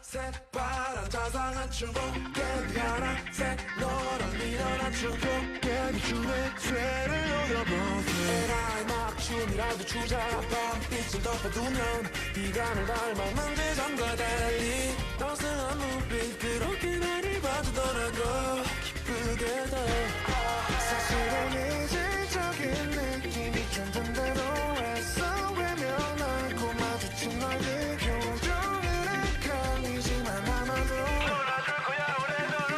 새파란 자상한 축복게 하나셋 너랑 밀어난 축복게 주의 죄를 올려보세 에라이 막 춤이라도 추자 밤빛을 덮어두면 비가 날 닮아 만지장과 달리 따스한 눈빛 그렇게 나를 봐주더라고 기쁘게 돼 사실은 이질적인 느낌이 좀 든대로 애써 외면하고 마주친 너의 표정을 헷갈리지만 아마도 놀아줄 거야 오래도록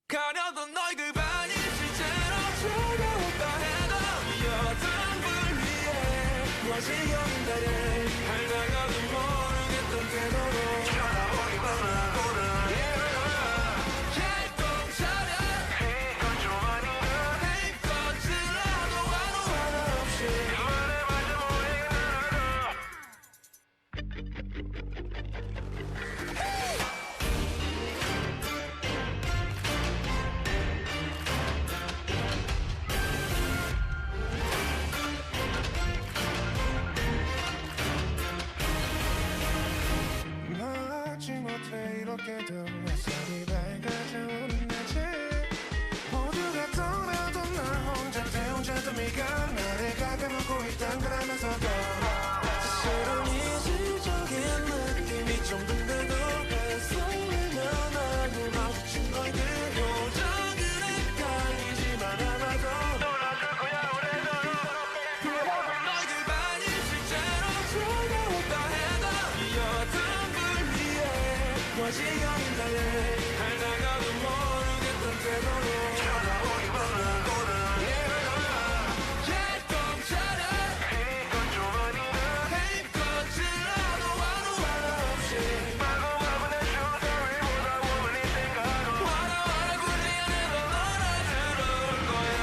가려던 너의 그 반이 실제로 차가웠다 해도 여전 불 위에 무엇이 연달에 알다가도 모르겠던 태도로 쳐다보기만 하고는 이렇게도 햇살이 밝아져오는 낮에 모두가 떠나도 나 혼자도 네가 나를 가감하고 있단 걸 알면서도 사실은 이질적인 느낌이 좀 든데도 애써 외면하고 마주친 너의 그 표정은 헷갈리지만 아마도 놀아줄 거야 오래도록 그래도 너의 그 반이 실제로 차가웠다 해도 여튼 불 위에 무엇이 연달래 알다가도 모르겠던 태도로 쳐다보기만 하고는 개똥차려 이건 좀 아니다 힘껏 질러도 하루 없이 마구마구 내 슈터리보다 원이 생각하고 와라 굳이 내가 놀아주러 올 거야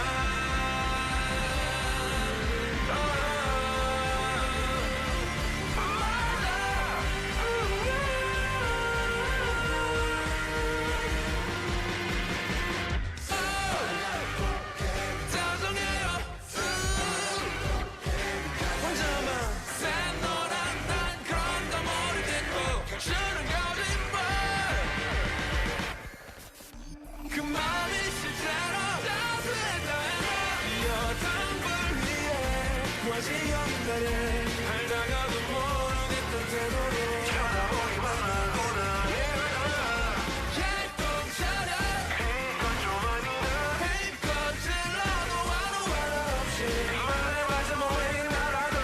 그 마음이 실제로 따스했다 해도 여튼 불 위에 무엇이 연달에 알다가도 모르겠던 태도로 쳐다보기만 하고는 개똥차려 이건 좀 아니다 힘껏 질러도 하루 없이 이만에 맞아 모이긴 알아도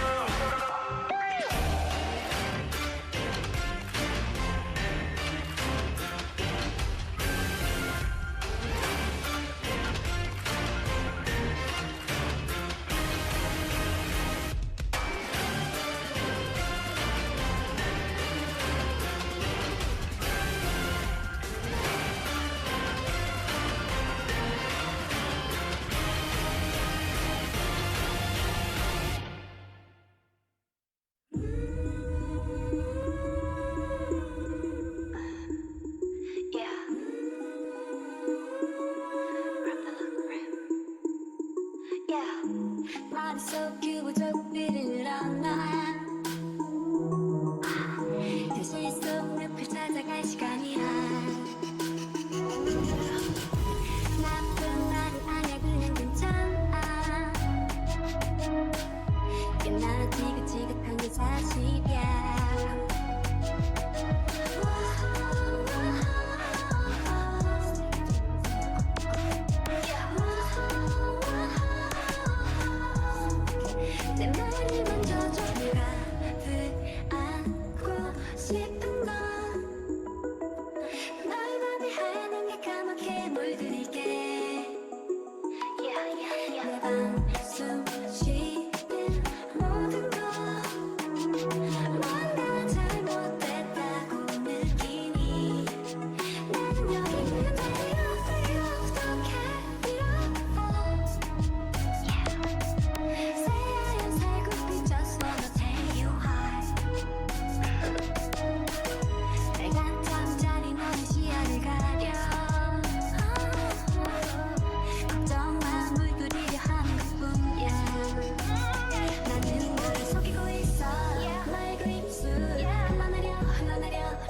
머릿속 규보적비를 얻나 현실 속 늪을 찾아갈 시간이야 나쁜 말은 아니야 그냥 괜찮아 꽤나 지긋지긋한 게 사실이야 내 머리 만져줘 내가 안고 싶은 건 너의 맘에 하얀 게 까맣게 물들이게 내 방숨 쉬는 모든 건 뭔가 잘못됐다고 느끼니 나는 여기 있는 돼 어떻게 Say I am so good, we just wanna take you high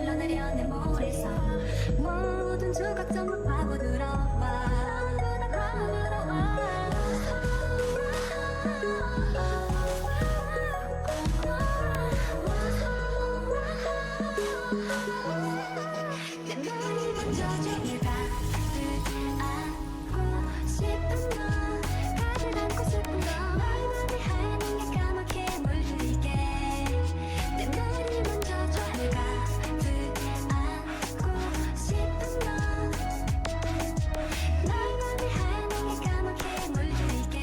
흘러내려 내 몰에서 모든 조각 전부 파고들어와 내 눈이 먼저 종일 가득 안고 싶은 넌 가득 안고 싶은 건 너희만이 하얀 게 까맣게 물들게 내 눈이 먼저 종일 가득 안고 싶은 넌 너희만이 하얀 게 까맣게 물들게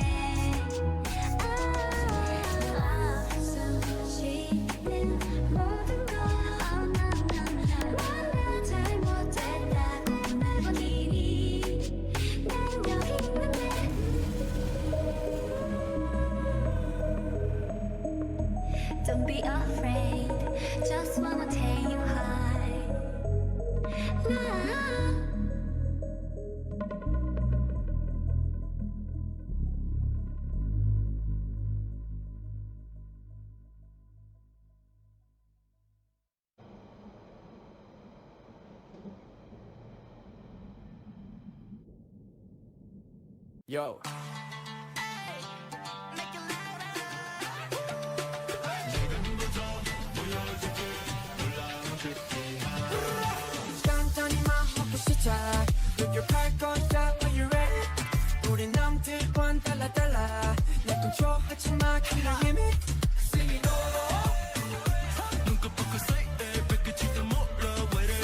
숨 쉬는 모든 걸 뭔가 잘못했다고 매번 이리 난 여기 있는데 Don't be afraid Just wanna take you high Yo. 간단히 마음먹고 시작 노력할 거야 when you're ready 우린 남들과는 달라 내 컨트롤하지 마 그냥 힘이 Sing it all 눈꺼 뻗고 say it 뺏길지도 몰라 wait it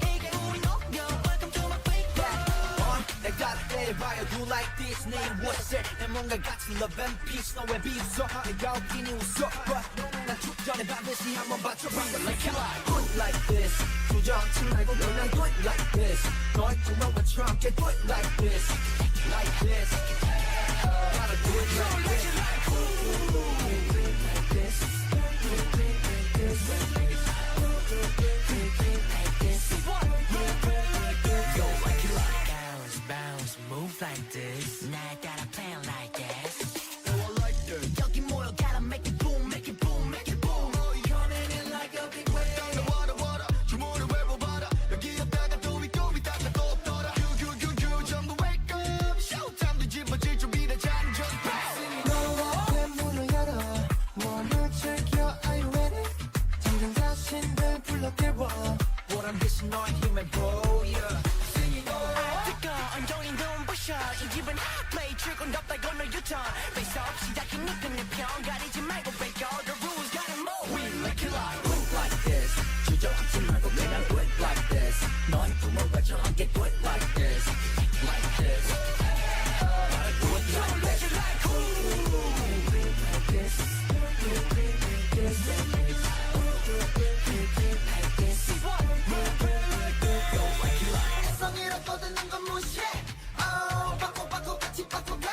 이게 우리 노력 welcome to my playground 내가 해봐요 do like this 내 what's it 내 뭔가 같은 love and peace 너의 비웃어 내가 웃기니 웃어 난 축전에 반드시 한번 봐줘봐 like it do it like this 주저앉지 말고 그냥 do it like this 너의 꿈과 처럼 get do it like this like this gotta do it like this do it like this do it like this go like it like bounce, bounce, move like this. Now I got a plan like this. oh I like this 여기 모여 gotta make it boom, make it boom, make it boom. coming in like a big wave 와라 주문을 외워봐라 여기 없다가 또 있다가 또 없더라 큐 전부 wake up showtime 뒤집어질 준비된 장전 너와 내 문을 열어 원을 즐겨 Are you ready? 점점 자신을 불러대워 What I'm missing 너의 힘에 보여 Singing all 뜨거 엉덩이 눈부셔 이 기분 hot play 출근 없다 건너 유턴 face up 시작이니까 내 편 가리지 말고 break all the rules gotta move We like it like this 주저앉지 말고 그냥 do it like this 너의 꿈을 외쳐 함께 do it like this like this gotta do it like this do it like this do it like this go like it like 성이라고 듣는 건 무시해 Oh 바꿔 같이 바꿔가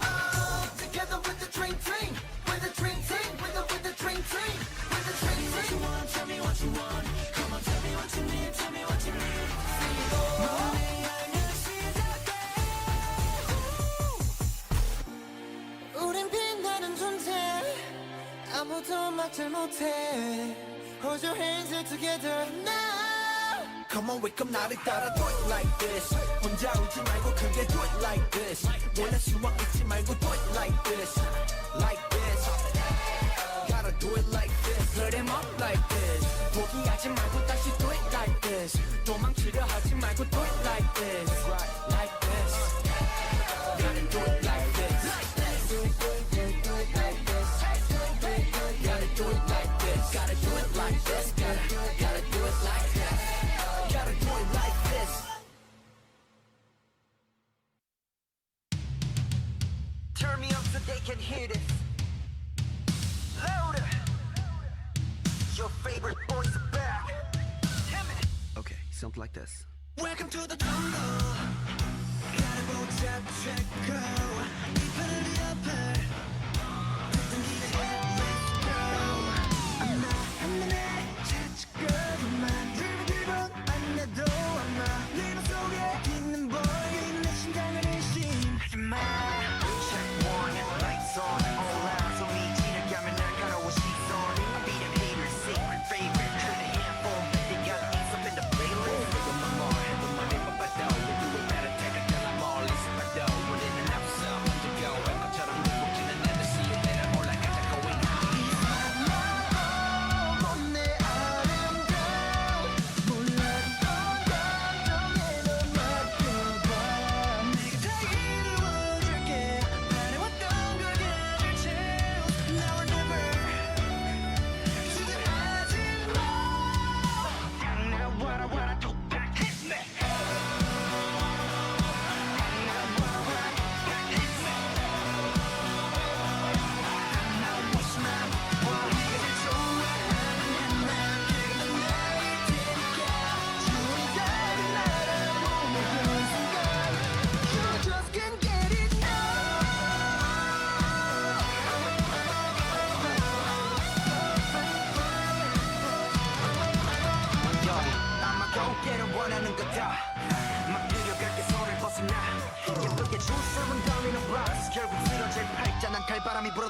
Oh together with the dream team with the dream team with the dream team with the dream team What you want tell me what you want Come on tell me what you need tell me what you need Sing it all 너의 향연 시작해 우린 빛나는 존재 아무도 막질 못해 Hold your hands up together now Come on wake up 나를 따라 do it like this 혼자 울지 말고 크게 do it like this 원래 수만 잊지 말고 do it like this like this gotta do it like this Put him up like this 포기하지 말고 다시 do it like this 도망치려 하지 말고 do it like this like this gotta do it like this do it like this gotta do it like this gotta do it like this gotta do it like this gotta do it like this turn me up so they can hear this louder your favorite boys are back Okay something like this welcome to the jungle gotta go check go 이 편을 네 앞에 let's go I'm not 찾고 만들고 기분 안 내도 아마 네 맘속에 있는 boy 내 심장을 의심하지 마 check one lights on all out 손이 지나가면 날카로운 시선 I'll be the hater's secret favorite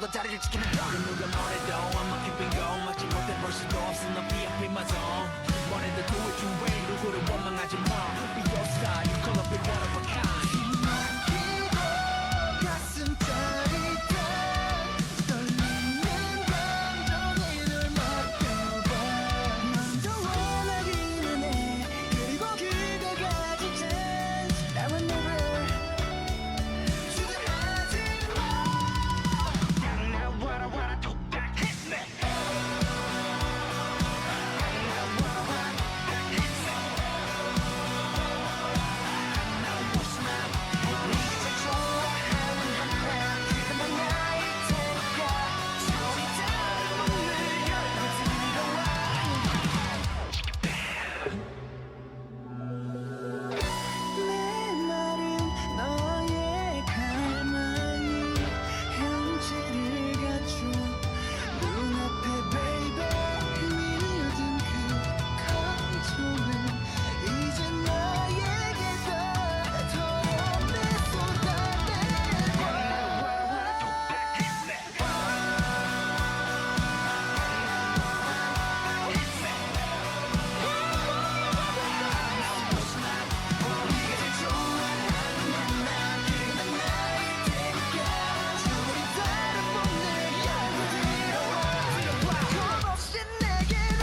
너도 자리를 지키는 누가 뭐래도 I'm keeping going 막지 못해 볼 수도 없어 너 BRB my zone 원해도 do it your way 누구를 원망하지 마 Be your style you call up it one of a kind 가슴 짜릿한 떨리는 감정에 널 맡겨봐 넌 더 원하기는 해 그리고 그대 가진 chance Now and never 주저하지 마 Now what I wanna do that hit me 내 말은 너의 가만히 형체를 갖춰 눈앞에 baby 밀려든 그 감정은 이제 나에게서 더럽게 쏟아내고 겁없이 내게로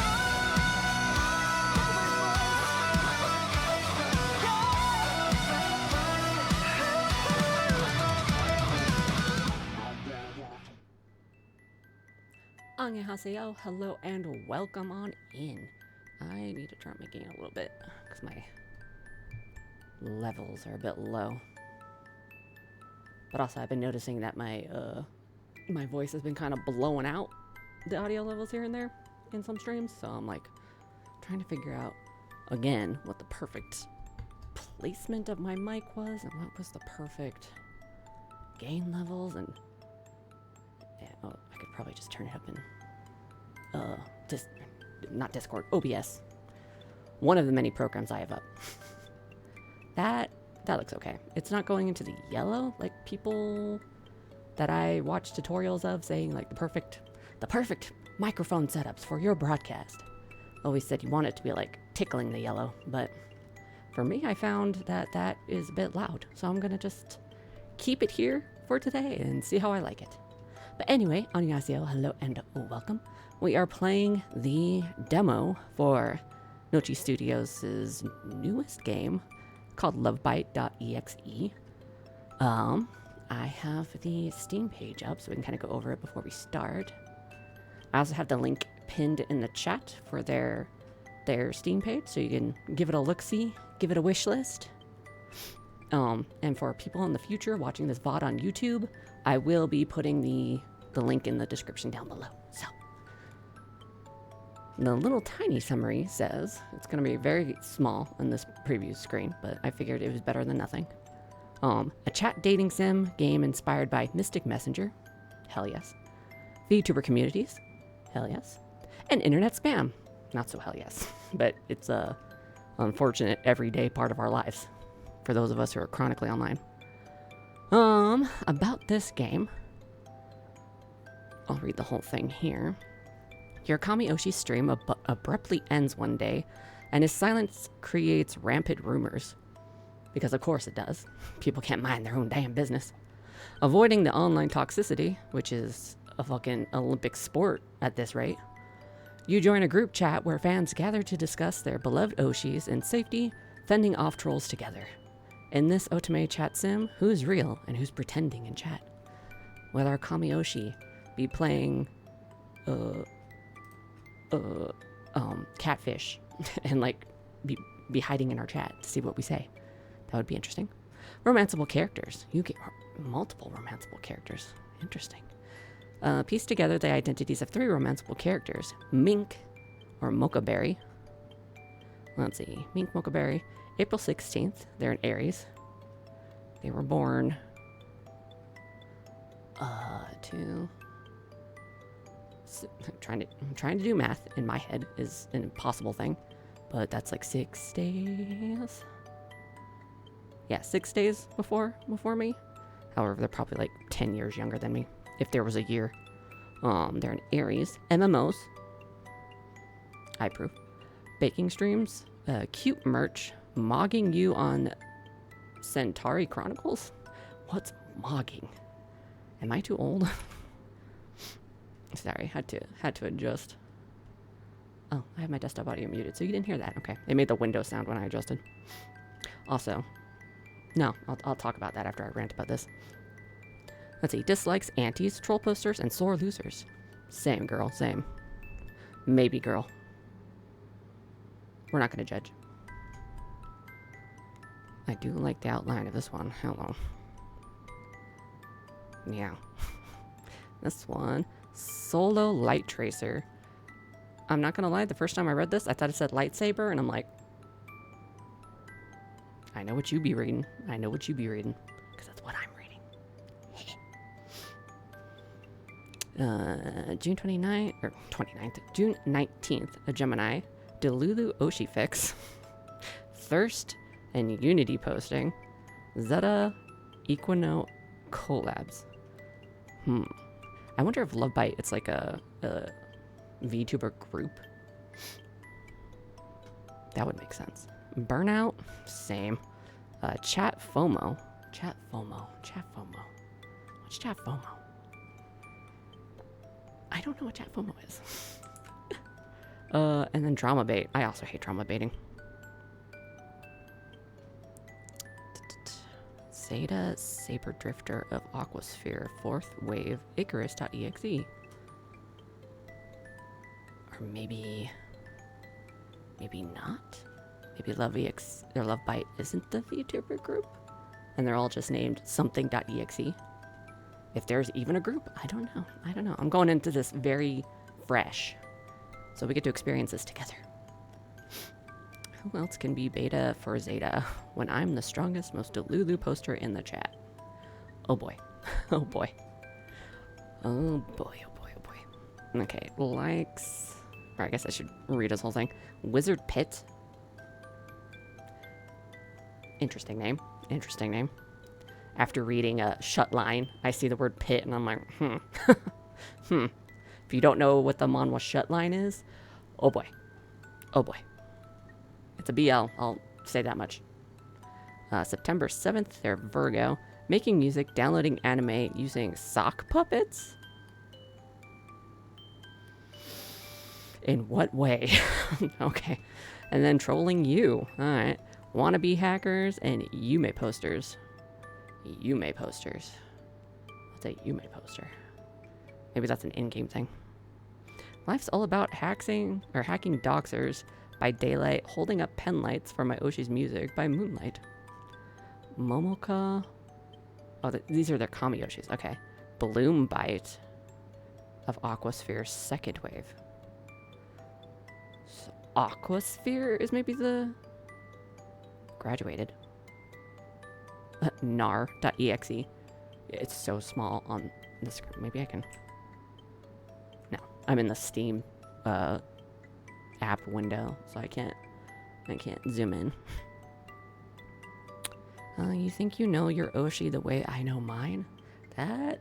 Annyeonghaseyo, hello and welcome on in. I need to turn my gain a little bit because my levels are a bit low. But also I've been noticing that my my voice has been kind of blowing out the audio levels here and there in some streams, so I'm like trying to figure out again what the perfect placement of my mic was and what was the perfect gain levels and yeah, oh, I could probably just turn it up in not Discord, OBS. One of the many programs I have up. That looks okay. It's not going into the yellow like people that I watch tutorials of saying like the perfect microphone setups for your broadcast. Always said you want it to be like tickling the yellow, but for me I found that is a bit loud. So I'm gonna just keep it here for today and see how I like it. But anyway, annyeonghaseyo, hello and welcome. We are playing the demo for Nochi Studios' newest game called Lovebyte.exe. I have the Steam page up so we can kind of go over it before we start. I also have the link pinned in the chat for their Steam page so you can give it a look-see, give it a wish list. And for people in the future watching this VOD on YouTube, I will be putting the link in the description down below. So, the little tiny summary says, it's going to be very small in this preview screen, but I figured it was better than nothing. A chat dating sim game inspired by Mystic Messenger, hell yes. VTuber communities, hell yes. And internet spam, not so hell yes. But it's a unfortunate everyday part of our lives for those of us who are chronically online. About this game, I'll read the whole thing here. Your Kamioshi stream abruptly ends one day, and his silence creates rampant rumors. Because of course it does. People can't mind their own damn business. Avoiding the online toxicity, which is a fucking Olympic sport at this rate, you join a group chat where fans gather to discuss their beloved Oshis in safety, fending off trolls together. In this otome chat sim, who's real and who's pretending in chat? Will our Kamioshi be playing catfish and like be hiding in our chat to see what we say? That would be interesting. Romanceable characters. You get multiple romanceable characters. Interesting. Piece together the identities of 3 romanceable characters. Mink, or Mochaberry. Let's see. Mink, Mochaberry. April 16th. They're in Aries. They were born... I'm trying to do math in my head is an impossible thing. But that's like 6 days... Yeah, 6 days before me. However, they're probably like 10 years younger than me. if there was a year. They're an Aries. MMOs. I approve. Baking streams. Cute merch. Mogging you on Centauri Chronicles? What's mogging? Am I too old? Sorry, had to adjust. Oh, I have my desktop audio muted, so you didn't hear that. Okay. It made the window sound when I adjusted. Also, no, I'll talk about that after I rant about this. Let's see. Dislikes, antis, troll posters, and sore losers. Same, girl. Same. Maybe, girl. We're not going to judge. I do like the outline of this one. Hello. Yeah. This one. Solo Light Tracer. I'm not going to lie. The first time I read this, I thought it said lightsaber, and I'm like, I know what you be reading. I know what you be reading. Because that's what I'm reading. June 29th, or 29th, June 19th, a Gemini, Delulu Oshi Fix, Thirst and Unity posting, Zeta Equinox collabs. I wonder if Lovebyte, it's like a VTuber group. That would make sense. Burnout, same. Chat FOMO. Chat FOMO. Chat FOMO. What's chat FOMO? I don't know what chat FOMO is. And then drama bait. I also hate drama baiting. Zeta Saber Drifter of Aquasphere, 4th Wave, Icarus.exe. Or maybe not? Maybe Lovebyte or Lovebyte isn't the VTuber group? And they're all just named something.exe. If there's even a group, I don't know. I don't know. I'm going into this very fresh. So we get to experience this together. Who else can be beta for Zeta when I'm the strongest, most Delulu poster in the chat? Oh boy. Oh boy. Oh boy, oh boy, oh boy. Okay, likes... Or I guess I should read his whole thing. WizardPit. Interesting name. Interesting name. After reading a shut line, I see the word pit and I'm like, If you don't know what the manhwa shut line is, oh boy. Oh boy. It's a BL, I'll say that much. September 7th, they're Virgo. Making music, downloading anime using sock puppets? In what way? Okay. And then trolling you. Alright. Wannabe hackers and Yume posters. Yume posters. What's a Yume poster? Maybe that's an in-game thing. Life's all about hacking doxers by daylight, holding up pen lights for my Oshi's music by moonlight. Momoka. Oh, these are their Kamioshis. Okay. Bloom Bite of Aquasphere's 2nd wave. So Aquasphere is maybe the graduated. nar.exe. It's so small on the screen. Maybe I can... No, I'm in the Steam app window, so I can't zoom in. You think you know your Oshi the way I know mine? That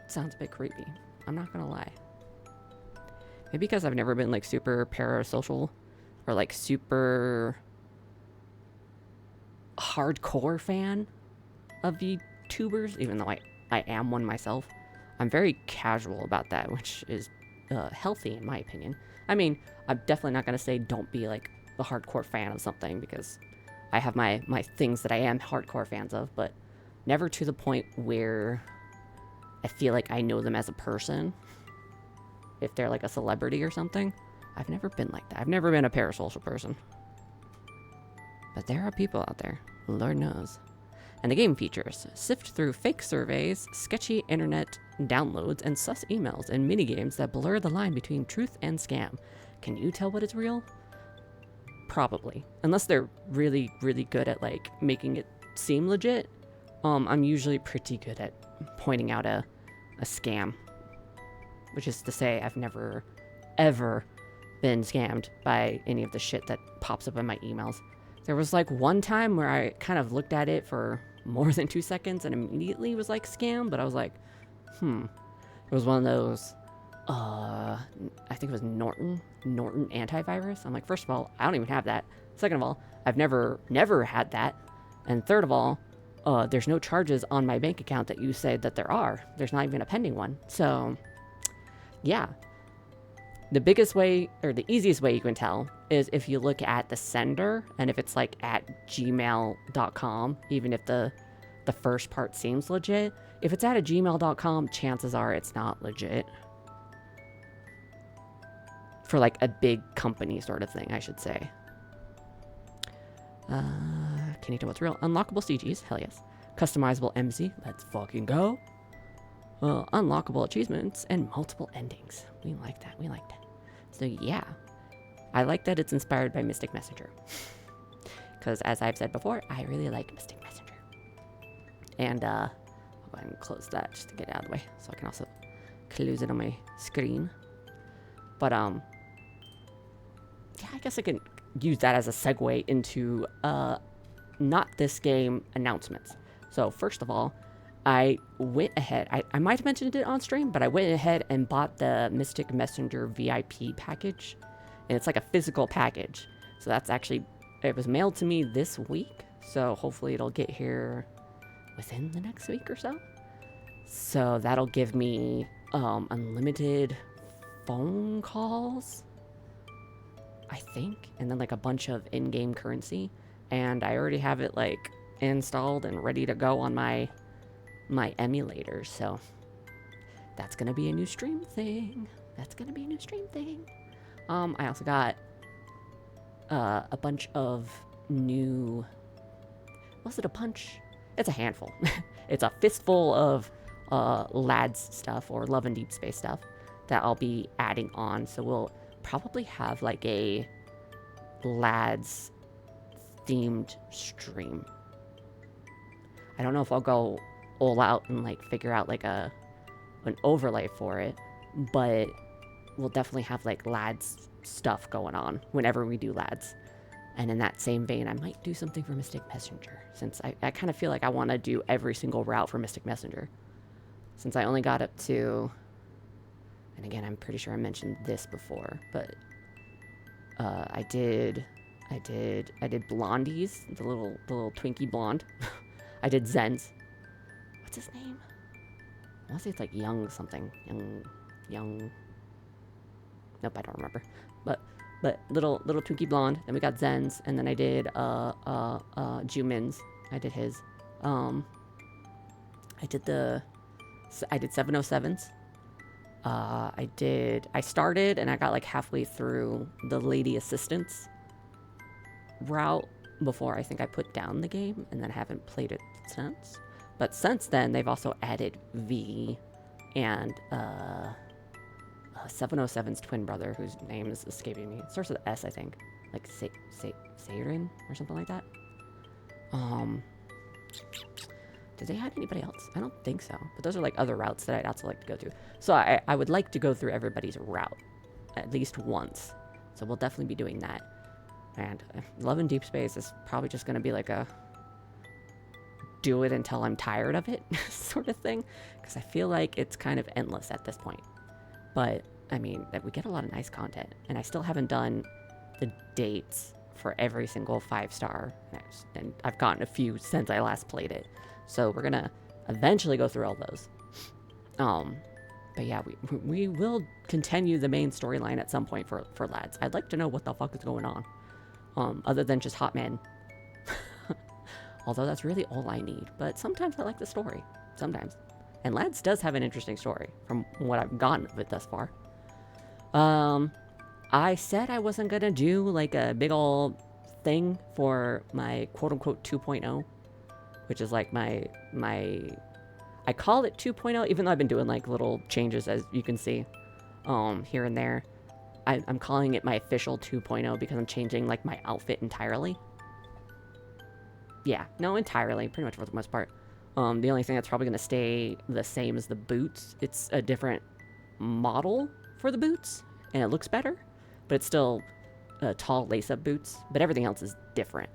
sounds a bit creepy. I'm not gonna lie. Maybe because I've never been like super parasocial or like super hardcore fan of VTubers, even though I am one myself. I'm very casual about that, which is healthy in my opinion. I mean, I'm definitely not going to say don't be like a hardcore fan of something, because I have my things that I am hardcore fans of, but never to the point where I feel like I know them as a person. If they're like a celebrity or something. I've never been like that. I've never been a parasocial person. But there are people out there. Lord knows. And the game features: sift through fake surveys, sketchy internet downloads, and sus emails and minigames that blur the line between truth and scam. Can you tell what is real? Probably. Unless they're really, really good at like making it seem legit. I'm usually pretty good at pointing out a scam. Which is to say, I've never, ever been scammed by any of the shit that pops up in my emails. There was like one time where I kind of looked at it for more than 2 seconds and immediately was like scam, but I was like, It was one of those, I think it was Norton antivirus. I'm like, first of all, I don't even have that. Second of all, I've never had that. And third of all, there's no charges on my bank account that you say that there are. There's not even a pending one. So, yeah. The biggest way, or the easiest way you can tell, is if you look at the sender, and if it's like at gmail.com, even if the first part seems legit. If it's at a gmail.com, chances are it's not legit. For like a big company sort of thing, I should say. Can you tell what's real? Unlockable CGs, hell yes. Customizable MC, let's fucking go. Unlockable achievements and multiple endings. We like that, we like that. So yeah, I like that it's inspired by Mystic Messenger. Because as I've said before, I really like Mystic Messenger. And I'll go ahead and close that just to get it out of the way. So I can also close it on my screen. But yeah, I guess I can use that as a segue into not this game announcements. So first of all, I went ahead, I might have mentioned it on stream, but I went ahead and bought the Mystic Messenger VIP package. And it's like a physical package. So that's actually, it was mailed to me this week. So hopefully it'll get here within the next week or so. So that'll give me unlimited phone calls, I think, and then like a bunch of in-game currency. And I already have it like installed and ready to go on my emulator, so that's gonna be a new stream thing. I also got a bunch of new, was it a bunch? It's a handful. It's a fistful of lads stuff, or Love and Deep Space stuff, that I'll be adding on. So we'll probably have like a lads themed stream. I don't know if I'll go all out and like figure out like an overlay for it, but we'll definitely have like lads stuff going on whenever we do lads. And in that same vein, I might do something for Mystic Messenger, since I kind of feel like I want to do every single route for Mystic Messenger, since I only got up to, and again, I'm pretty sure I mentioned this before, but I did Blondies, the little Twinkie blonde. I did Zen's. What's his name? I want to say it's like Young something. Young. Nope, I don't remember. But little Twinkie blonde. Then we got Zen's, and then I did Jumin's. I did his. I did 707's. I started and I got like halfway through the lady assistants route before I think I put down the game, and then haven't played it since. But since then, they've also added V and 707's twin brother, whose name is escaping me. It starts with S, I think. Like Sarin or something like that. Did they add anybody else? I don't think so. But those are like other routes that I'd also like to go through. So I would like to go through everybody's route at least once. So we'll definitely be doing that. And Love and Deep Space is probably just going to be like a do it until I'm tired of it sort of thing. Because I feel like it's kind of endless at this point. But, I mean, we get a lot of nice content. And I still haven't done the dates for every single 5-star. And I've gotten a few since I last played it. So we're going to eventually go through all those. But yeah, we will continue the main storyline at some point for lads. I'd like to know what the fuck is going on. Other than just hot men. Although that's really all I need. But sometimes I like the story. Sometimes. And lads does have an interesting story from what I've gotten of it thus far. I said I wasn't gonna do like a big ol' thing for my quote-unquote 2.0. Which is like my I call it 2.0, even though I've been doing like little changes, as you can see, here and there. I'm calling it my official 2.0 because I'm changing like my outfit entirely. Yeah, no, entirely, pretty much for the most part. The only thing that's probably gonna stay the same is the boots. It's a different model for the boots, and it looks better, but it's still tall lace-up boots, but everything else is different.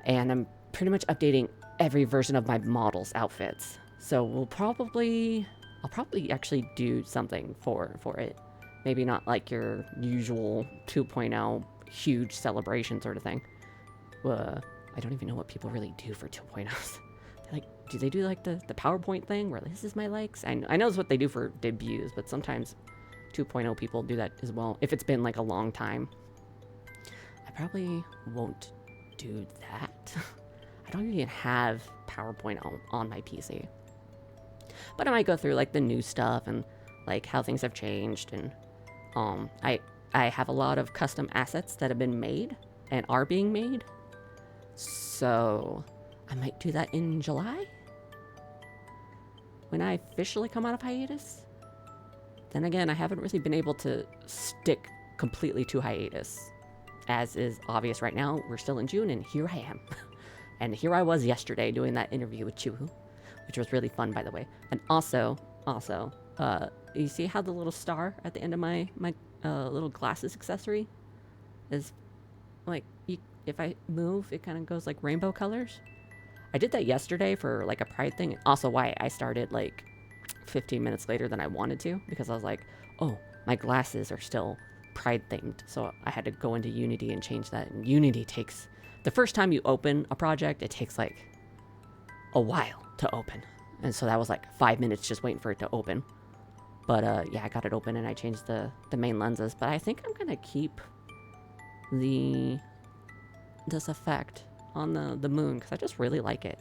And I'm pretty much updating every version of my model's outfits. So we'll probably I'll probably actually do something for it. Maybe not like your usual 2.0 huge celebration sort of thing. I don't even know what people really do for 2.0s. Like, do they do like the PowerPoint thing where this is my likes? I know it's what they do for debuts, but sometimes 2.0 people do that as well. If it's been like a long time, I probably won't do that. I don't even have PowerPoint on my PC. But I might go through like the new stuff and like how things have changed, and I have a lot of custom assets that have been made and are being made. So I might do that in July when I officially come out of hiatus. Then again, I haven't really been able to stick completely to hiatus. As is obvious right now, we're still in June, and here I am. And here I was yesterday doing that interview with Chuhu, which was really fun, by the way. And also, you see how the little star at the end of my little glasses accessory is like, if I move, it kind of goes like rainbow colors. I did that yesterday for like a pride thing. Also why I started like 15 minutes later than I wanted to, because I was like, oh, my glasses are still pride themed. So I had to go into Unity and change that. And Unity takes, the first time you open a project, it takes like a while to open. And so that was like 5 minutes just waiting for it to open. But yeah, I got it open and I changed the main lenses. But I think I'm gonna keep this effect on the moon, because I just really like it.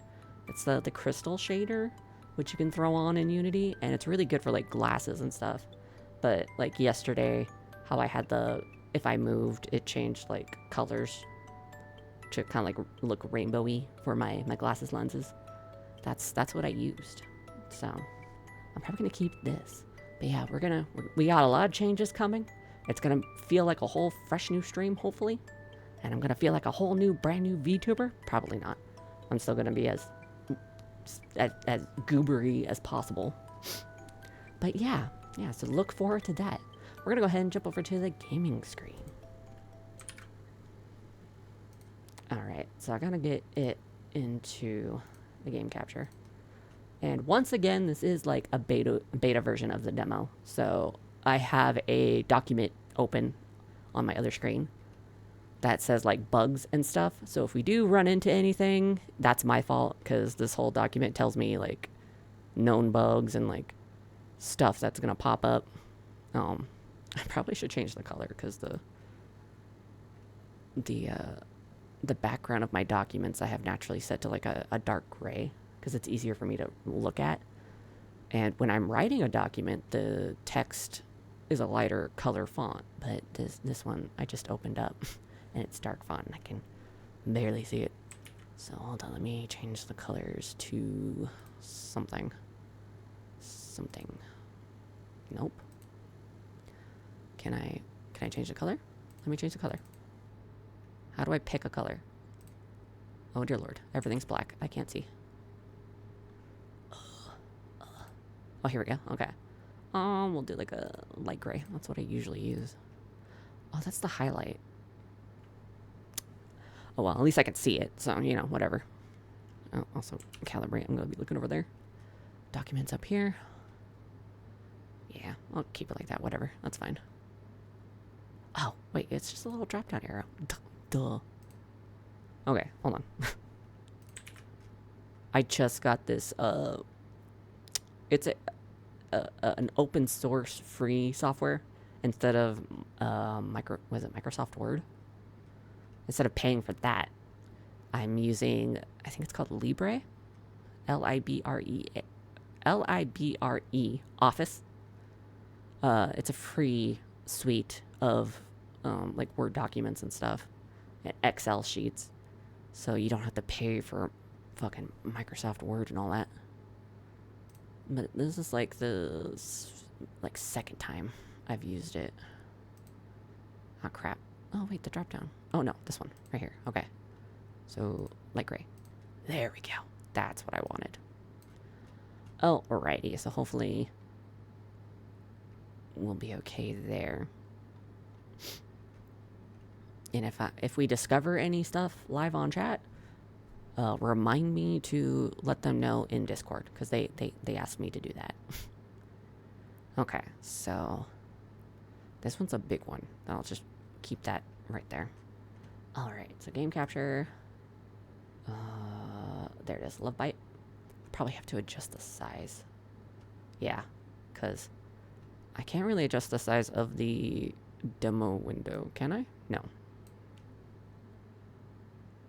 It's the crystal shader, which you can throw on in Unity, and it's really good for like glasses and stuff. But like yesterday, how I had if I moved, it changed like colors to kind of like look rainbowy for my glasses lenses. That's what I used. So I'm probably gonna keep this. But yeah, we got a lot of changes coming. It's gonna feel like a whole fresh new stream, hopefully. And I'm gonna feel like a whole new, brand new VTuber? Probably not. I'm still gonna be as goobery as possible. But yeah, so look forward to that. We're gonna go ahead and jump over to the gaming screen. Alright, so I gotta get it into the game capture. And once again, this is like a beta version of the demo. So I have a document open on my other screen that says like bugs and stuff. So if we do run into anything, that's my fault, because this whole document tells me like known bugs and like stuff that's gonna pop up. I probably should change the color, because the background of my documents I have naturally set to like a dark gray, because it's easier for me to look at. And when I'm writing a document, the text is a lighter color font, but this one I just opened up and it's dark font and I can barely see it. So hold on, let me change the colors to something. Nope. Can I change the color? Let me change the color. How do I pick a color? Oh dear lord, everything's black. I can't see. Oh, here we go. Okay. We'll do like a light gray. That's what I usually use. Oh, that's the highlight. Oh well, at least I can see it. So, you know, whatever. Oh, also calibrate. I'm going to be looking over there. Documents up here. Yeah, I'll keep it like that. Whatever. That's fine. Oh, wait. It's just a little drop down arrow. Duh. Okay, hold on. I just got this, it's an open source free software instead of, Microsoft Word? Instead of paying for that, I'm using, I think it's called Libre? Libre Office. It's a free suite of, like Word documents and stuff. And Excel sheets. So you don't have to pay for fucking Microsoft Word and all that. But this is like the second time I've used it. Oh crap. Oh wait, the drop down. Oh no, this one right here. Okay. So light gray. There we go. That's what I wanted. Oh, alrighty. So hopefully we'll be okay there. And if we discover any stuff live on chat, remind me to let them know in Discord, because they asked me to do that. Okay, so this one's a big one. I'll just keep that right there. All right, so game capture. There it is, Lovebyte. Probably have to adjust the size. Yeah, because I can't really adjust the size of the demo window, can I? No.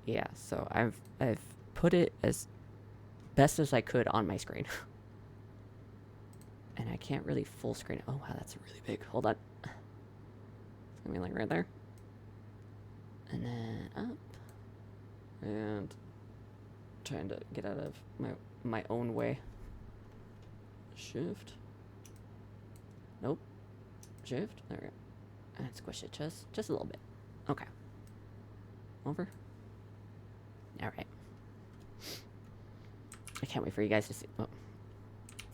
Yeah, so I've put it as best as I could on my screen. And I can't really full screen it. Oh wow, that's really big. Hold on. It's gonna be like right there. And then up. And trying to get out of my own way. Shift. Nope. Shift. There we go. And squish it just a little bit. Okay. Over. All right. I can't wait for you guys to see. Oh.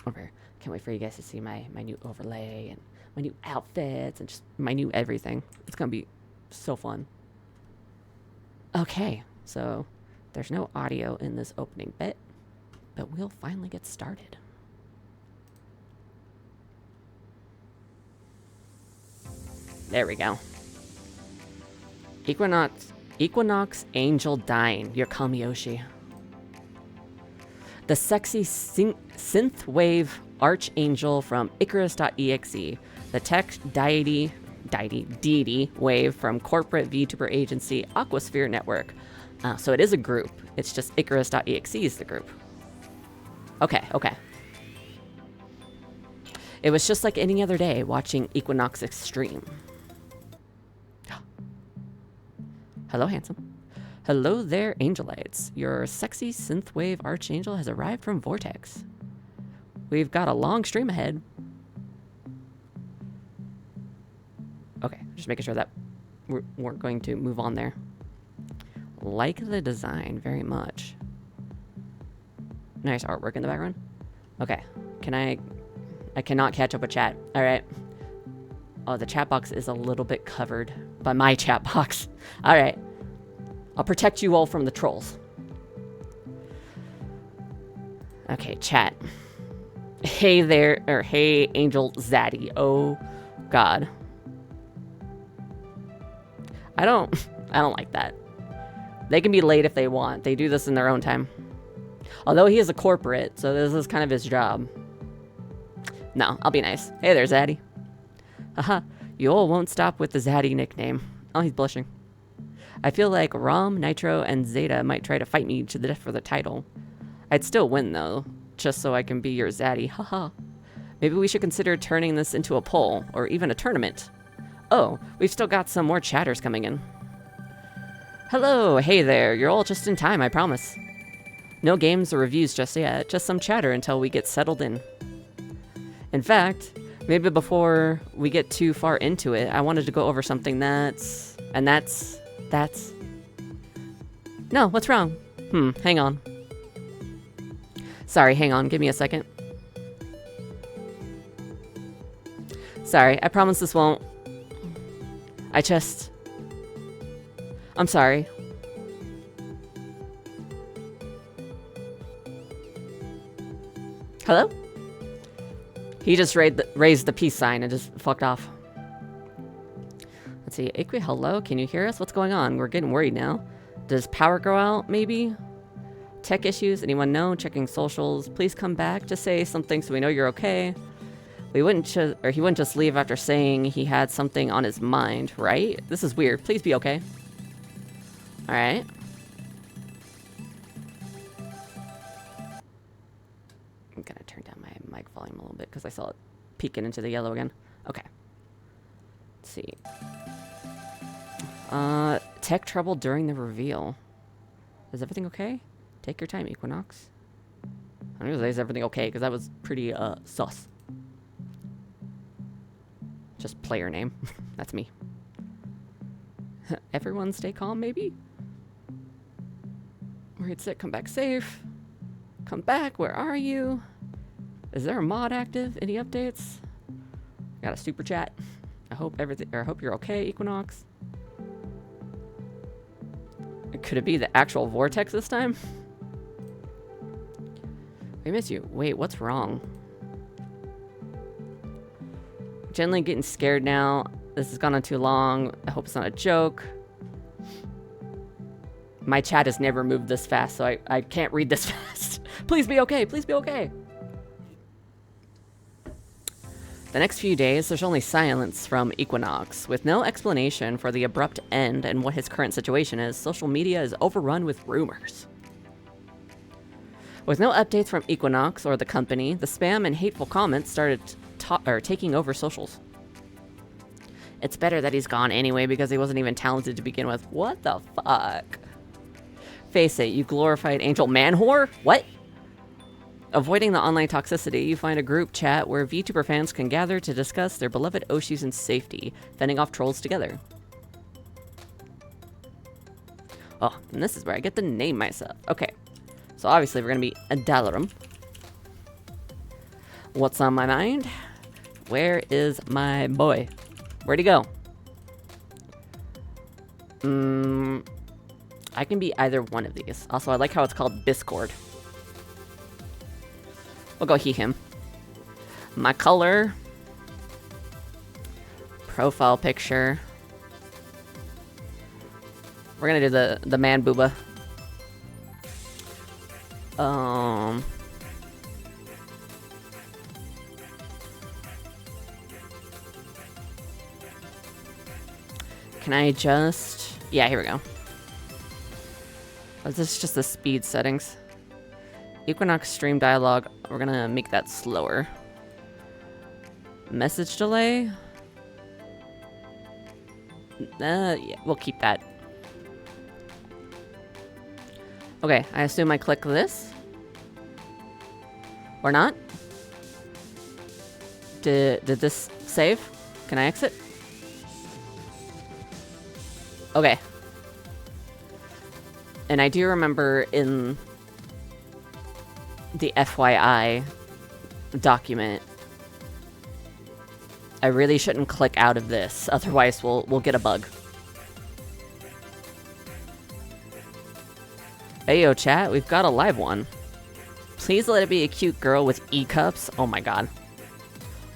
Over here. Can't wait for you guys to see my new overlay and my new outfits and just my new everything. It's gonna be so fun. Okay, so there's no audio in this opening bit, but we'll finally get started. There we go. Equinox Angel Dying, your Kamioshi. The sexy synthwave archangel from Icarus.exe. The tech deity wave from corporate VTuber agency Aquasphere Network. So it is a group. It's just Icarus.exe is the group. Okay. It was just like any other day watching Equinox Extreme. Hello, handsome. Hello there, Angelites. Your sexy synthwave archangel has arrived from Vortex. We've got a long stream ahead. Okay, just making sure that we're going to move on there. Like the design very much. Nice artwork in the background. Okay, I cannot catch up with chat. All right. Oh, the chat box is a little bit covered by my chat box. All right. I'll protect you all from the trolls. Okay, chat. Hey there, or hey, Angel Zaddy. Oh, God. I don't like that. They can be late if they want. They do this in their own time. Although he is a corporate, so this is kind of his job. No, I'll be nice. Hey there, Zaddy. Haha, you all won't stop with the Zaddy nickname. Oh, he's blushing. I feel like Rom, Nitro, and Zeta might try to fight me to the death for the title. I'd still win, though, just so I can be your Zaddy. Haha. Maybe we should consider turning this into a poll, or even a tournament. Oh, we've still got some more chatters coming in. Hello, hey there, you're all just in time, I promise. No games or reviews just yet, just some chatter until we get settled in. In fact, maybe before we get too far into it, I wanted to go over something that's... No, what's wrong? Hang on. Sorry, hang on, give me a second. Sorry, I promise this won't... I'm sorry. Hello? He just raised the peace sign and just fucked off. Let's see. Hello? Can you hear us? What's going on? We're getting worried now. Does power go out, maybe? Tech issues? Anyone know? Checking socials. Please come back. Just say something so we know you're okay. He wouldn't just leave after saying he had something on his mind, right? This is weird. Please be okay. Alright. I'm gonna turn down my mic volume a little bit because I saw it peeking into the yellow again. Okay. Let's see. Tech trouble during the reveal. Is everything okay? Take your time, Equinox. I don't know if is everything okay because that was pretty sus. Just player name. That's me. Everyone stay calm, maybe? Worried sick, come back safe. Come back, where are you? Is there a mod active? Any updates? Got a super chat. I hope you're okay, Equinox. Could it be the actual vortex this time? We miss you. Wait, what's wrong? genuinely getting scared now. This has gone on too long. I hope it's not a joke. My chat has never moved this fast, so I can't read this fast. Please be okay. Please be okay. The next few days, there's only silence from Equinox. With no explanation for the abrupt end and what his current situation is, social media is overrun with rumors. With no updates from Equinox or the company, the spam and hateful comments started taking over socials. It's better that he's gone anyway because he wasn't even talented to begin with. What the fuck? Face it, you glorified angel man whore? What? Avoiding the online toxicity, you find a group chat where VTuber fans can gather to discuss their beloved Oshis in safety, fending off trolls together. Oh, and this is where I get to name myself. Okay, so obviously we're gonna be a Dalarum. What's on my mind? Where is my boy? Where'd he go? I can be either one of these. Also, I like how it's called Biscord. We'll go he, him. My color. Profile picture. We're gonna do the man booba. Can I just... Yeah, here we go. This is just the speed settings. Equinox stream dialogue, we're gonna make that slower. Message delay? Yeah, we'll keep that. Okay, I assume I click this? Or not? Did this save? Can I exit? Okay. And I do remember in the FYI document, I really shouldn't click out of this, otherwise we'll get a bug. Hey yo chat, we've got a live one. Please let it be a cute girl with E-cups. Oh my god.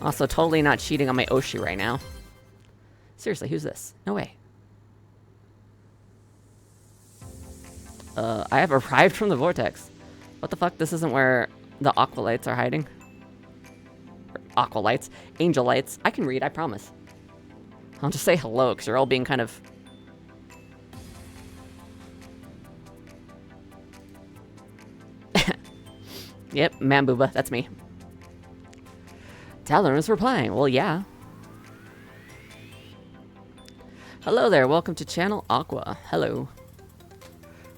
Also totally not cheating on my Oshi right now. Seriously, who's this? No way. I have arrived from the vortex. What the fuck? This isn't where the aqualites are hiding. Or aqualites. Angel lights. I can read, I promise. I'll just say hello, because you're all being kind of... Yep, Mambooba, that's me. Talon is replying. Well, yeah. Hello there, welcome to Channel Aqua. Hello.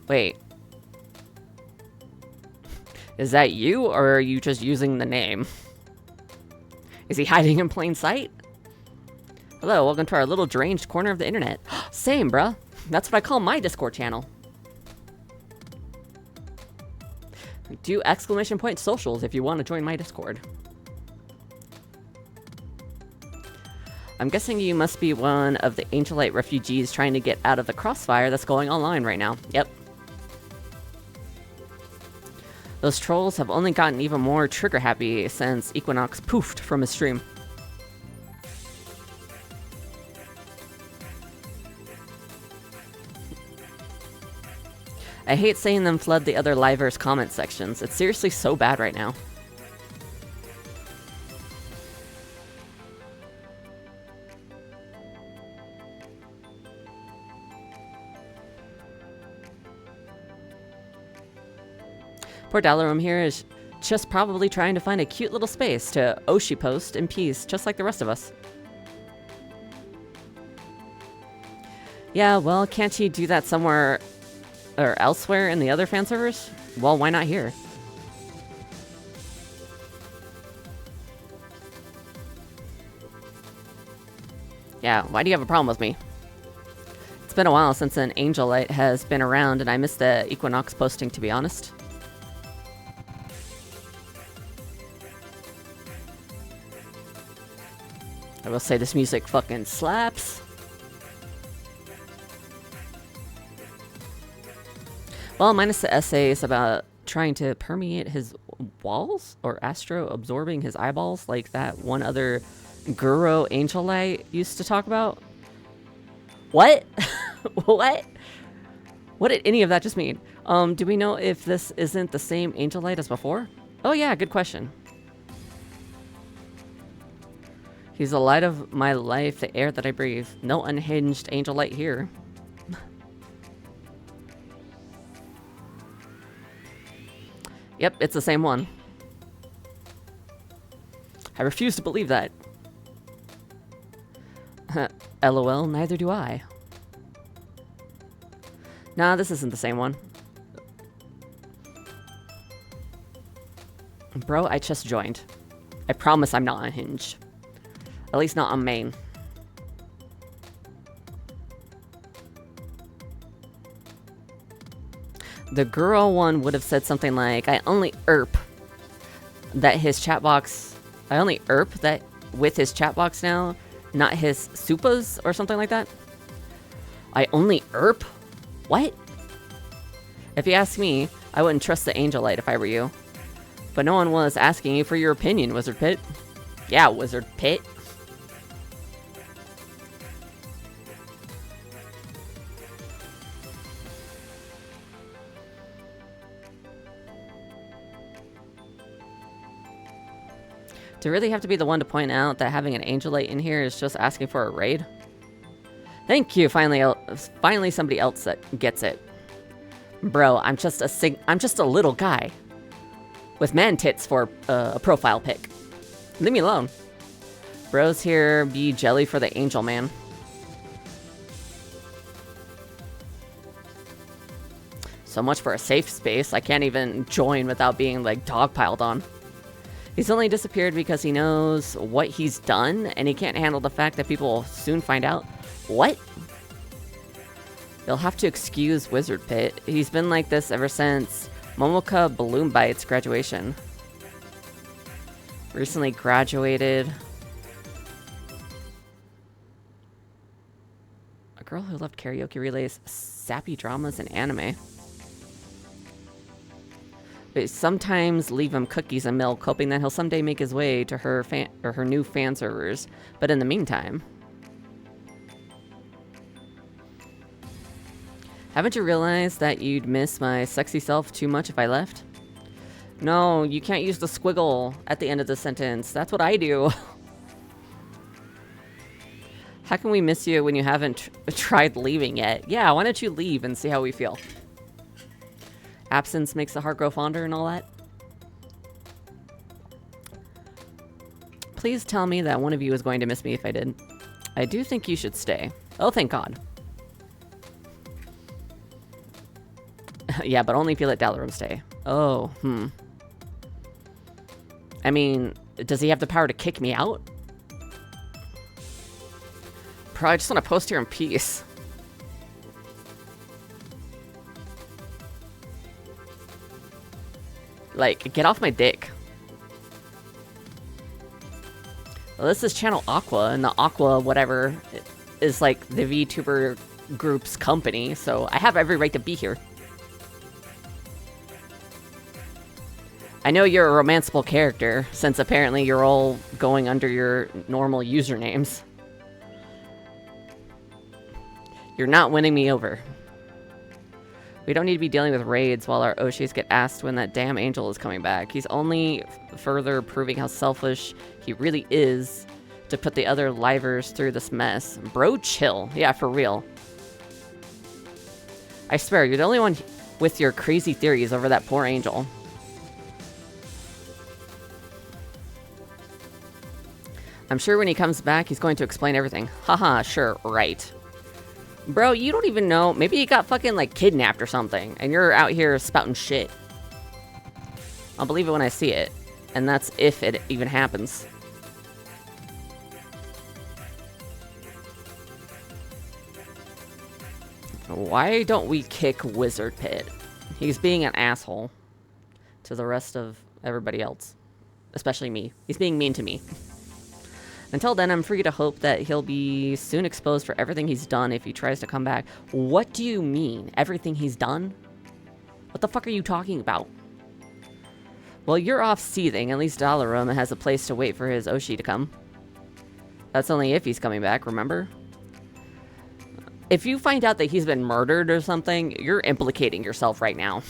Wait. Is that you, or are you just using the name? Is he hiding in plain sight? Hello, welcome to our little deranged corner of the internet. Same, bruh. That's what I call my Discord channel. Do exclamation point socials if you want to join my Discord. I'm guessing you must be one of the Angelite refugees trying to get out of the crossfire that's going online right now. Yep. Those trolls have only gotten even more trigger-happy since Equinox poofed from his stream. I hate seeing them flood the other livers' comment sections. It's seriously so bad right now. Poor Dalarum here is just probably trying to find a cute little space to Oshi post in peace, just like the rest of us. Yeah, well, can't he do that somewhere or elsewhere in the other fan servers? Well, why not here? Yeah, why do you have a problem with me? It's been a while since an Angelite has been around, and I missed the Equinox posting, to be honest. I will say this music fucking slaps. Well, minus the essays about trying to permeate his walls or astro absorbing his eyeballs like that one other Guro Angel Light used to talk about? What? What? What did any of that just mean? Do we know if this isn't the same Angel Light as before? Oh yeah, good question. He's the light of my life, the air that I breathe. No unhinged Angel Light here. Yep, it's the same one. I refuse to believe that. LOL, neither do I. Nah, this isn't the same one. Bro, I just joined. I promise I'm not unhinged. At least not on main. The girl one would have said something like, I only erp that his chat box... I only erp that with his chat box now, not his supas or something like that. I only erp? What? If you ask me, I wouldn't trust the Angel Light if I were you. But no one was asking you for your opinion, WizardPit. Yeah, WizardPit. Do you really have to be the one to point out that having an Angel Light in here is just asking for a raid? Thank you, finally somebody else that gets it. Bro, I'm just a little guy with man tits for a profile pic. Leave me alone. Bros here be jelly for the Angel Man. So much for a safe space. I can't even join without being like dogpiled on. He's only disappeared because he knows what he's done, and he can't handle the fact that people will soon find out. What? You'll have to excuse WizardPit. He's been like this ever since Momoka Balloonbyte's graduation. Recently graduated. A girl who loved karaoke relays, sappy dramas, and anime. They sometimes leave him cookies and milk, hoping that he'll someday make his way to her new fan servers. But in the meantime, haven't you realized that you'd miss my sexy self too much if I left? No, you can't use the squiggle at the end of the sentence. That's what I do. How can we miss you when you haven't tried leaving yet? Yeah, why don't you leave and see how we feel? Absence makes the heart grow fonder and all that. Please tell me that one of you is going to miss me if I did. I do think you should stay. Oh, thank God. Yeah, but only if you let Dalarum stay. Oh, I mean, does he have the power to kick me out? Bro, I just want to post here in peace. Like, get off my dick. Well, this is Channel Aqua, and the Aqua whatever is like the VTuber group's company, so I have every right to be here. I know you're a romanceable character, since apparently you're all going under your normal usernames. You're not winning me over. We don't need to be dealing with raids while our Oshis get asked when that damn angel is coming back. He's only further proving how selfish he really is to put the other livers through this mess. Bro, chill. Yeah, for real. I swear, you're the only one with your crazy theories over that poor angel. I'm sure when he comes back, he's going to explain everything. Haha, sure, right. Bro, you don't even know. Maybe he got fucking, like, kidnapped or something, and you're out here spouting shit. I'll believe it when I see it. And that's if it even happens. Why don't we kick WizardPit? He's being an asshole to the rest of everybody else. Especially me. He's being mean to me. Until then, I'm free to hope that he'll be soon exposed for everything he's done if he tries to come back. What do you mean? Everything he's done? What the fuck are you talking about? Well, you're off seething. At least Dalarum has a place to wait for his Oshi to come. That's only if he's coming back, remember? If you find out that he's been murdered or something, you're implicating yourself right now.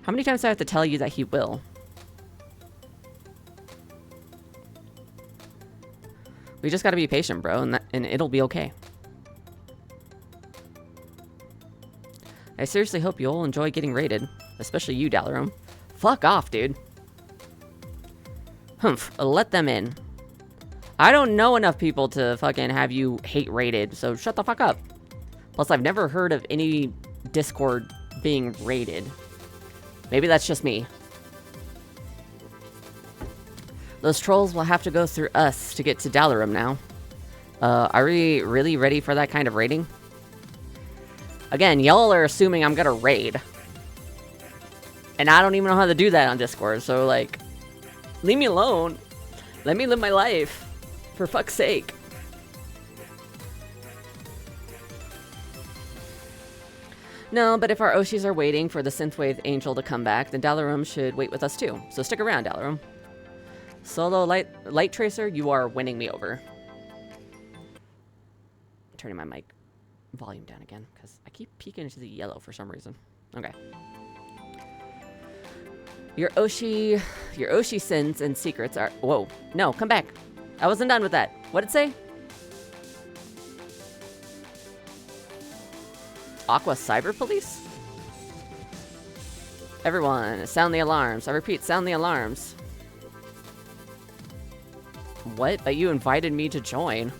How many times do I have to tell you that he will? We just gotta be patient, bro, and it'll be okay. I seriously hope you'll enjoy getting raided. Especially you, Dalarum. Fuck off, dude. Humph, let them in. I don't know enough people to fucking have you hate raided, so shut the fuck up. Plus, I've never heard of any Discord being raided. Maybe that's just me. Those trolls will have to go through us to get to Dalarum now. Are we really ready for that kind of raiding? Again, y'all are assuming I'm gonna raid. And I don't even know how to do that on Discord, so like, leave me alone. Let me live my life. For fuck's sake. No, but if our Oshis are waiting for the Synthwave Angel to come back, then Dalarum should wait with us too. So stick around, Dalarum. Solo Light Tracer, you are winning me over. I'm turning my mic volume down again, because I keep peeking into the yellow for some reason. Okay. Your Oshi sins and secrets are... Whoa. No, come back. I wasn't done with that. What'd it say? Aqua Cyber Police? Everyone, sound the alarms. I repeat, sound the alarms. What? But you invited me to join.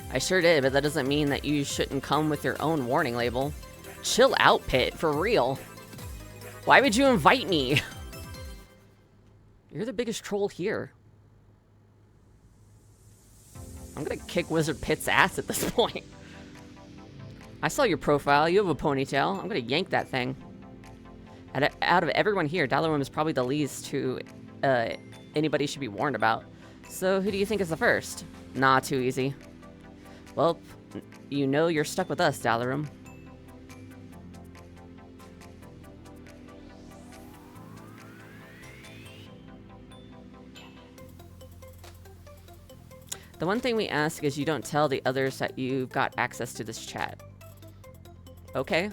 I sure did, but that doesn't mean that you shouldn't come with your own warning label. Chill out, Pit, for real. Why would you invite me? You're the biggest troll here. I'm gonna kick WizardPit's ass at this point. I saw your profile, you have a ponytail. I'm gonna yank that thing. Out of everyone here, Dalarum is probably the least who anybody should be warned about. So who do you think is the first? Nah, too easy. Well, you know you're stuck with us, Dalarum. The one thing we ask is you don't tell the others that you've got access to this chat. Okay.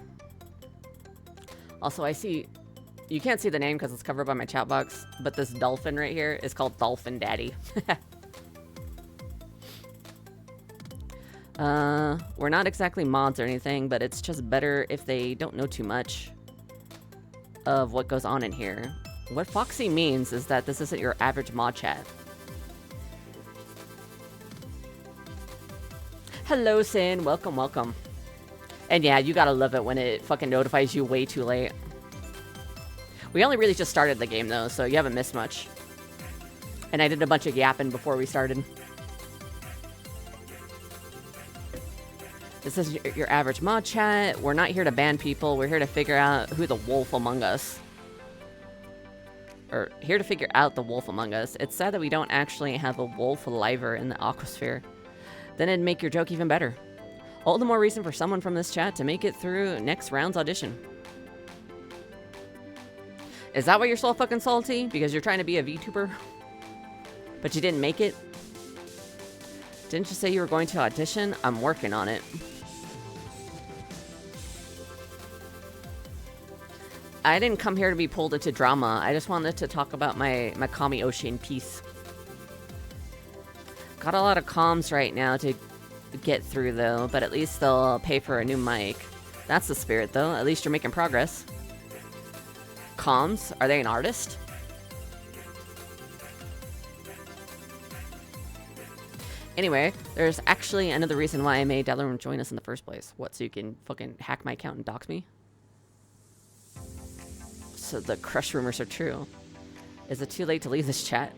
Also, I see... You can't see the name because it's covered by my chat box, but this dolphin right here is called Dolphin Daddy. We're not exactly mods or anything, but it's just better if they don't know too much of what goes on in here. What Foxy means is that this isn't your average mod chat. Hello, Sin. Welcome, welcome. And yeah, you gotta love it when it fucking notifies you way too late. We only really just started the game, though, so you haven't missed much. And I did a bunch of yapping before we started. This is your average mod chat. We're not here to ban people. We're here to figure out who the wolf among us. Or, here to figure out the wolf among us. It's sad that we don't actually have a wolf liver in the aquasphere. Then it'd make your joke even better. All the more reason for someone from this chat to make it through next round's audition. Is that why you're so fucking salty? Because you're trying to be a VTuber? But you didn't make it? Didn't you say you were going to audition? I'm working on it. I didn't come here to be pulled into drama. I just wanted to talk about my Kamioshi in peace. Got a lot of comms right now to get through, though, but at least they'll pay for a new mic. That's the spirit, though. At least you're making progress. Comms? Are they an artist? Anyway, there's actually another reason why I made Dalarum join us in the first place. What, so you can fucking hack my account and dox me? So the crush rumors are true. Is it too late to leave this chat?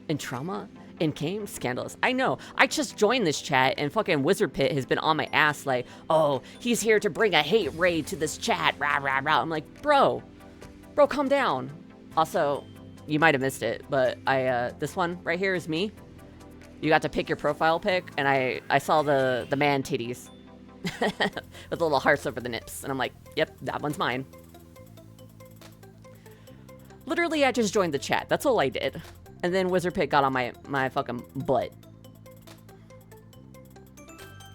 In trauma? In game? Scandalous. I know. I just joined this chat and fucking WizardPit has been on my ass like, oh, he's here to bring a hate raid to this chat. Rah, rah, rah. I'm like, bro, calm down. Also, you might have missed it, but this one right here is me. You got to pick your profile pic, and I saw the man titties. With little hearts over the nips. And I'm like, yep, that one's mine. Literally, I just joined the chat. That's all I did. And then WizardPit got on my fucking butt.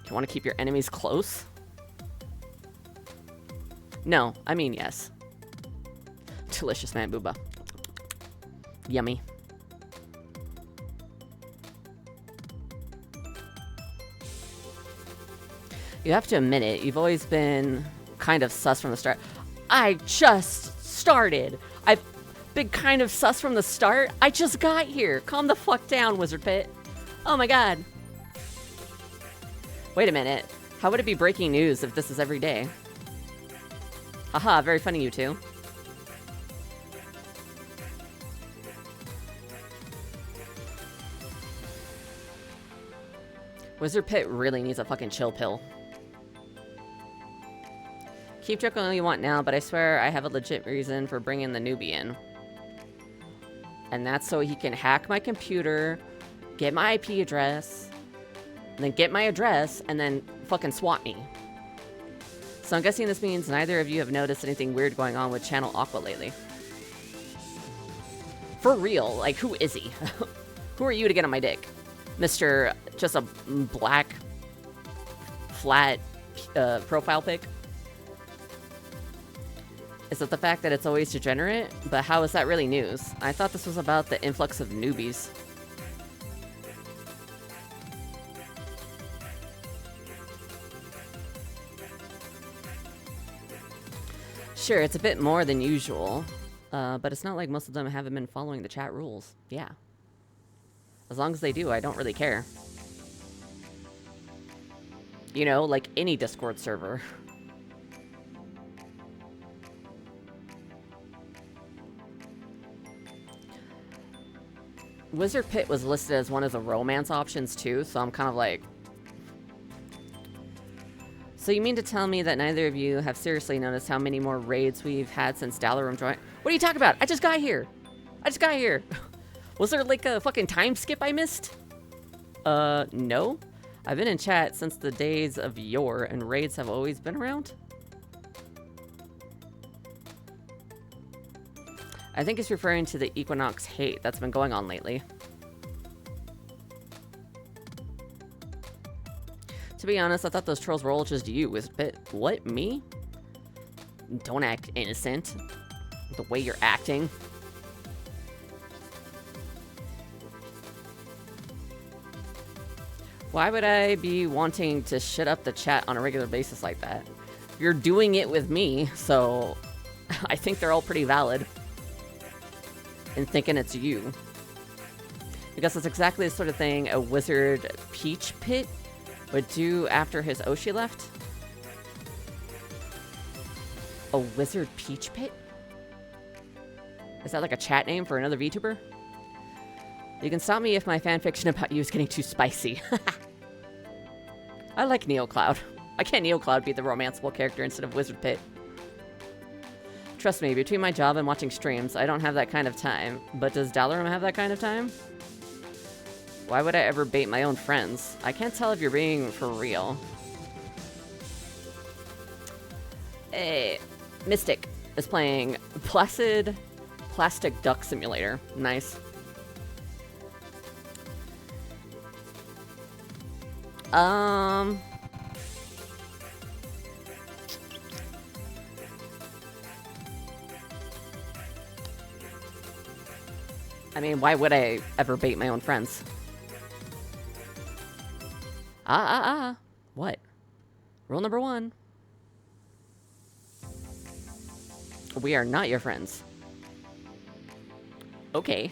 You want to keep your enemies close? No, I mean yes. Delicious, man, booba. Yummy. You have to admit it, you've always been kind of sus from the start. I just started. I've been kind of sus from the start. I just got here. Calm the fuck down, WizardPit. Oh my god. Wait a minute. How would it be breaking news if this is every day? Haha, very funny, you two. WizardPit really needs a fucking chill pill. Keep joking all you want now, but I swear I have a legit reason for bringing the newbie in. And that's so he can hack my computer, get my IP address, and then get my address, and then fucking swat me. So I'm guessing this means neither of you have noticed anything weird going on with Channel Aqua lately. For real, like, who is he? Who are you to get on my dick? Mr. Just a black, flat profile pic? Is it the fact that it's always degenerate? But how is that really news? I thought this was about the influx of newbies. Sure, it's a bit more than usual, but it's not like most of them haven't been following the chat rules. Yeah. As long as they do, I don't really care. You know, like any Discord server. WizardPit was listed as one of the romance options too, so I'm kind of like... So you mean to tell me that neither of you have seriously noticed how many more raids we've had since Dalarum joined? What are you talking about? I just got here. I just got here. Was there like a fucking time skip I missed? No. I've been in chat since the days of yore, and raids have always been around. I think it's referring to the Equinox hate that's been going on lately. To be honest, I thought those trolls were all just you, WizardPit. What, me? Don't act innocent. The way you're acting. Why would I be wanting to shut up the chat on a regular basis like that? You're doing it with me, so I think they're all pretty valid in thinking it's you. Because it's exactly the sort of thing a wizard Peach Pit would do after his Oshi left. A wizard Peach Pit? Is that like a chat name for another VTuber? You can stop me if my fanfiction about you is getting too spicy. I like NeoCloud. I can't NeoCloud be the romanceable character instead of WizardPit. Trust me, between my job and watching streams, I don't have that kind of time. But does Dalarum have that kind of time? Why would I ever bait my own friends? I can't tell if you're being for real. Hey, Mystic is playing Placid Plastic Duck Simulator. Nice. I mean, why would I ever bait my own friends? What? Rule number 1. We are not your friends. Okay.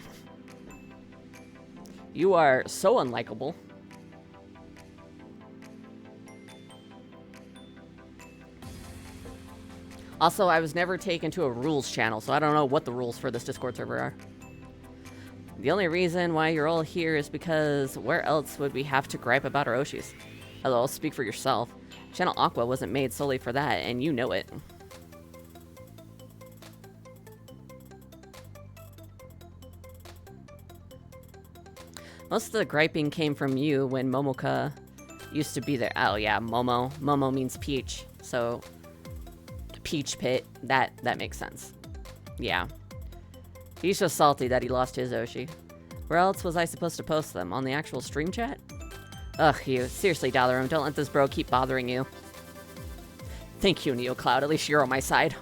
You are so unlikable. Also, I was never taken to a rules channel, so I don't know what the rules for this Discord server are. The only reason why you're all here is because where else would we have to gripe about our Oshis? Hello, speak for yourself. Channel Aqua wasn't made solely for that, and you know it. Most of the griping came from you when Momoka Used to be there. Oh yeah, Momo. Momo means peach. So peach pit. That makes sense. Yeah. He's just salty that he lost his Oshi. Where else was I supposed to post them? On the actual stream chat? Ugh, you. Seriously, Dalarum, don't let this bro keep bothering you. Thank you, NeoCloud. At least you're on my side.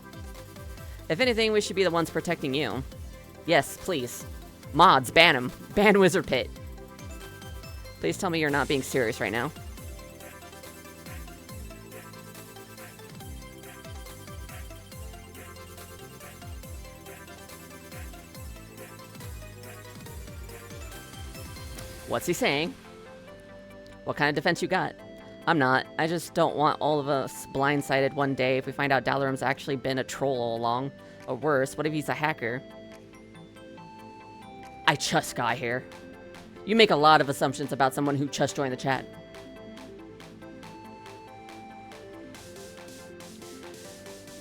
If anything, we should be the ones protecting you. Yes, please. Mods, ban him. Ban WizardPit. Please tell me you're not being serious right now. What's he saying? What kind of defense you got? I'm not. I just don't want all of us blindsided one day if we find out Dalarum's actually been a troll all along. Or worse, what if he's a hacker? I just got here. You make a lot of assumptions about someone who just joined the chat.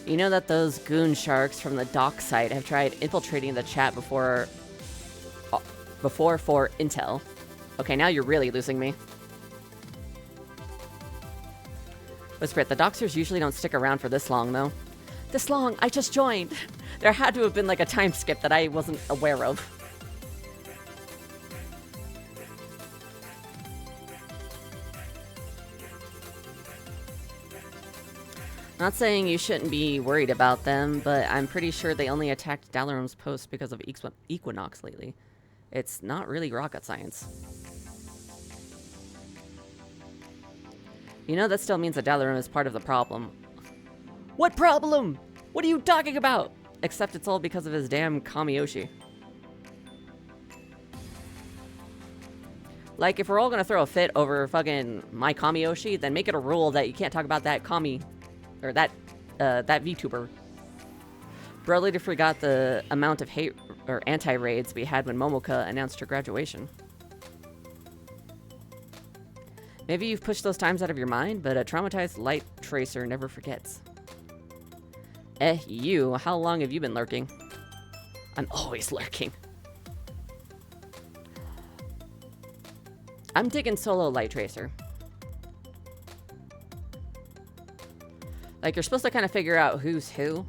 You know that those goon sharks from the dock site have tried infiltrating the chat before for intel. Okay, now you're really losing me. WizardPit, the doxers usually don't stick around for this long, though. This long? I just joined. There had to have been like a time skip that I wasn't aware of. Not saying you shouldn't be worried about them, but I'm pretty sure they only attacked Dalarum's post because of Equinox lately. It's not really rocket science. You know that still means that Dalarum is part of the problem. What problem? What are you talking about? Except it's all because of his damn Kamioshi. Like, if we're all gonna throw a fit over fucking my Kamioshi, then make it a rule that you can't talk about that Kami... or that VTuber. Bro later forgot the amount of hate or anti-raids we had when Momoka announced her graduation. Maybe you've pushed those times out of your mind, but a traumatized light tracer never forgets. You, how long have you been lurking? I'm always lurking. I'm digging solo light tracer. Like, you're supposed to kind of figure out who's who,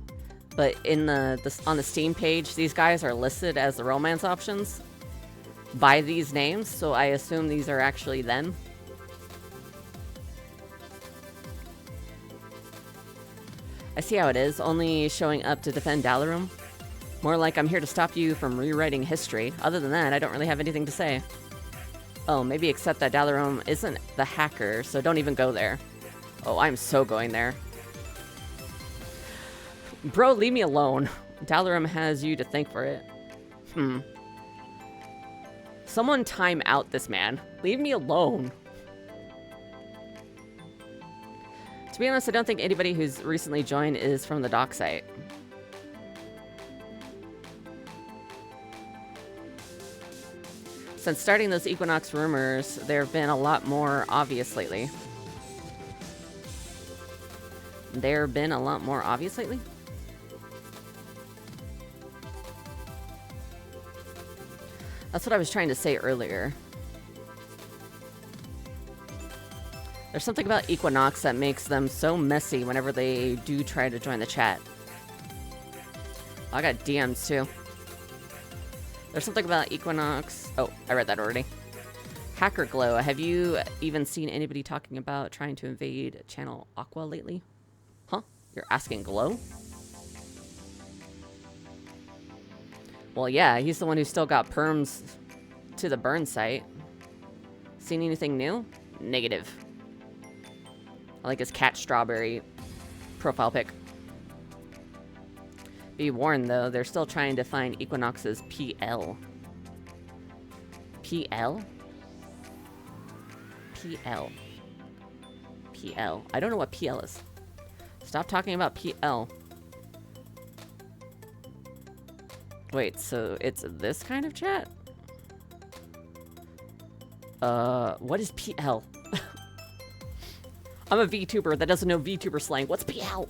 but in on the Steam page, these guys are listed as the romance options by these names, so I assume these are actually them. I see how it is, only showing up to defend Dalarum. More like I'm here to stop you from rewriting history. Other than that, I don't really have anything to say. Oh, maybe accept that Dalarum isn't the hacker, so don't even go there. Oh, I'm so going there. Bro, leave me alone. Dalarum has you to thank for it. Someone time out this man. Leave me alone. To be honest, I don't think anybody who's recently joined is from the dock site. Since starting those Equinox rumors, there have been a lot more obvious lately. That's what I was trying to say earlier. There's something about Equinox that makes them so messy whenever they do try to join the chat. I got DMs too. There's something about Equinox... Oh, I read that already. Hacker Glow. Have you even seen anybody talking about trying to invade Channel Aqua lately? Huh? You're asking Glow? Well, yeah, he's the one who still got perms to the burn site. Seen anything new? Negative. I like his cat strawberry profile pic. Be warned, though, they're still trying to find Equinox's PL. PL? PL. PL. I don't know what PL is. Stop talking about PL. Wait, so it's this kind of chat? What is PL? I'm a VTuber that doesn't know VTuber slang. What's PL?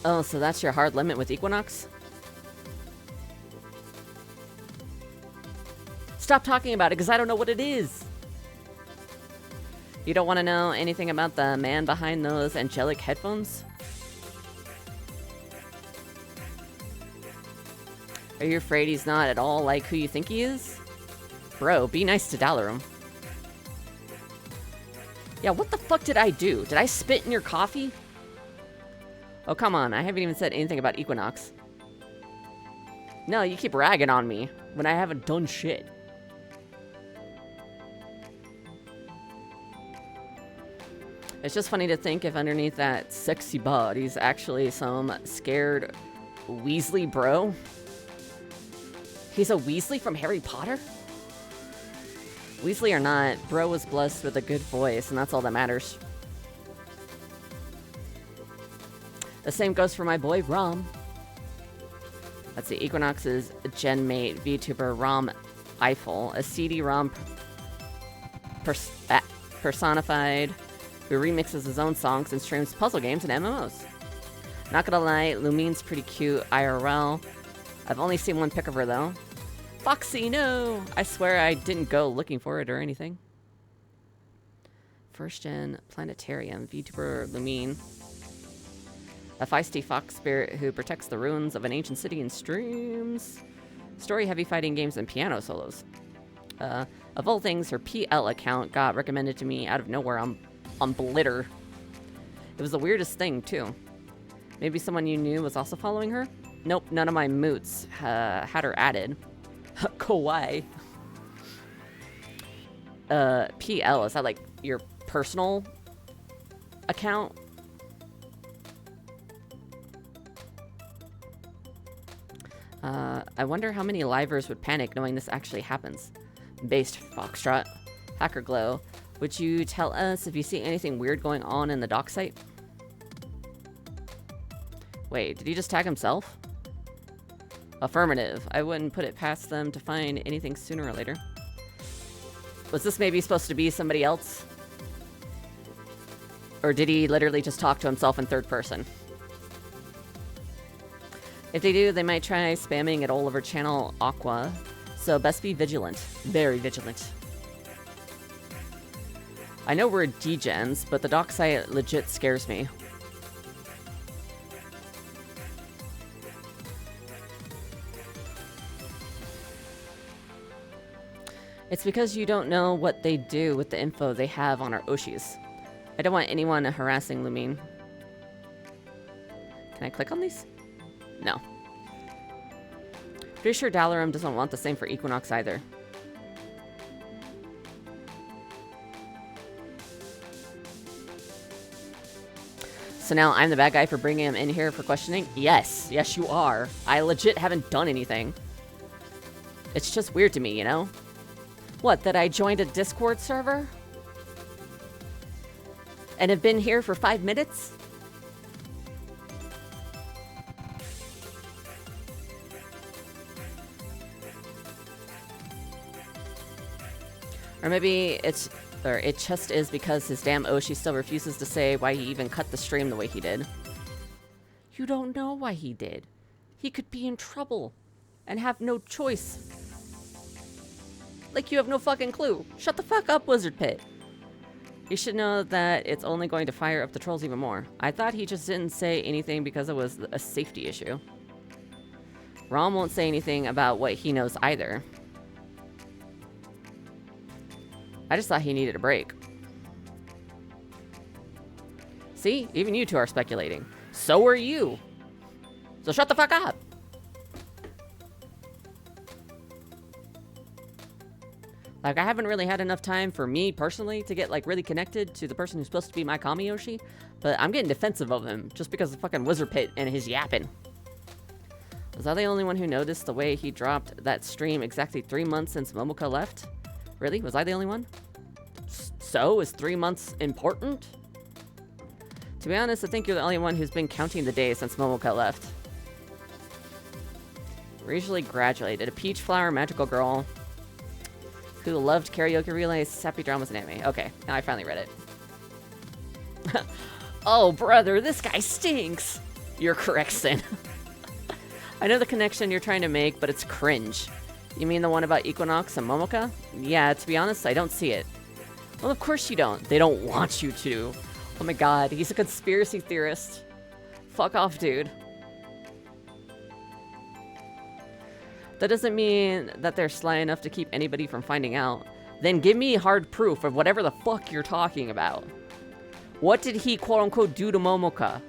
Oh, so that's your hard limit with Equinox? Stop talking about it, because I don't know what it is. You don't want to know anything about the man behind those angelic headphones? Are you afraid he's not at all like who you think he is? Bro, be nice to Dalarum. Yeah, what the fuck did I do? Did I spit in your coffee? Oh, come on. I haven't even said anything about Equinox. No, you keep ragging on me when I haven't done shit. It's just funny to think if underneath that sexy body's actually some scared Weasley bro. He's a Weasley from Harry Potter? Weasley or not, bro was blessed with a good voice, and that's all that matters. The same goes for my boy, Rom. Let's see, Equinox's genmate VTuber Rom Eiffel, a CD-ROM personified, who remixes his own songs and streams puzzle games and MMOs. Not gonna lie, Lumine's pretty cute IRL. I've only seen one pic of her, though. Foxy, no! I swear I didn't go looking for it or anything. First gen planetarium, VTuber Lumine. A feisty fox spirit who protects the ruins of an ancient city and streams story-heavy fighting games and piano solos. Of all things, her PL account got recommended to me out of nowhere on Blitter. It was the weirdest thing, too. Maybe someone you knew was also following her? Nope, none of my moots had her added. Kawaii. PL, is that like your personal account? I wonder how many livers would panic knowing this actually happens. Based Foxtrot. Hacker Glow. Would you tell us if you see anything weird going on in the dock site? Wait, did he just tag himself? Affirmative. I wouldn't put it past them to find anything sooner or later. Was this maybe supposed to be somebody else? Or did he literally just talk to himself in third person? If they do, they might try spamming it all over channel Aqua. So best be vigilant. Very vigilant. I know we're degens, but the dock site legit scares me. It's because you don't know what they do with the info they have on our Oshis. I don't want anyone harassing Lumine. Can I click on these? No. Pretty sure Dalarum doesn't want the same for Equinox either. So now I'm the bad guy for bringing him in here for questioning? Yes. Yes, you are. I legit haven't done anything. It's just weird to me, you know? What, that I joined a Discord server? And have been here for 5 minutes? Or maybe it just is because his damn Oshi still refuses to say why he even cut the stream the way he did. You don't know why he did. He could be in trouble and have no choice. Like you have no fucking clue. Shut the fuck up, WizardPit. You should know that it's only going to fire up the trolls even more. I thought he just didn't say anything because it was a safety issue. Rom won't say anything about what he knows either. I just thought he needed a break. See? Even you two are speculating. So are you. So shut the fuck up. Like, I haven't really had enough time for me, personally, to get, like, really connected to the person who's supposed to be my Kamioshi. But I'm getting defensive of him just because of fucking WizardPit and his yapping. Was I the only one who noticed the way he dropped that stream exactly 3 months since Momoka left? Really? Was I the only one? So? Is 3 months important? To be honest, I think you're the only one who's been counting the days since Momoka left. Recently graduated. A peach flower magical girl who loved karaoke relays, sappy dramas, and anime. Okay, now I finally read it. Oh, brother, this guy stinks. You're correct, Sin. I know the connection you're trying to make, but it's cringe. You mean the one about Equinox and Momoka? Yeah, to be honest, I don't see it. Well, of course you don't. They don't want you to. Oh my god, he's a conspiracy theorist. Fuck off, dude. That doesn't mean that they're sly enough to keep anybody from finding out. Then give me hard proof of whatever the fuck you're talking about. What did he quote-unquote do to Momoka?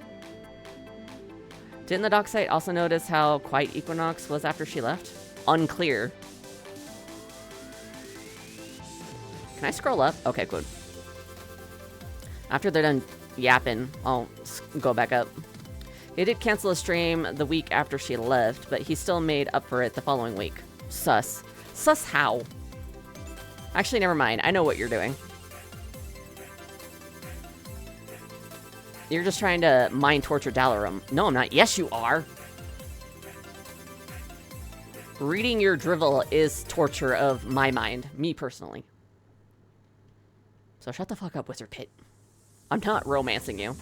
Didn't the doc site also notice how quiet Equinox was after she left? Unclear. Can I scroll up? Okay, good. After they're done yapping, I'll go back up. He did cancel a stream the week after she left, but he still made up for it the following week. Sus. Sus how? Actually, never mind. I know what you're doing. You're just trying to mind torture Dalarum. No, I'm not. Yes, you are. Reading your drivel is torture of my mind. Me, personally. So shut the fuck up, WizardPit. I'm not romancing you.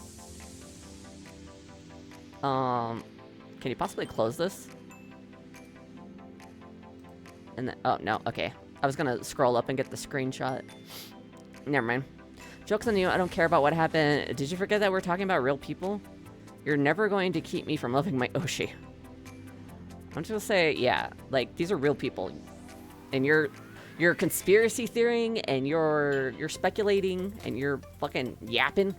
Can you possibly close this? And then, oh, no, okay. I was gonna scroll up and get the screenshot. Never mind. Joke's on you, I don't care about what happened. Did you forget that we're talking about real people? You're never going to keep me from loving my Oshi. I'm just gonna say, yeah, like, these are real people. And you're conspiracy theorying, and you're speculating, and you're fucking yapping.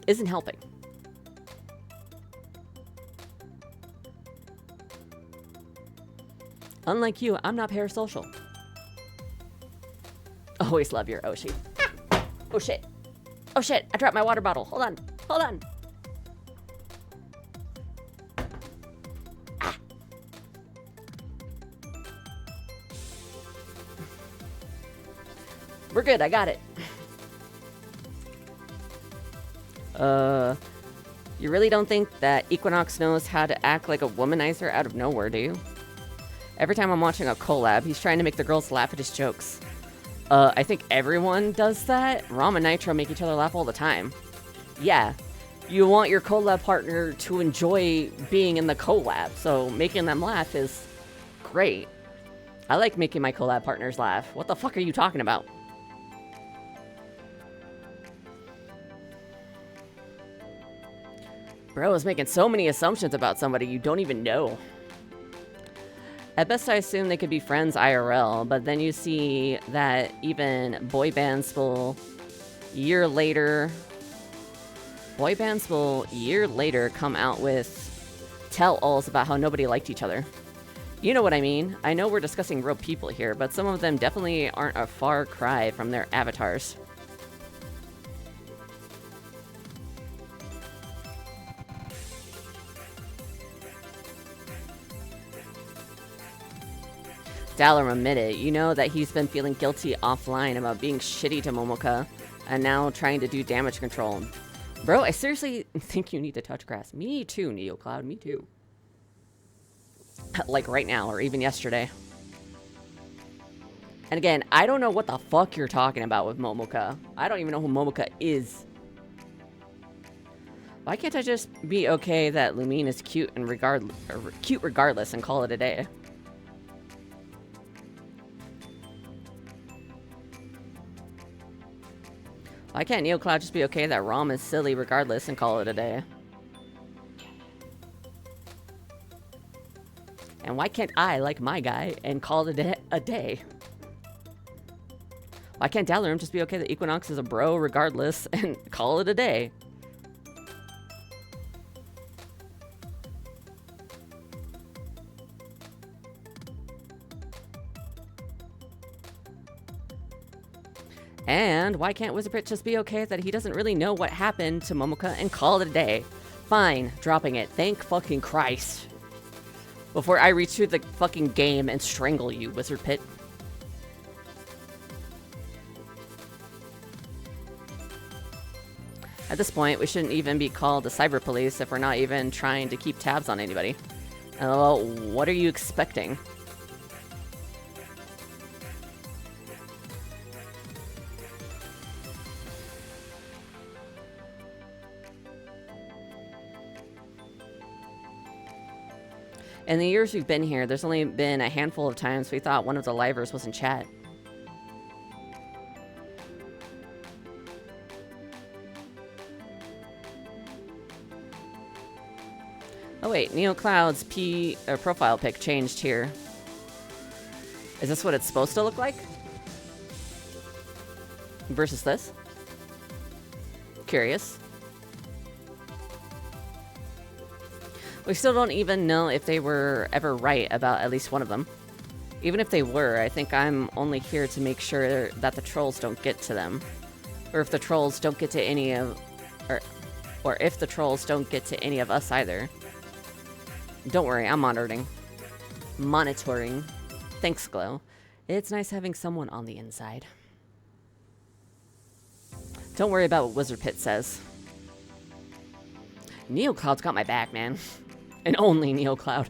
Isn't helping. Unlike you, I'm not parasocial. Always love your Oshi. Ah! Oh shit. Oh shit, I dropped my water bottle. Hold on. Hold on. Ah. We're good, I got it. You really don't think that Equinox knows how to act like a womanizer out of nowhere, do you? Every time I'm watching a collab, he's trying to make the girls laugh at his jokes. I think everyone does that. Rom and Nitro make each other laugh all the time. Yeah, you want your collab partner to enjoy being in the collab, so making them laugh is great. I like making my collab partners laugh. What the fuck are you talking about? Bro is making so many assumptions about somebody you don't even know. At best, I assume they could be friends IRL, but then you see that even boy bands will, year later, come out with tell-alls about how nobody liked each other. You know what I mean? I know we're discussing real people here, but some of them definitely aren't a far cry from their avatars. Dalarum admitted, you know that he's been feeling guilty offline about being shitty to Momoka, and now trying to do damage control. Bro, I seriously think you need to touch grass. Me too, NeoCloud, me too. Like right now, or even yesterday. And again, I don't know what the fuck you're talking about with Momoka. I don't even know who Momoka is. Why can't I just be okay that Lumine is cute and cute regardless and call it a day? Why can't NeoCloud just be okay that Rom is silly regardless and call it a day? And why can't I like my guy and call it a day? Why can't Dalarum just be okay that Equinox is a bro regardless and call it a day? And why can't WizardPit just be okay that he doesn't really know what happened to Momoka and call it a day? Fine, dropping it. Thank fucking Christ. Before I reach through the fucking game and strangle you, WizardPit. At this point, we shouldn't even be called the cyber police if we're not even trying to keep tabs on anybody. Well, what are you expecting? In the years we've been here, there's only been a handful of times we thought one of the livers was in chat. Oh wait, NeoCloud's profile pic changed here. Is this what it's supposed to look like? Versus this? Curious. We still don't even know if they were ever right about at least one of them. Even if they were, I think I'm only here to make sure that the trolls don't get to them. Or if the trolls don't get to any of... Or if the trolls don't get to any of us either. Don't worry, I'm monitoring. Monitoring. Thanks, Glow. It's nice having someone on the inside. Don't worry about what WizardPit says. NeoCloud's got my back, man. And only NeoCloud.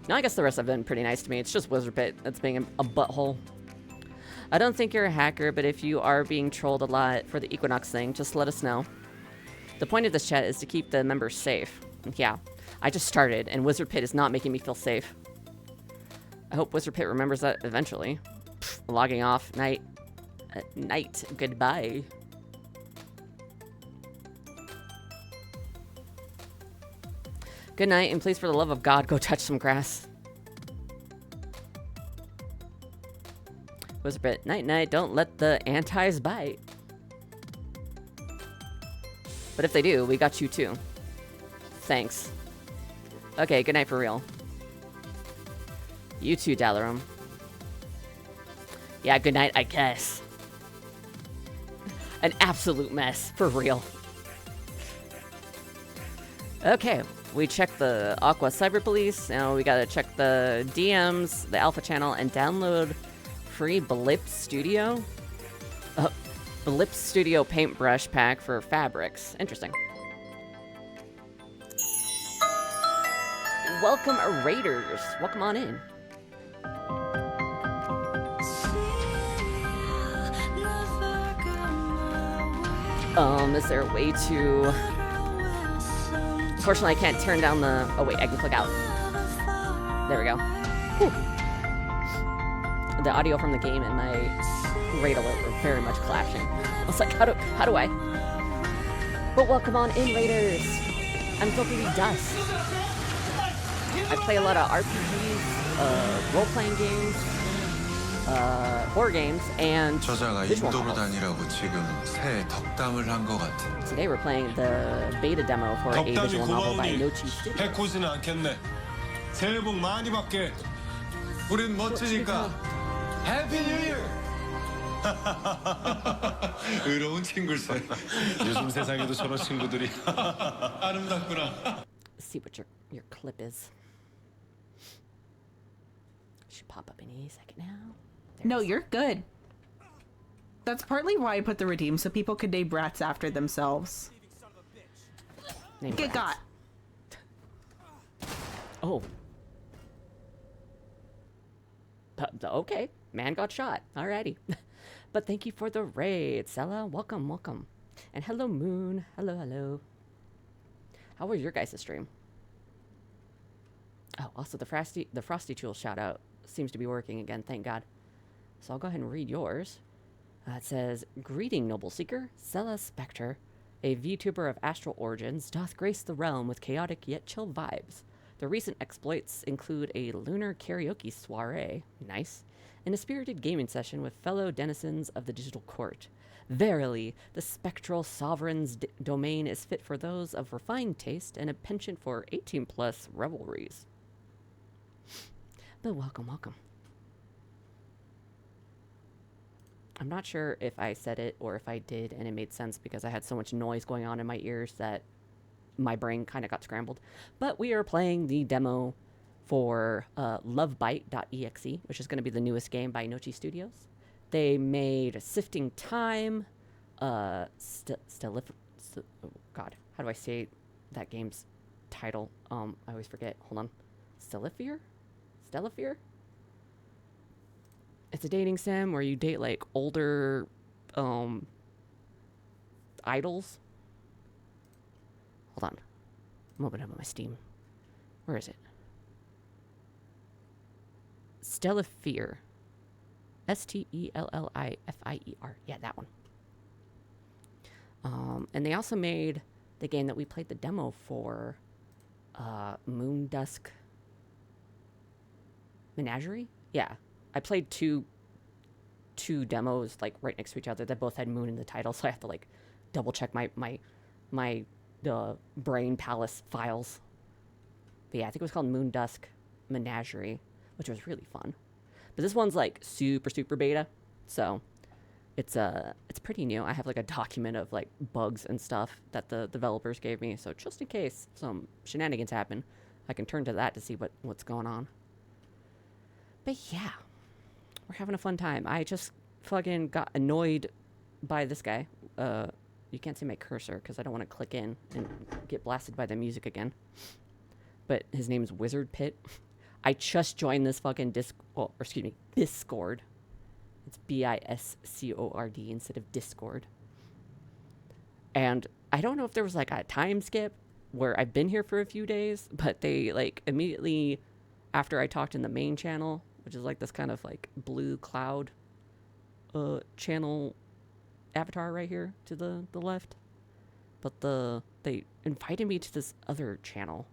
No, I guess the rest have been pretty nice to me. It's just WizardPit that's being a butthole. I don't think you're a hacker, but if you are being trolled a lot for the Equinox thing, just let us know. The point of this chat is to keep the members safe. Yeah, I just started, and WizardPit is not making me feel safe. I hope WizardPit remembers that eventually. Pfft, logging off. Night. Night. Goodbye. Good night, and please, for the love of God, go touch some grass. WizardPit. Night, night. Don't let the antis bite. But if they do, we got you too. Thanks. Okay, good night for real. You too, Dalarum. Yeah, good night, I guess. An absolute mess, for real. Okay, we checked the Aqua Cyber Police. Now we gotta check the DMs, the Alpha Channel, and download free Blip Studio. Blip Studio paintbrush pack for fabrics. Interesting. Welcome, Raiders. Welcome on in. Is there a way to... Unfortunately, I can't turn down the... Oh, wait, I can click out. There we go. Whew. The audio from the game and my raid alert were very much clashing. I was like, how do I? But welcome on in, Raiders. I'm Filthy Dust. I play a lot of RPGs, role-playing games, horror games, and visual novels. Today we're playing the beta demo for a visual novel by Nochi Studio. 새해 복 많이 받게. 우린 멋지니까 해피 뉴 이어. 의로운 친구일세. 요즘 세상에도 저런 친구들이 아름답구나. See what your clip is. Should pop up any second now. No, you're good. That's partly why I put the redeem, so people could name rats after themselves. Get got. Oh. Okay. Man got shot. Alrighty. But thank you for the raid, Sela. Welcome, welcome. And hello, Moon. Hello, hello. How was your guys' stream? Oh, also the Frosty Tool shout out seems to be working again, thank God. So I'll go ahead and read yours. It says, Greeting, noble seeker. SelaSpectre, a VTuber of astral origins, doth grace the realm with chaotic yet chill vibes. The recent exploits include a lunar karaoke soiree, nice, and a spirited gaming session with fellow denizens of the digital court. Verily, the spectral sovereign's domain is fit for those of refined taste and a penchant for 18-plus revelries. But welcome, welcome. I'm not sure if I said it or if I did and it made sense because I had so much noise going on in my ears that my brain kind of got scrambled. But we are playing the demo for Lovebyte.exe, which is going to be the newest game by Nochi Studios. They made Sifting Time, oh God, how do I say that game's title? I always forget. Hold on. Stellifear? It's a dating sim where you date like older idols. Hold on. I'm opening up my Steam. Where is it? Stellifear. Stellifir. Yeah, that one. And they also made the game that we played the demo for, Moondusk Menagerie? Yeah. I played two demos, like, right next to each other that both had moon in the title, so I have to, like, double check my Brain Palace files. But yeah, I think it was called Moondusk Menagerie, which was really fun. But this one's, like, super beta, so it's pretty new. I have, like, a document of, like, bugs and stuff that the developers gave me, so just in case some shenanigans happen, I can turn to that to see what's going on. But yeah, we're having a fun time. I just fucking got annoyed by this guy. You can't see my cursor because I don't want to click in and get blasted by the music again. But his name's WizardPit. I just joined this fucking Biscord. It's Biscord instead of Discord. And I don't know if there was like a time skip where I've been here for a few days, but they like immediately after I talked in the main channel, which is like this kind of like blue cloud channel avatar right here to the left. But they invited me to this other channel,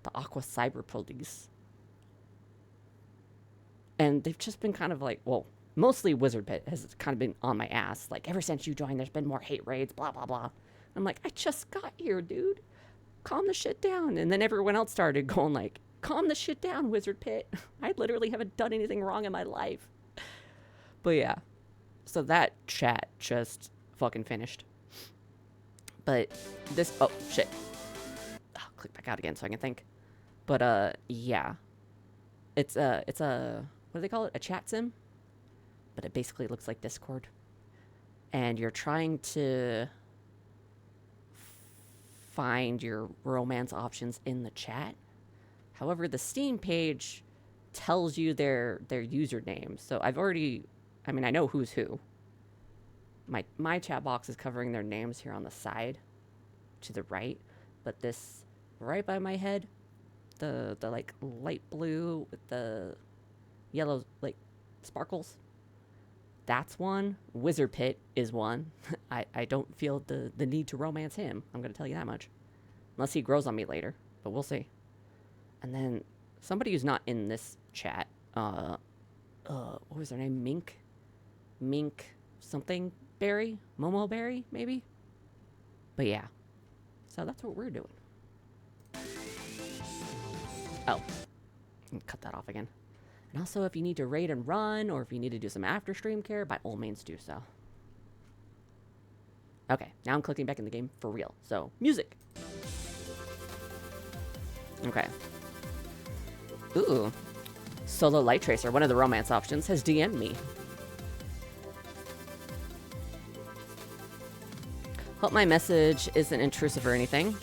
the Aqua Cyber Police. And they've just been kind of like, well, mostly WizardPit has kind of been on my ass. Like, ever since you joined, there's been more hate raids, blah, blah, blah. I'm like, I just got here, dude. Calm the shit down. And then everyone else started going like, calm the shit down, WizardPit. I literally haven't done anything wrong in my life. But yeah. So that chat just fucking finished. But this, oh, shit. Oh, click back out again so I can think. But, yeah. It's a, what do they call it? A chat sim? But it basically looks like Discord. And you're trying to find your romance options in the chat. However, the Steam page tells you their username. So I've already, I mean, I know who's who. My chat box is covering their names here on the side to the right. But this right by my head, the like light blue with the yellow like sparkles, that's one. WizardPit is one. I don't feel the need to romance him. I'm going to tell you that much. Unless he grows on me later. But we'll see. And then somebody who's not in this chat. What was their name? Mink something Berry? Momo Berry, maybe? But yeah. So that's what we're doing. Oh. Cut that off again. And also, if you need to raid and run, or if you need to do some after stream care, by all means do so. Okay, now I'm clicking back in the game for real. So, music. Okay. Ooh. Solo Light Tracer, one of the romance options, has DM'd me. Hope my message isn't intrusive or anything.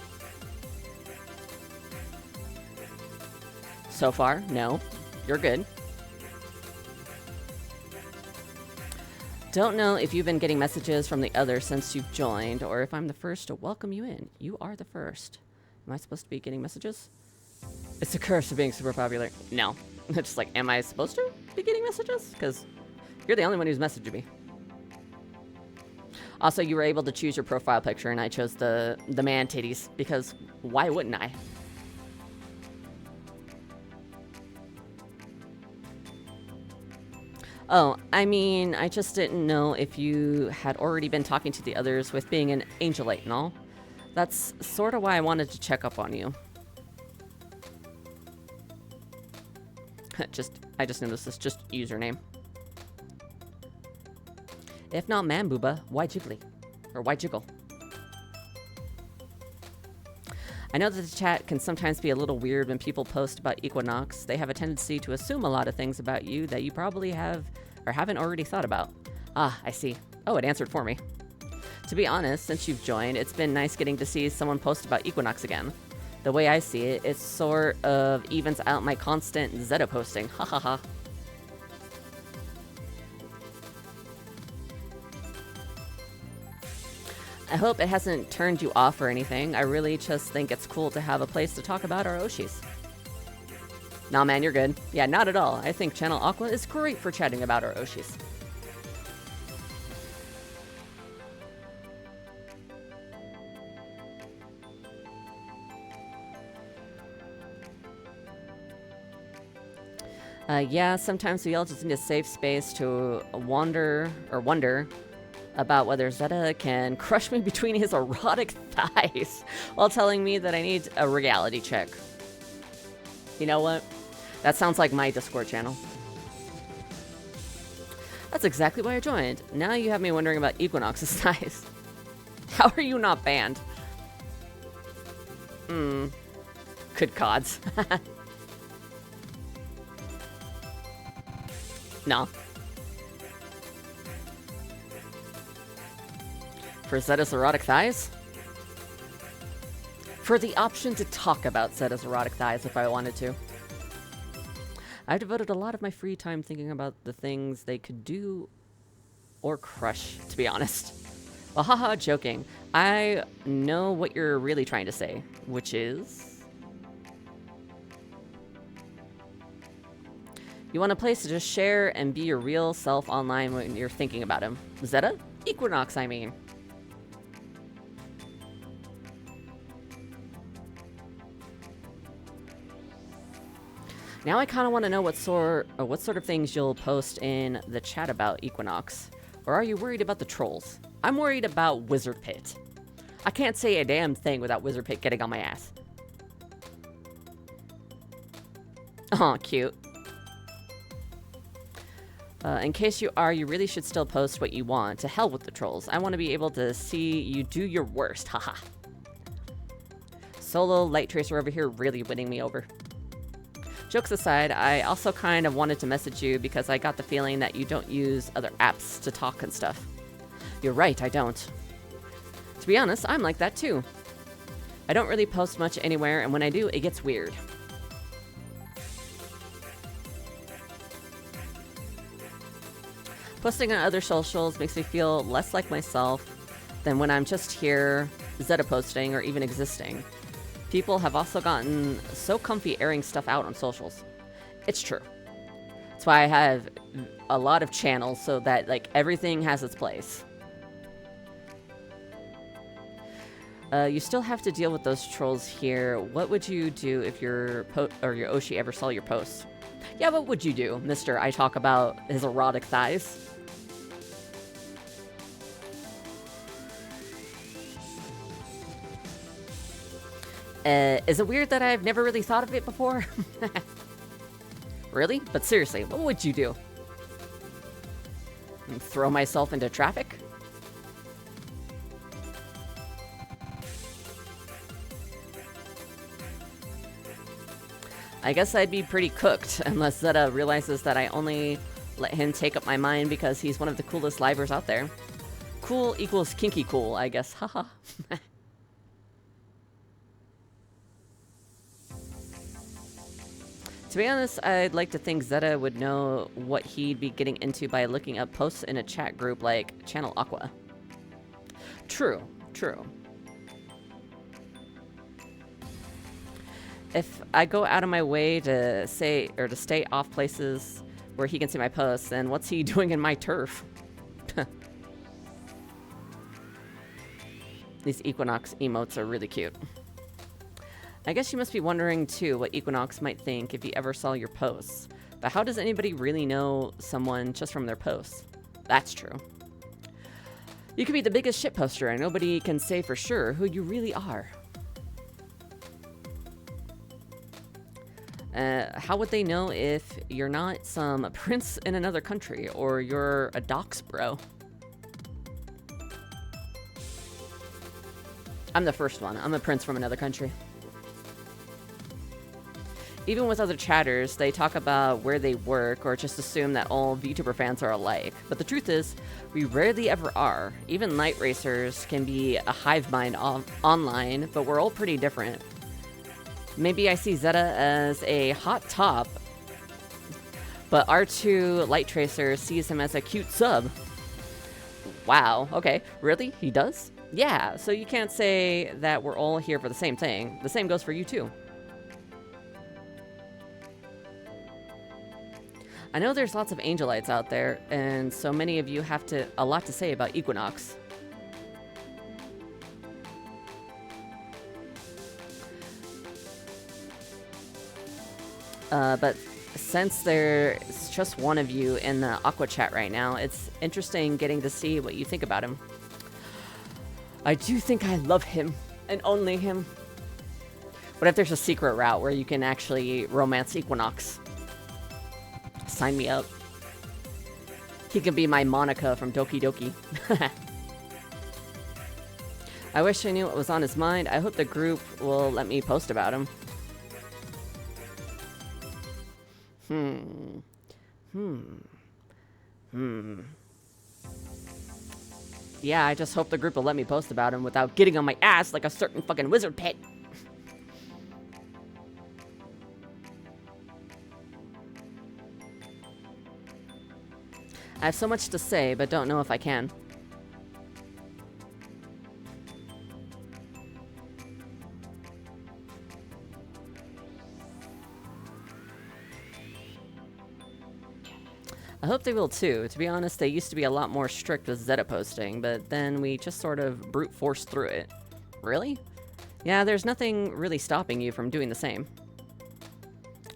So far, no. You're good. Don't know if you've been getting messages from the others since you've joined, or if I'm the first to welcome you in. You are the first. Am I supposed to be getting messages? It's a curse of being super popular. No. It's just like, am I supposed to be getting messages? Because you're the only one who's messaged me. Also, you were able to choose your profile picture, and I chose the man titties, because why wouldn't I? Oh, I mean, I just didn't know if you had already been talking to the others with being an Angelite and all. That's sort of why I wanted to check up on you. I just noticed this just username. If not man booba, why jiggly? Or why jiggle? I know that the chat can sometimes be a little weird when people post about Equinox. They have a tendency to assume a lot of things about you that you probably have or haven't already thought about. Ah, I see. Oh, it answered for me. To be honest, since you've joined, it's been nice getting to see someone post about Equinox again. The way I see it, it sort of evens out my constant Zeta posting. Ha ha ha. I hope it hasn't turned you off or anything. I really just think it's cool to have a place to talk about our Oshis. Nah, man, you're good. Yeah, not at all. I think Channel Aqua is great for chatting about our Oshis. Yeah, sometimes we all just need a safe space to wonder about whether Zeta can crush me between his erotic thighs while telling me that I need a reality check. You know what? That sounds like my Discord channel. That's exactly why I joined. Now you have me wondering about Equinox's thighs. How are you not banned? Good gods. No. For Zeta's erotic thighs? For the option to talk about Zeta's erotic thighs if I wanted to. I've devoted a lot of my free time thinking about the things they could do or crush, to be honest. Well, haha, joking. I know what you're really trying to say, which is... You want a place to just share and be your real self online when you're thinking about him. Zeta? Equinox, I mean. Now I kind of want to know what sort of things you'll post in the chat about Equinox. Or are you worried about the trolls? I'm worried about WizardPit. I can't say a damn thing without WizardPit getting on my ass. Aw, cute. In case you are, you really should still post what you want. To hell with the trolls. I want to be able to see you do your worst. Haha. Solo Light Tracer over here really winning me over. Jokes aside, I also kind of wanted to message you because I got the feeling that you don't use other apps to talk and stuff. You're right, I don't. To be honest, I'm like that too. I don't really post much anywhere, and when I do, it gets weird. Posting on other socials makes me feel less like myself than when I'm just here, Zeta posting, or even existing. People have also gotten so comfy airing stuff out on socials. It's true. That's why I have a lot of channels so that like everything has its place. You still have to deal with those trolls here. What would you do if your Oshi ever saw your posts? Yeah, what would you do, Mr. I talk about his erotic thighs? Is it weird that I've never really thought of it before? Really? But seriously, what would you do? Throw myself into traffic? I guess I'd be pretty cooked, unless Zeta realizes that I only let him take up my mind because he's one of the coolest livers out there. Cool equals kinky cool, I guess. Haha. To be honest, I'd like to think Zeta would know what he'd be getting into by looking up posts in a chat group like Channel Aqua. True, true. If I go out of my way to say or to stay off places where he can see my posts, then what's he doing in my turf? These Equinox emotes are really cute. I guess you must be wondering, too, what Equinox might think if he ever saw your posts. But how does anybody really know someone just from their posts? That's true. You could be the biggest shitposter and nobody can say for sure who you really are. How would they know if you're not some prince in another country or you're a dox bro? I'm the first one. I'm a prince from another country. Even with other chatters, they talk about where they work or just assume that all VTuber fans are alike. But the truth is, we rarely ever are. Even light racers can be a hive mind online, but we're all pretty different. Maybe I see Zeta as a hot top, but R2 Light Tracer sees him as a cute sub. Wow, okay, really? He does? Yeah, so you can't say that we're all here for the same thing. The same goes for you too. I know there's lots of Angelites out there, and so many of you have a lot to say about Equinox. But since there's just one of you in the Aqua chat right now, it's interesting getting to see what you think about him. I do think I love him, and only him. What if there's a secret route where you can actually romance Equinox? Sign me up. He can be my Monica from Doki Doki. I wish I knew what was on his mind. I hope the group will let me post about him. Yeah, I just hope the group will let me post about him without getting on my ass like a certain fucking WizardPit. I have so much to say, but don't know if I can. I hope they will too. To be honest, they used to be a lot more strict with Zeta posting, but then we just sort of brute forced through it. Really? Yeah, there's nothing really stopping you from doing the same.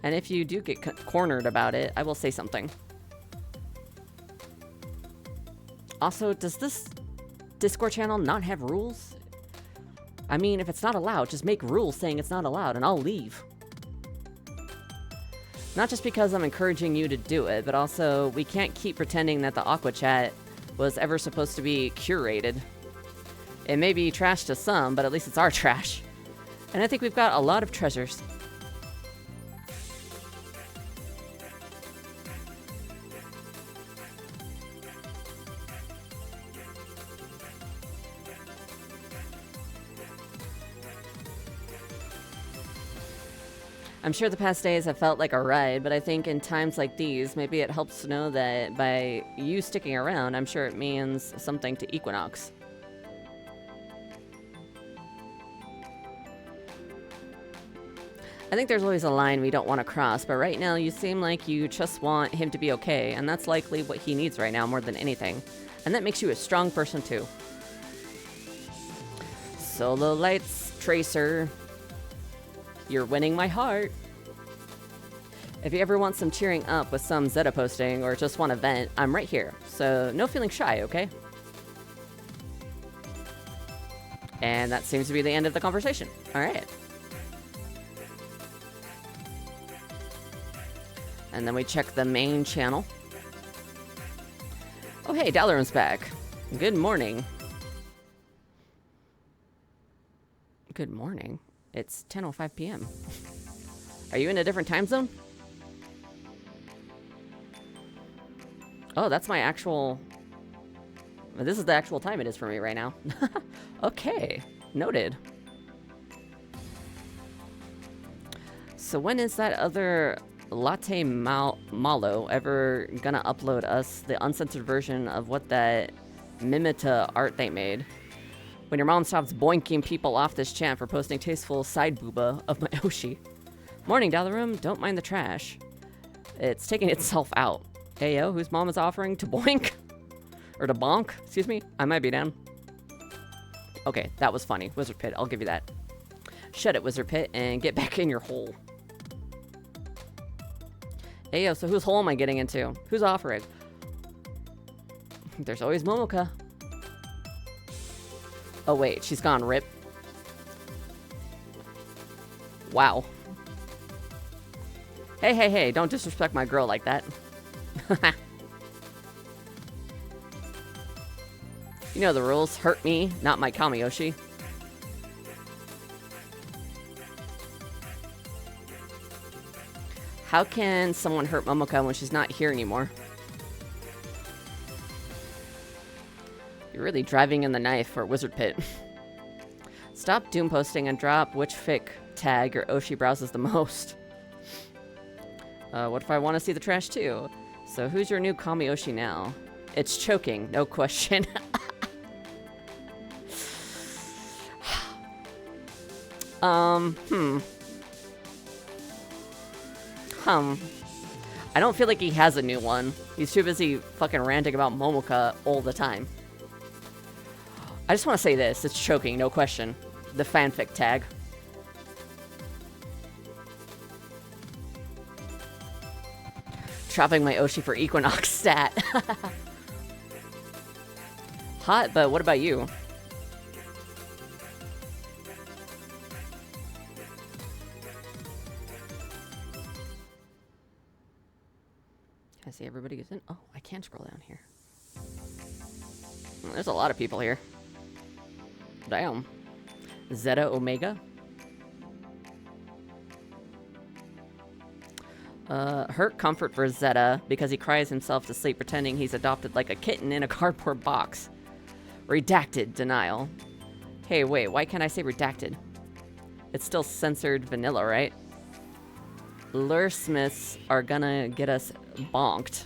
And if you do get cornered about it, I will say something. Also, does this Discord channel not have rules? I mean, if it's not allowed, just make rules saying it's not allowed and I'll leave. Not just because I'm encouraging you to do it, but also we can't keep pretending that the Aqua chat was ever supposed to be curated. It may be trash to some, but at least it's our trash. And I think we've got a lot of treasures. I'm sure the past days have felt like a ride, but I think in times like these, maybe it helps to know that by you sticking around, I'm sure it means something to Equinox. I think there's always a line we don't want to cross, but right now you seem like you just want him to be okay, and that's likely what he needs right now more than anything. And that makes you a strong person too. Solo Lights Tracer. You're winning my heart. If you ever want some cheering up with some Zeta posting or just want to vent, I'm right here. So no feeling shy, okay? And that seems to be the end of the conversation. All right. And then we check the main channel. Oh, hey, Dalaran's back. Good morning. Good morning. It's 10:05 p.m. Are you in a different time zone? Oh, that's my actual... This is the actual time it is for me right now. Okay, noted. So when is that other Latte Malo ever gonna upload us the uncensored version of what that Mimita art they made? When your mom stops boinking people off this chat for posting tasteful side booba of my Oshi. Morning, Dalarum. Don't mind the trash. It's taking itself out. Hey, yo, whose mom is offering to boink? Or to bonk? Excuse me? I might be down. Okay, that was funny. WizardPit, I'll give you that. Shut it, WizardPit, and get back in your hole. Hey, yo, so whose hole am I getting into? Who's offering? There's always Momoka. Oh, wait, she's gone, rip. Wow. Hey, hey, hey, don't disrespect my girl like that. You know the rules. Hurt me, not my Kamioshi. How can someone hurt Momoka when she's not here anymore? You're really driving in the knife for WizardPit. Stop doom posting and drop which fic tag your Oshi browses the most. What if I want to see the trash too? So who's your new Kamioshi now? It's choking, no question. I don't feel like he has a new one. He's too busy fucking ranting about Momoka all the time. I just want to say this. It's choking, no question. The fanfic tag. Dropping my Oshi for Equinox stat. Hot, but what about you? Can I see everybody who's in? Oh, I can scroll down here. There's a lot of people here. Damn. Zeta Omega. Hurt comfort for Zeta because he cries himself to sleep pretending he's adopted like a kitten in a cardboard box. Redacted denial. Hey, wait, why can't I say redacted? It's still censored vanilla, right? Luresmiths are gonna get us bonked.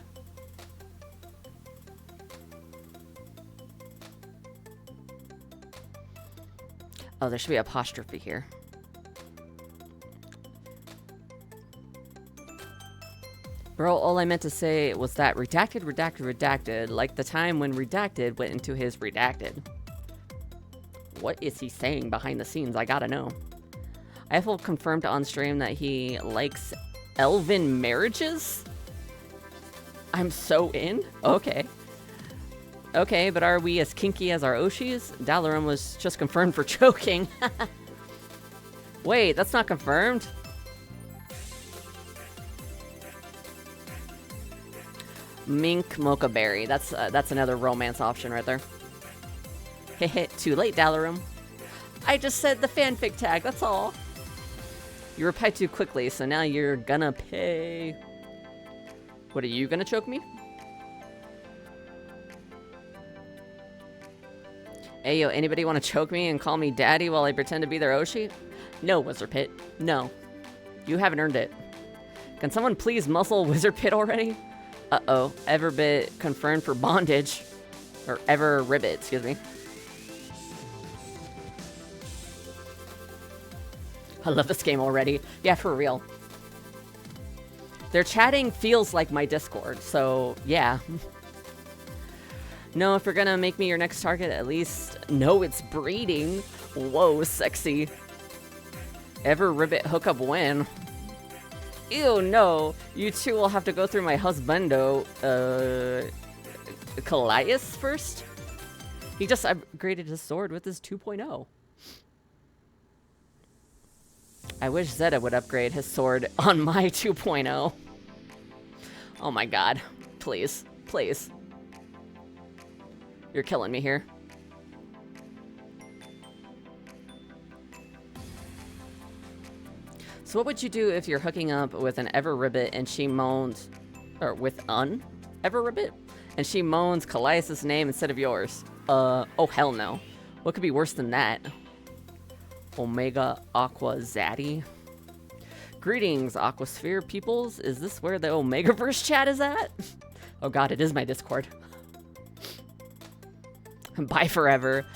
Oh, there should be apostrophe here. Bro, all I meant to say was that redacted, like the time when redacted went into his redacted. What is he saying behind the scenes? I gotta know. Eiffel confirmed on stream that he likes elven marriages? I'm so in? Okay. Okay, but are we as kinky as our Oshis? Dalaran was just confirmed for choking. Wait, that's not confirmed? Mink Mocha Berry. That's another romance option right there. Hehe, too late, Dalaran. I just said the fanfic tag, that's all. You replied too quickly, so now you're gonna pay. What, are you gonna choke me? Hey, yo, anybody want to choke me and call me daddy while I pretend to be their Oshi? No, WizardPit. No. You haven't earned it. Can someone please muscle WizardPit already? Uh-oh. Everbit confirmed for bondage. Or Everribbit, excuse me. I love this game already. Yeah, for real. Their chatting feels like my Discord, so yeah. No, if you're gonna make me your next target, at least know it's breeding. Whoa, sexy. Everribbit hookup win. Ew, no. You two will have to go through my husbando, Callias first? He just upgraded his sword with his 2.0. I wish Zeta would upgrade his sword on my 2.0. Oh my god. Please. Please. You're killing me here. So what would you do if you're hooking up with an Everribbit and she moans... Or with an Everribbit? And she moans Callias' name instead of yours? Oh hell no. What could be worse than that? Omega Aqua Zaddy. Greetings, Aquasphere peoples. Is this where the Omegaverse chat is at? Oh god, it is my Discord. Bye forever.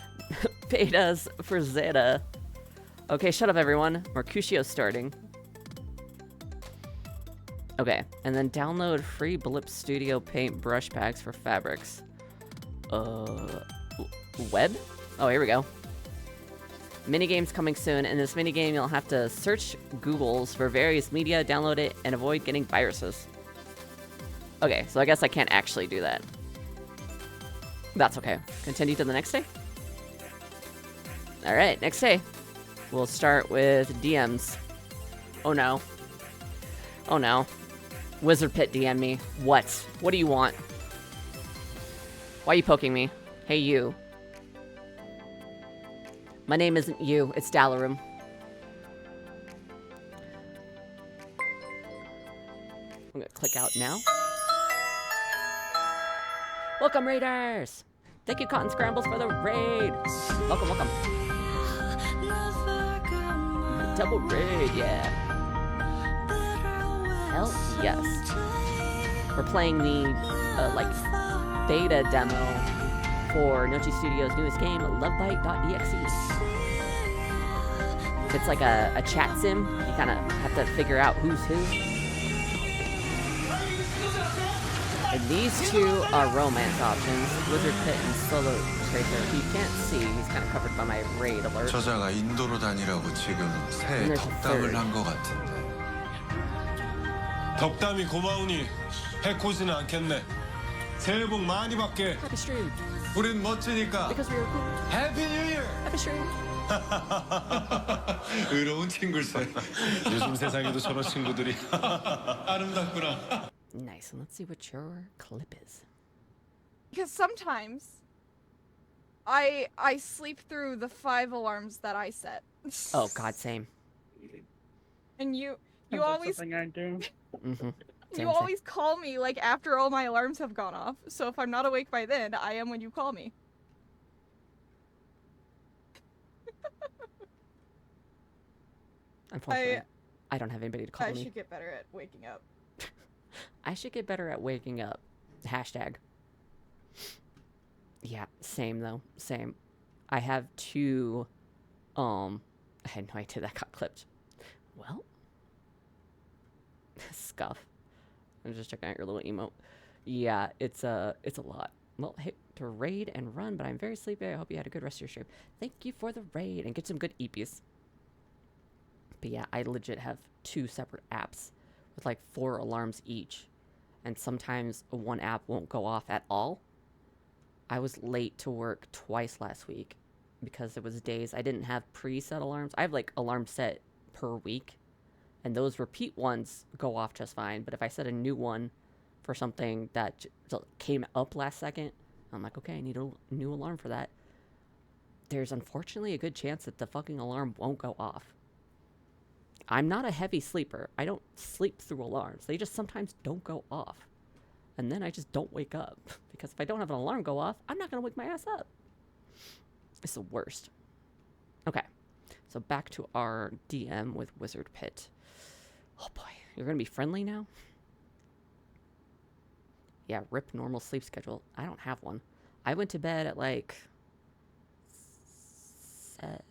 Betas for Zeta. Okay, shut up everyone. Mercutio's starting. Okay, and then download free Blip Studio Paint brush packs for fabrics. Web? Oh, here we go. Minigames coming soon. In this minigame, you'll have to search Googles for various media, download it, and avoid getting viruses. Okay, so I guess I can't actually do that. That's okay. Continue to the next day? Alright, next day. We'll start with DMs. Oh no. Oh no. WizardPit DM me. What? What do you want? Why are you poking me? Hey you. My name isn't you, it's Dalaran. I'm gonna click out now. Welcome, Raiders! Thank you, CottonScrambles, for the raid! Welcome, welcome. Double raid, yeah. Hell yes. We're playing the, beta demo for Nochi Studios' newest game, Lovebyte.exe. it's like a chat sim, you kind of have to figure out who's who. And these two are romance options, WizardPit and SelaSpectre. You can't see, he's kind of covered by my raid alert. 저자가 인도로 다니라고 지금 새 덕담을 한 것 같은데. 덕담이 고마우니 해코지는 않겠네. 새해 복 많이 받게. Happy stream. 우린 멋지니까. Because we were cool. 해피 뉴 이어. Happy stream. 의로운 친구일세. 요즘 세상에도 저런 친구들이 아름답구나. Nice. And let's see what your clip is. Because sometimes I sleep through the 5 alarms that I set. Oh God, same. And you That's always something I do. Mm-hmm. you always call me like after all my alarms have gone off. So if I'm not awake by then, I am when you call me. Unfortunately, I don't have anybody to call I me. should get better at waking up. I should get better at waking up. Hashtag. Yeah, same though. Same. I have 2. I had no idea that got clipped. Well. Scuff. I'm just checking out your little emote. Yeah, it's a lot. Well, hey, to raid and run, but I'm very sleepy. I hope you had a good rest of your stream. Thank you for the raid and get some good EPs. But yeah, I legit have 2 separate apps with like 4 alarms each. And sometimes one app won't go off at all. I was late to work twice last week because it was days I didn't have preset alarms. I have like alarms set per week. And those repeat ones go off just fine. But if I set a new one for something that came up last second, I'm like, okay, I need a new alarm for that. There's unfortunately a good chance that the fucking alarm won't go off. I'm not a heavy sleeper. I don't sleep through alarms. They just sometimes don't go off. And then I just don't wake up. Because if I don't have an alarm go off, I'm not going to wake my ass up. It's the worst. Okay. So back to our DM with WizardPit. Oh boy. You're going to be friendly now? Yeah, rip normal sleep schedule. I don't have one. I went to bed at like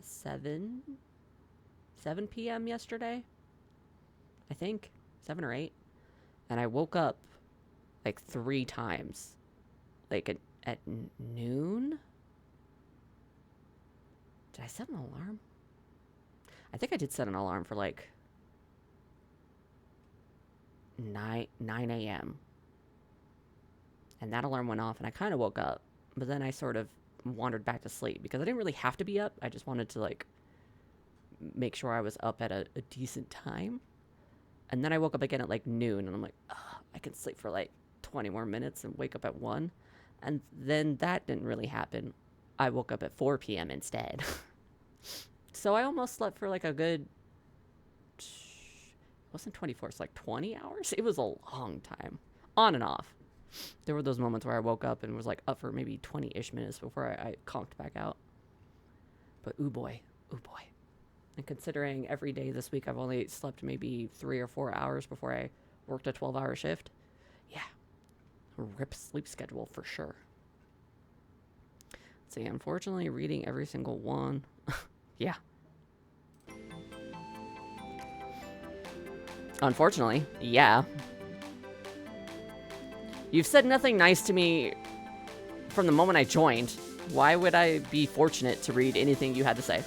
7 p.m. yesterday, I think 7 or 8, and I woke up like 3 times, like at noon. Did I set an alarm? I think I did set an alarm for like 9 a.m. and that alarm went off, and I kind of woke up, but then I sort of wandered back to sleep because I didn't really have to be up. I just wanted to like make sure I was up at a decent time. And then I woke up again at like noon, and I'm like, oh, I can sleep for like 20 more minutes and wake up at 1. And then that didn't really happen. I woke up at 4 p.m. instead. So I almost slept for like a good, it wasn't 24, it's like 20 hours. It was a long time, on and off. There were those moments where I woke up and was like up for maybe 20-ish minutes before I conked back out. But ooh boy. And considering every day this week I've only slept maybe 3 or 4 hours before I worked a 12-hour shift. Yeah. Rip sleep schedule for sure. See, unfortunately, reading every single one. Yeah. Unfortunately, yeah. You've said nothing nice to me from the moment I joined. Why would I be fortunate to read anything you had to say?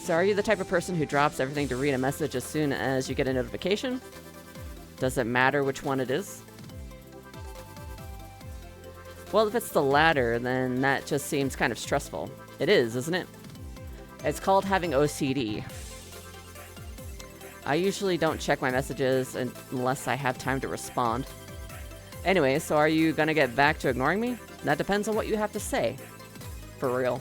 So are you the type of person who drops everything to read a message as soon as you get a notification? Does it matter which one it is? Well, if it's the latter, then that just seems kind of stressful. It is, isn't it? It's called having OCD. I usually don't check my messages unless I have time to respond. Anyway, so are you gonna get back to ignoring me? That depends on what you have to say. For real.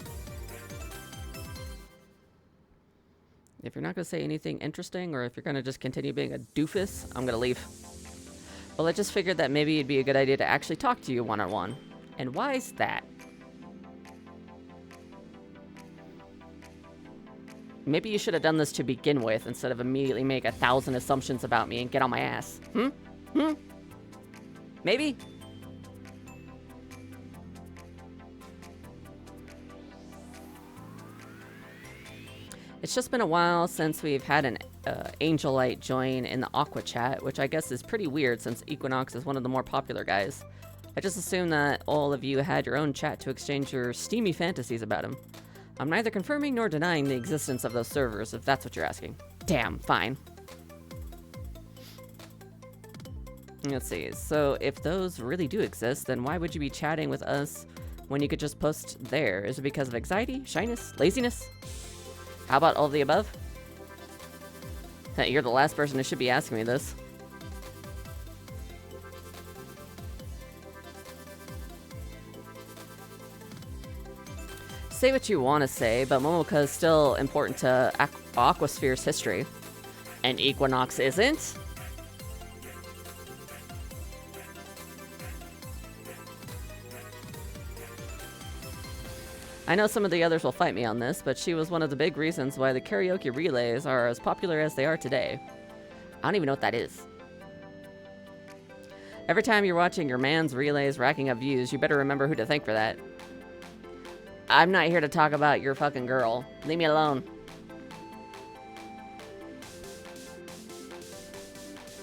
If you're not gonna say anything interesting, or if you're gonna just continue being a doofus, I'm gonna leave. Well, I just figured that maybe it'd be a good idea to actually talk to you one-on-one. And why is that? Maybe you should have done this to begin with, instead of immediately make 1,000 assumptions about me and get on my ass. Maybe? It's just been a while since we've had an Angelite join in the Aqua chat, which I guess is pretty weird since Equinox is one of the more popular guys. I just assumed that all of you had your own chat to exchange your steamy fantasies about him. I'm neither confirming nor denying the existence of those servers, if that's what you're asking. Damn, fine. Let's see, so if those really do exist, then why would you be chatting with us when you could just post there? Is it because of anxiety, shyness, laziness? How about all of the above? Hey, you're the last person who should be asking me this. Say what you want to say, but Momoka is still important to Aquasphere's history. And Equinox isn't? I know some of the others will fight me on this, but she was one of the big reasons why the karaoke relays are as popular as they are today. I don't even know what that is. Every time you're watching your man's relays racking up views, you better remember who to thank for that. I'm not here to talk about your fucking girl. Leave me alone.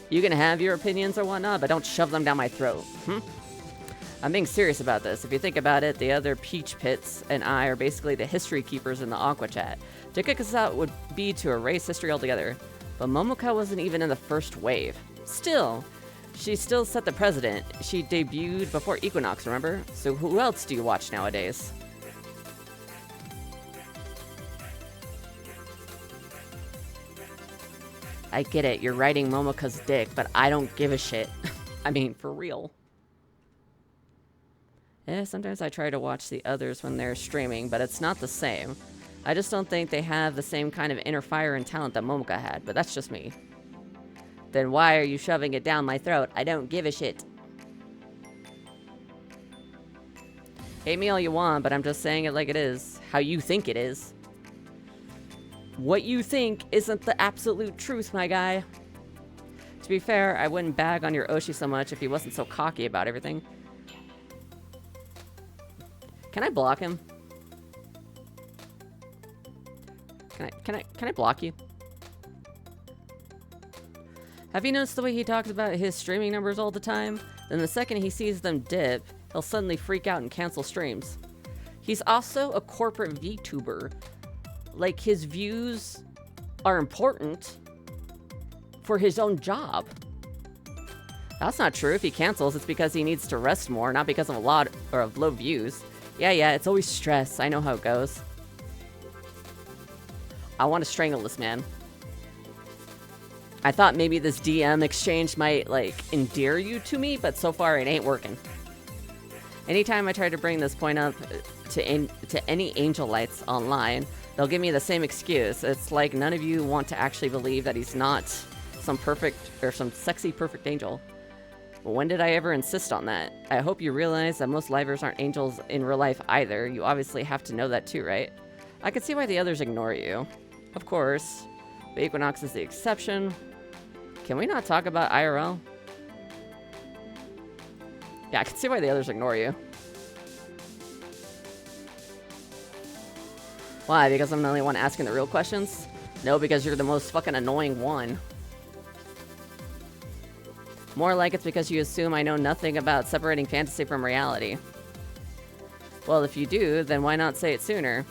You can have your opinions or whatnot, but don't shove them down my throat. I'm being serious about this. If you think about it, the other Peach Pits and I are basically the history keepers in the Aqua chat. To kick us out would be to erase history altogether. But Momoka wasn't even in the first wave. Still, she still set the precedent. She debuted before Equinox, remember? So who else do you watch nowadays? I get it, you're riding Momoka's dick, but I don't give a shit. I mean, for real. Sometimes I try to watch the others when they're streaming, but it's not the same. I just don't think they have the same kind of inner fire and talent that Momoka had, but that's just me. Then why are you shoving it down my throat? I don't give a shit. Hate me all you want, but I'm just saying it like it is. How you think it is. What you think isn't the absolute truth, my guy. To be fair, I wouldn't bag on your Oshi so much if he wasn't so cocky about everything. Can I block him? Can I block you? Have you noticed the way he talks about his streaming numbers all the time? Then the second he sees them dip, he'll suddenly freak out and cancel streams. He's also a corporate VTuber. Like, his views are important for his own job. That's not true. If he cancels, it's because he needs to rest more, not because of a lot or of low views. Yeah, it's always stress. I know how it goes. I want to strangle this man. I thought maybe this DM exchange might, like, endear you to me, but so far it ain't working. Anytime I try to bring this point up to any Angelites online, they'll give me the same excuse. It's like none of you want to actually believe that he's not some perfect or some sexy perfect angel. But when did I ever insist on that? I hope you realize that most livers aren't angels in real life either. You obviously have to know that too, right? I can see why the others ignore you. Of course. But Equinox is the exception. Can we not talk about IRL? Yeah, I can see why the others ignore you. Why? Because I'm the only one asking the real questions? No, because you're the most fucking annoying one. More like it's because you assume I know nothing about separating fantasy from reality. Well, if you do, then why not say it sooner?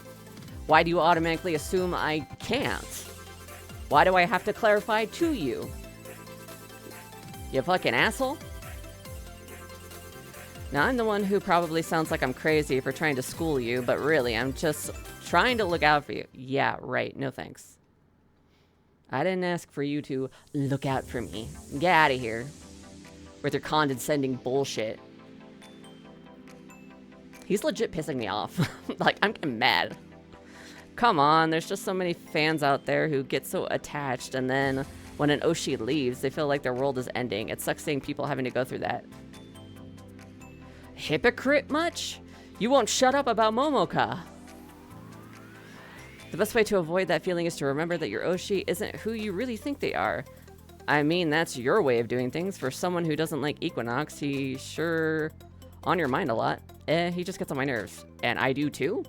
Why do you automatically assume I can't? Why do I have to clarify to you? You fucking asshole? Now, I'm the one who probably sounds like I'm crazy for trying to school you, but really, I'm just trying to look out for you. Yeah, right. No thanks. I didn't ask for you to look out for me. Get out of here. With your condescending bullshit. He's legit pissing me off. Like, I'm getting mad. Come on, there's just so many fans out there who get so attached, and then when an Oshi leaves, they feel like their world is ending. It sucks seeing people having to go through that. Hypocrite much? You won't shut up about Momoka. The best way to avoid that feeling is to remember that your Oshi isn't who you really think they are. I mean, that's your way of doing things. For someone who doesn't like Equinox, he's sure on your mind a lot. He just gets on my nerves. And I do too?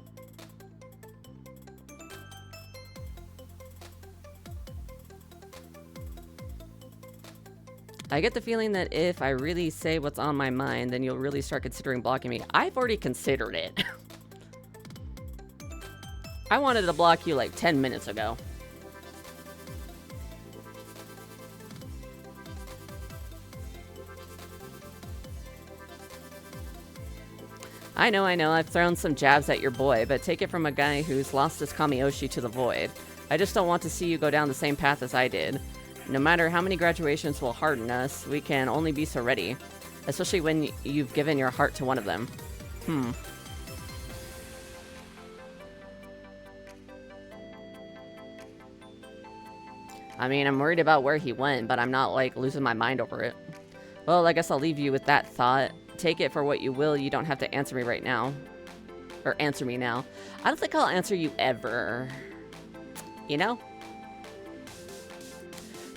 I get the feeling that if I really say what's on my mind, then you'll really start considering blocking me. I've already considered it. I wanted to block you like 10 minutes ago. I know, I've thrown some jabs at your boy, but take it from a guy who's lost his Kamioshi to the void. I just don't want to see you go down the same path as I did. No matter how many graduations will harden us, we can only be so ready. Especially when you've given your heart to one of them. I mean, I'm worried about where he went, but I'm not, like, losing my mind over it. Well, I guess I'll leave you with that thought. Take it for what you will. You don't have to answer me right now. Or answer me now. I don't think I'll answer you ever. You know?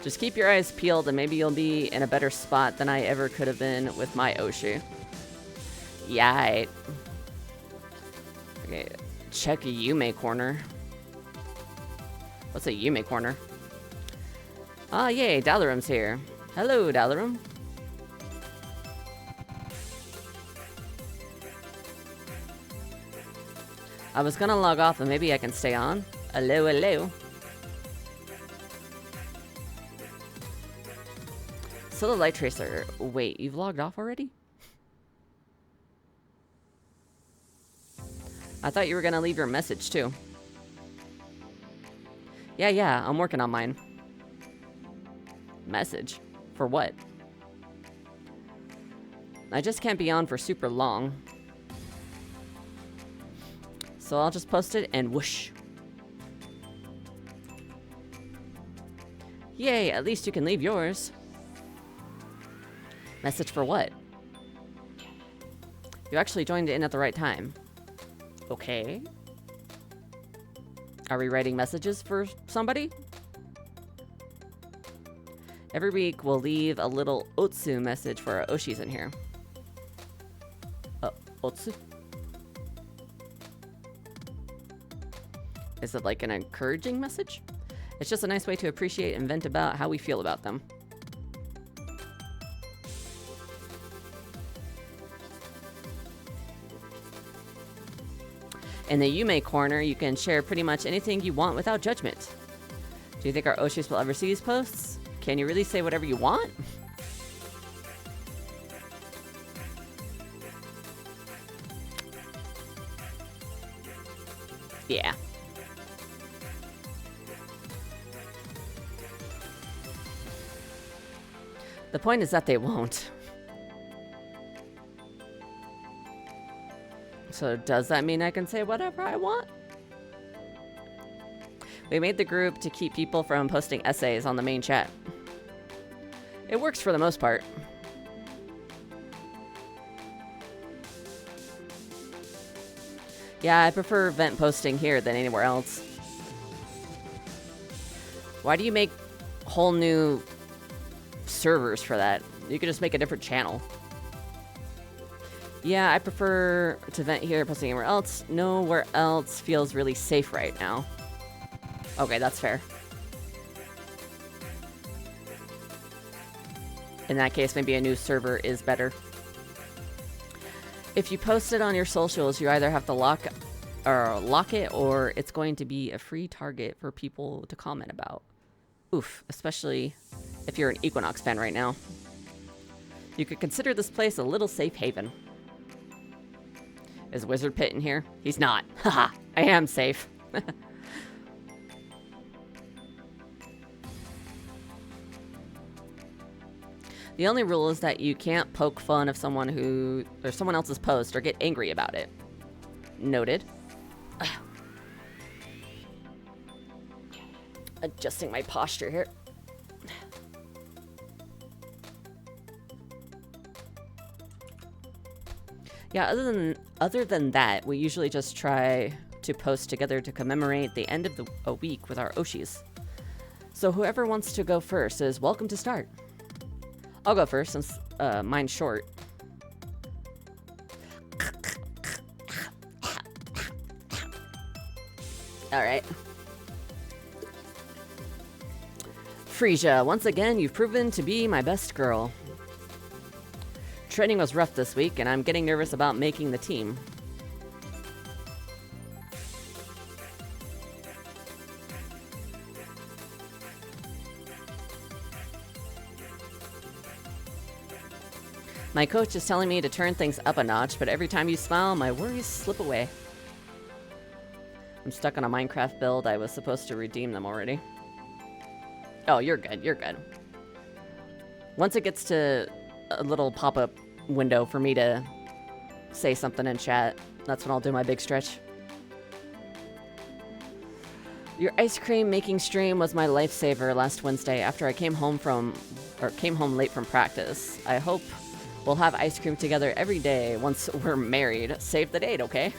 Just keep your eyes peeled and maybe you'll be in a better spot than I ever could have been with my Oshi. Yite. Okay, check a Yume corner. What's a Yume corner? Ah, yay, Dallarum's here. Hello, Dallarum. I was gonna log off, and maybe I can stay on. Hello, hello. So the light tracer. Wait, you've logged off already? I thought you were gonna leave your message too. Yeah, I'm working on mine. Message? For what? I just can't be on for super long. So I'll just post it and whoosh. Yay, at least you can leave yours. Message for what? You actually joined in at the right time. Okay. Are we writing messages for somebody? Every week we'll leave a little Otsu message for our Oshis in here. Otsu? Is it like an encouraging message? It's just a nice way to appreciate and vent about how we feel about them. In the Yume corner, you can share pretty much anything you want without judgment. Do you think our Oshis will ever see these posts? Can you really say whatever you want? Yeah. The point is that they won't. So does that mean I can say whatever I want? We made the group to keep people from posting essays on the main chat. It works for the most part. Yeah, I prefer vent posting here than anywhere else. Why do you make whole new servers for that? You could just make a different channel. Yeah, I prefer to vent here, posting anywhere else. Nowhere else feels really safe right now. Okay, that's fair. In that case, maybe a new server is better. If you post it on your socials, you either have to lock it, or it's going to be a free target for people to comment about. Oof, especially if you're an Equinox fan right now. You could consider this place a little safe haven. Is WizardPit in here? He's not. Haha, I am safe. The only rule is that you can't poke fun of someone else's post or get angry about it. Noted. Ugh. Adjusting my posture here. Yeah, other than that, we usually just try to post together to commemorate the end of a week with our Oshis. So whoever wants to go first is welcome to start. I'll go first since mine's short. Alright. Frisia, once again, you've proven to be my best girl. Training was rough this week, and I'm getting nervous about making the team. My coach is telling me to turn things up a notch, but every time you smile, my worries slip away. I'm stuck on a Minecraft build. I was supposed to redeem them already. Oh, you're good. You're good. Once it gets to a little pop-up window for me to say something in chat, that's when I'll do my big stretch. Your ice cream making stream was my lifesaver last Wednesday after I came home late from practice. I hope we'll have ice cream together every day once we're married. Save the date, okay?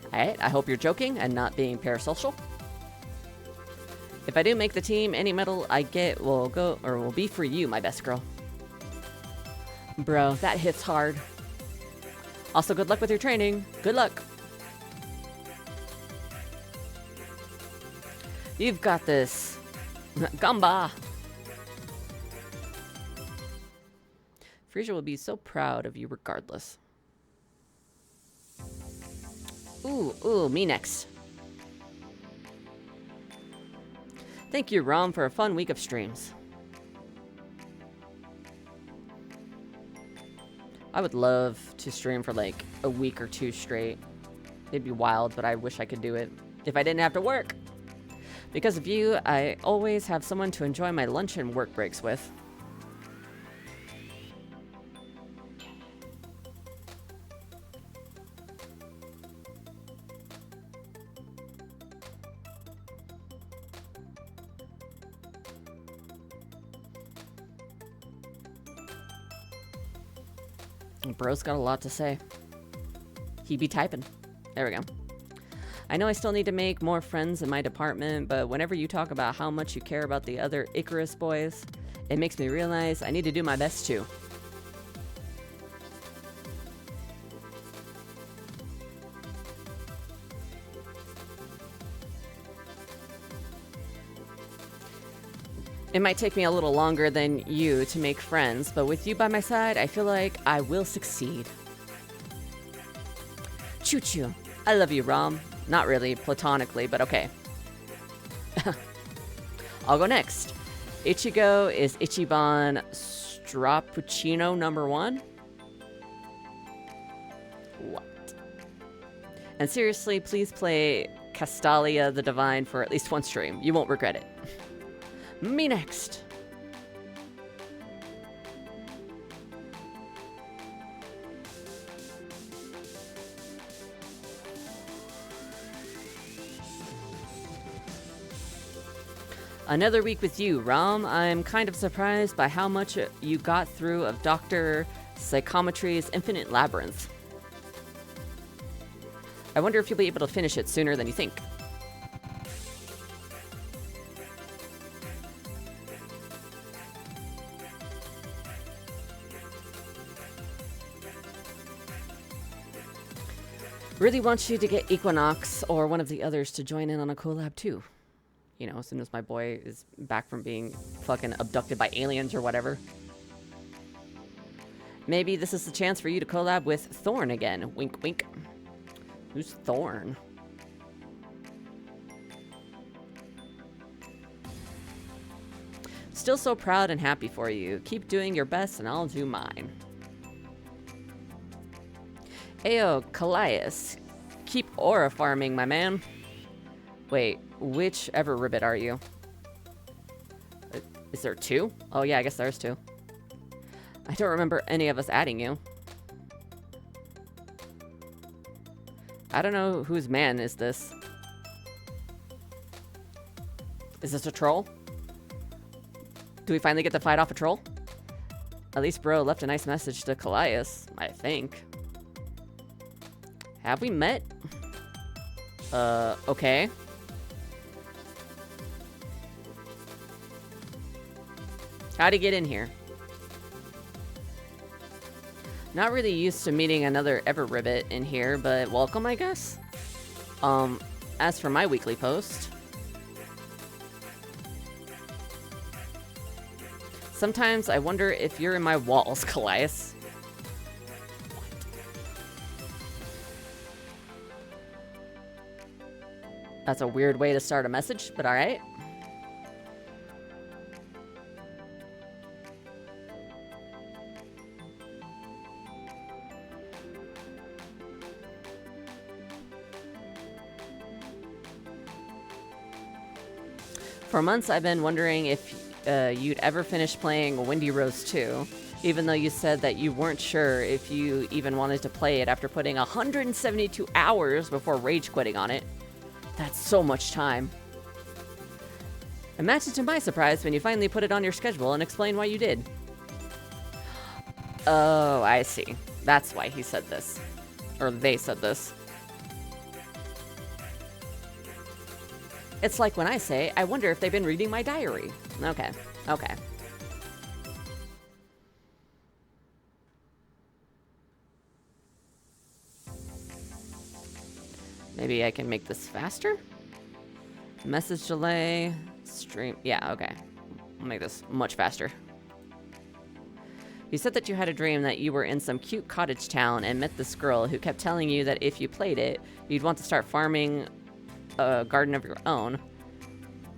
Alright, I hope you're joking and not being parasocial. If I do make the team, any medal I get will be for you, my best girl. Bro, that hits hard. Also, good luck with your training. Good luck. You've got this. Gamba. Frisia will be so proud of you regardless. Ooh, me next. Thank you, Rom, for a fun week of streams. I would love to stream for like a week or two straight. It'd be wild, but I wish I could do it if I didn't have to work. Because of you, I always have someone to enjoy my lunch and work breaks with. Bro's got a lot to say. He be typing. There we go. I know I still need to make more friends in my department, but whenever you talk about how much you care about the other Icarus boys, it makes me realize I need to do my best too. It might take me a little longer than you to make friends, but with you by my side, I feel like I will succeed. Choo choo. I love you, Rom. Not really, platonically, but okay. I'll go next. Ichigo is Ichiban Strappuccino #1? What? And seriously, please play Castalia the Divine for at least one stream. You won't regret it. Me next. Another week with you, Rom. I'm kind of surprised by how much you got through of Dr. Psychometry's Infinite Labyrinth. I wonder if you'll be able to finish it sooner than you think. Really want you to get Equinox or one of the others to join in on a collab too. You know, as soon as my boy is back from being fucking abducted by aliens or whatever. Maybe this is the chance for you to collab with Thorn again. Wink, wink. Who's Thorn? Still so proud and happy for you. Keep doing your best and I'll do mine. Ayo, Callias. Keep aura farming, my man. Wait, which ever ribbit are you? Is there two? Oh yeah, I guess there's two. I don't remember any of us adding you. I don't know whose man is this. Is this a troll? Do we finally get to fight off a troll? At least bro left a nice message to Callias, I think. Have we met? Okay. How'd he get in here? Not really used to meeting another Everribbit in here, but welcome, I guess. As for my weekly post, Sometimes I wonder if you're in my walls, Callias. That's a weird way to start a message, but alright. For months, I've been wondering if you'd ever finish playing Windy Rose 2, even though you said that you weren't sure if you even wanted to play it after putting 172 hours before rage quitting on it. That's so much time. Imagine to my surprise when you finally put it on your schedule and explain why you did. Oh, I see. That's why he said this. Or they said this. It's like when I say, I wonder if they've been reading my diary. Okay, okay. Maybe I can make this faster? Message delay, stream, yeah, okay. I'll make this much faster. You said that you had a dream that you were in some cute cottage town and met this girl who kept telling you that if you played it, you'd want to start farming a garden of your own.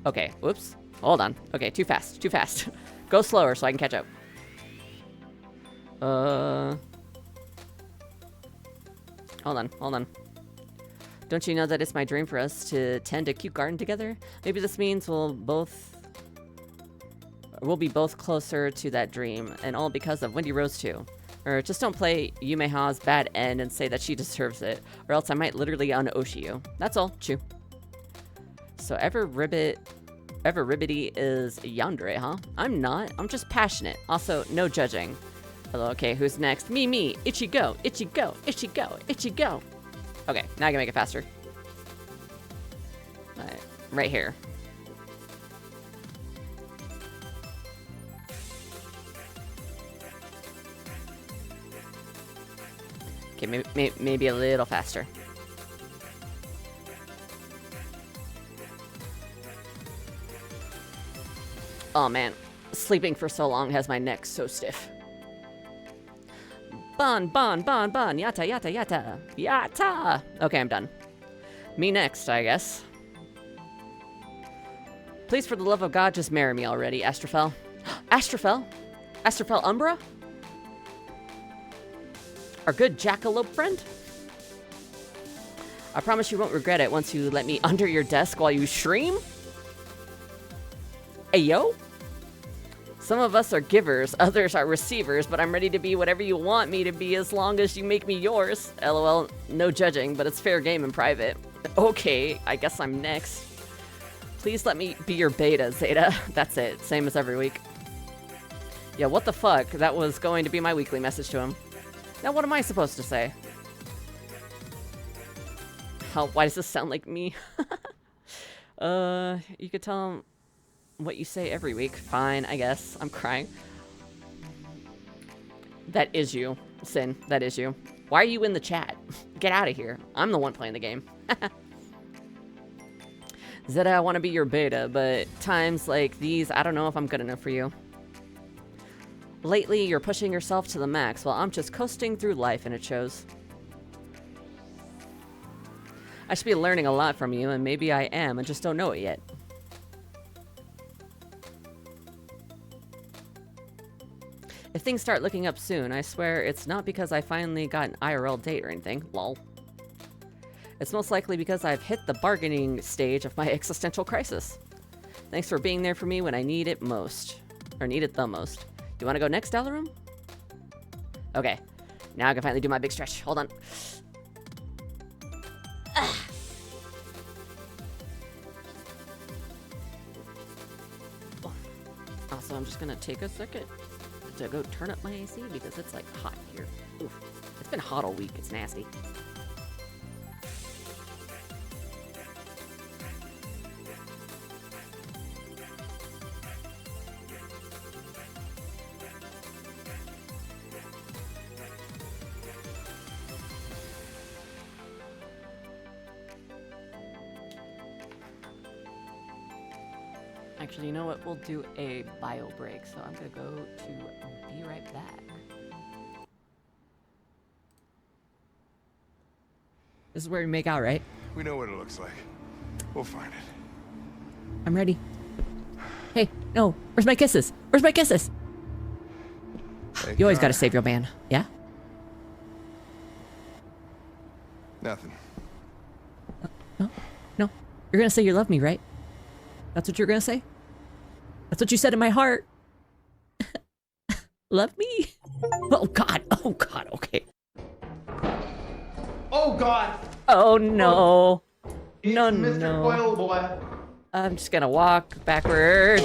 Okay, whoops. Hold on. Okay, too fast, too fast. Go slower so I can catch up. Hold on. Don't you know that it's my dream for us to tend a cute garden together? Maybe this means we'll be both closer to that dream, and all because of Windy Rose 2. Or just don't play Yumeha's bad end and say that she deserves it, or else I might literally un-Oshi you. That's all. Chew. So Ever Ribbity is yandere, huh? I'm not. I'm just passionate. Also, no judging. Hello, okay, who's next? Me. Itchy go. Okay, now I can make it faster. Right here. Okay, maybe a little faster. Oh man, sleeping for so long has my neck so stiff. Bon, yata. Okay, I'm done. Me next, I guess. Please, for the love of God, just marry me already, Astrophel. Astrophel Umbra? Our good jackalope friend? I promise you won't regret it once you let me under your desk while you stream. Ayo? Some of us are givers, others are receivers, but I'm ready to be whatever you want me to be as long as you make me yours. LOL, no judging, but it's fair game in private. Okay, I guess I'm next. Please let me be your beta, Zeta. That's it, same as every week. Yeah, what the fuck? That was going to be my weekly message to him. Now what am I supposed to say? Why does this sound like me? You could tell him what you say every week. Fine, I guess. I'm crying. That is you, Sin. That is you. Why are you in the chat? Get out of here. I'm the one playing the game. Zeta, I want to be your beta, but times like these, I don't know if I'm good enough for you. Lately, you're pushing yourself to the max while I'm just coasting through life, and it shows. I should be learning a lot from you, and maybe I am, and just don't know it yet. If things start looking up soon, I swear it's not because I finally got an IRL date or anything. Lol. It's most likely because I've hit the bargaining stage of my existential crisis. Thanks for being there for me when I need it most. Or need it the most. Do you want to go next, Dalarum? Okay. Now I can finally do my big stretch. Hold on. Also, I'm just going to take a second to go turn up my AC because it's like hot here. Oof. It's been hot all week. It's nasty. Actually, you know what? We'll do a bio break. So I'm gonna go to. I'll be right back. This is where we make out, right? We know what it looks like. We'll find it. I'm ready. Hey, no. Where's my kisses? Where's my kisses? Hey, You always Connor. gotta save your man. Yeah? Nothing. No. No. You're gonna say you love me, right? That's what you're gonna say? That's what you said in my heart. Love me? Oh god. Oh god. Okay. Oh god! Oh no. It's No, Mr. no. Coil Boy. I'm just gonna walk backwards.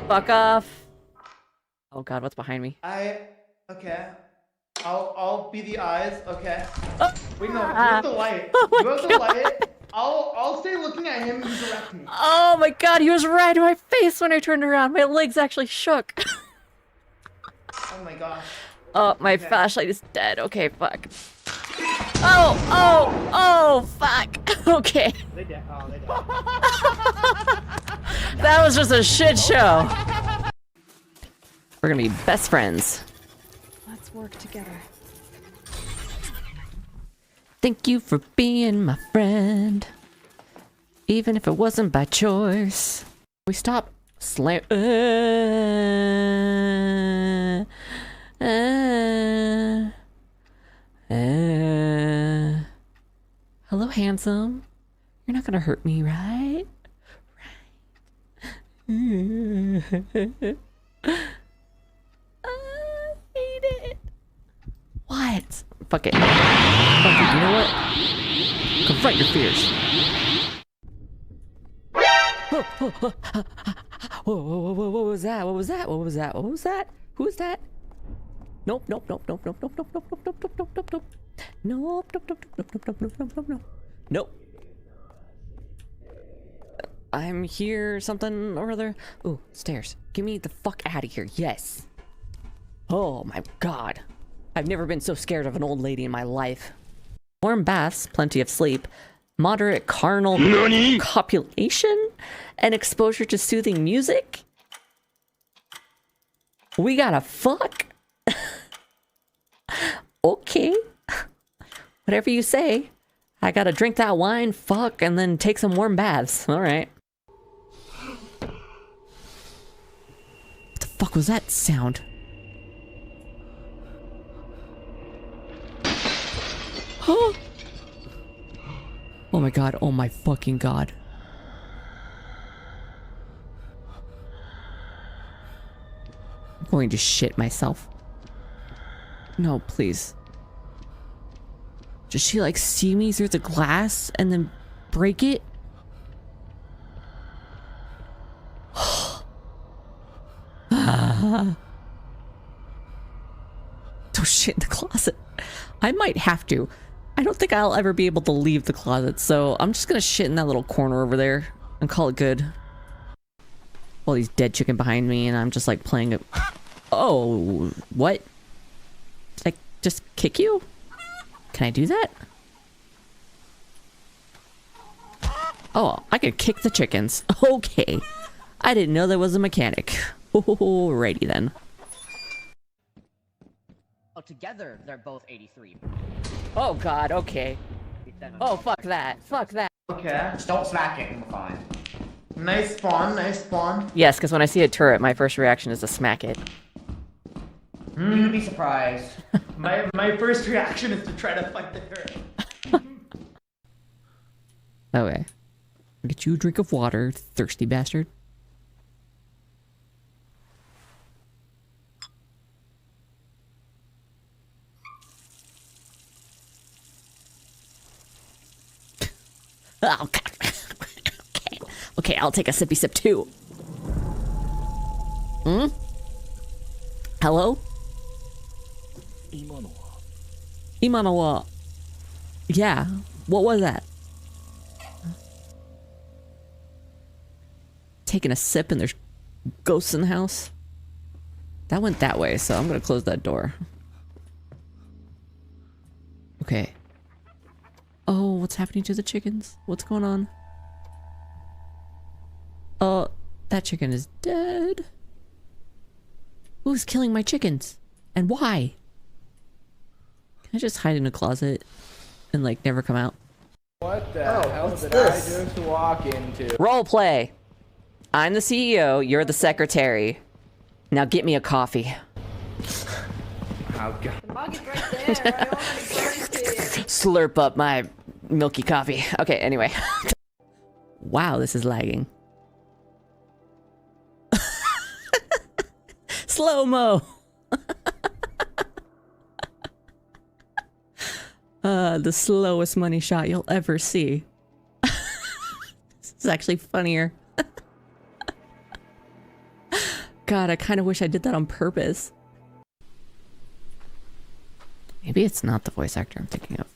Fuck off. Oh god, what's behind me? Okay. I'll be the eyes, okay. Oh. Wait, no, you have the light. Oh my You have the God. light. I'll stay looking at him, you direct me. Oh my god, he was right in my face when I turned around. My legs actually shook. Oh my gosh. Oh, my flashlight is dead. Okay, fuck. Oh, fuck. Okay. They did. Oh, they did. That was just a shit show. We're gonna be best friends. Let's work together. Thank you for being my friend. Even if it wasn't by choice. We stop slam. Hello, handsome. You're not gonna hurt me, right? Right. I hate it. What? Fuck it. Fuck it. You know what? Confront your fears. Whoa, what was that? What was that? What was that? What was that? Who is that? Nope. Nope. I'm here, something or other. Ooh, stairs. Get me the fuck out of here. Yes. Oh my god. I've never been so scared of an old lady in my life. Warm baths, plenty of sleep, moderate carnal copulation, and exposure to soothing music? We gotta fuck? Okay. Whatever you say. I gotta drink that wine, fuck, and then take some warm baths. Alright. What the fuck was that sound? Oh my god, oh my fucking god. I'm going to shit myself. No, please. Does she like see me through the glass and then break it? Don't shit in the closet. I might have to. I don't think I'll ever be able to leave the closet, so I'm just gonna shit in that little corner over there and call it good. Well, he's dead chicken behind me and I'm just like playing it. Oh, what? Did I just kick you? Can I do that? Oh, I could kick the chickens. Okay. I didn't know there was a mechanic. Alrighty then. Oh, together they're both 83. Oh god, okay. Oh, fuck that. Fuck that. Okay. Just don't smack it and we're fine. Nice spawn, nice spawn. Yes, because when I see a turret, my first reaction is to smack it. You'd be surprised. My first reaction is to try to fight the turret. Okay. Get you a drink of water, thirsty bastard. Oh, God. Okay. Okay, I'll take a sippy sip too. Hmm? Hello? Imano wa. Yeah. What was that? Taking a sip and there's ghosts in the house? That went that way, so I'm gonna close that door. Okay. Oh, what's happening to the chickens? What's going on? That chicken is dead. Who's killing my chickens? And why? Can I just hide in a closet and like never come out? What the hell did I just walk into? Role play. I'm the CEO, you're the secretary. Now get me a coffee. Oh god. The mug is right there. I already burnt it. Slurp up my milky coffee. Okay, anyway. Wow, this is lagging. Slow-mo. The slowest money shot you'll ever see. This is actually funnier. God, I kind of wish I did that on purpose. Maybe it's not the voice actor I'm thinking of.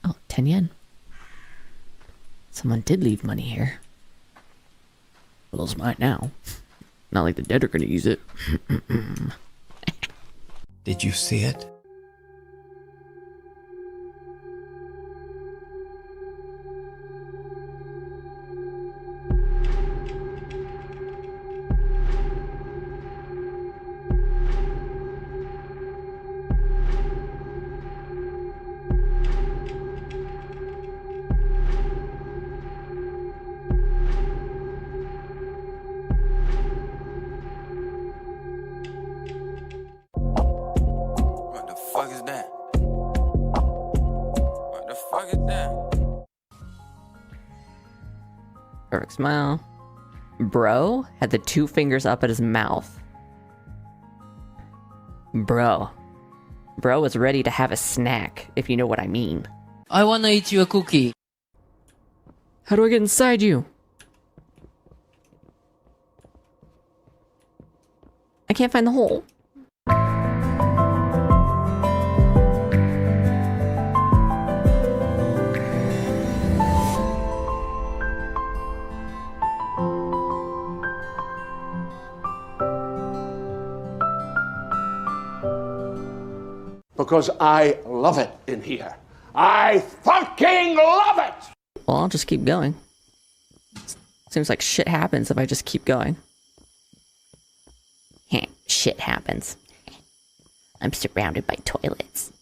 Oh, 10 yen. Someone did leave money here. Well, it's mine now. Not like the dead are gonna use it. Did you see it? What the fuck is that? What the fuck is that? Perfect smile. Bro had the 2 fingers up at his mouth. Bro was ready to have a snack, if you know what I mean. I wanna eat you a cookie. How do I get inside you? I can't find the hole. Because I love it in here. I fucking love it! Well, I'll just keep going. Seems like shit happens if I just keep going. Shit happens. I'm surrounded by toilets.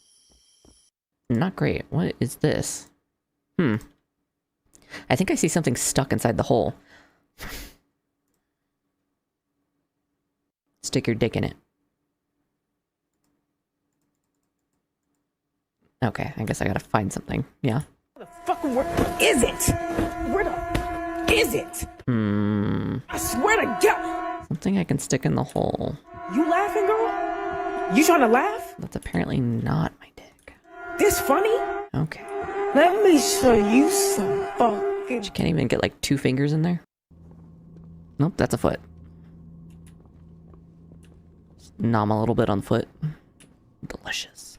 Not great. What is this? I think I see something stuck inside the hole. Stick your dick in it. Okay, I guess I gotta find something. Yeah. Where the fuck is it? Where the is it? I swear to God. Something I can stick in the hole. You laughing, girl? You trying to laugh? That's apparently not my dick. This funny? Okay. Let me show you some fucking. You can't even get like 2 fingers in there. Nope, that's a foot. Just nom a little bit on foot. Delicious.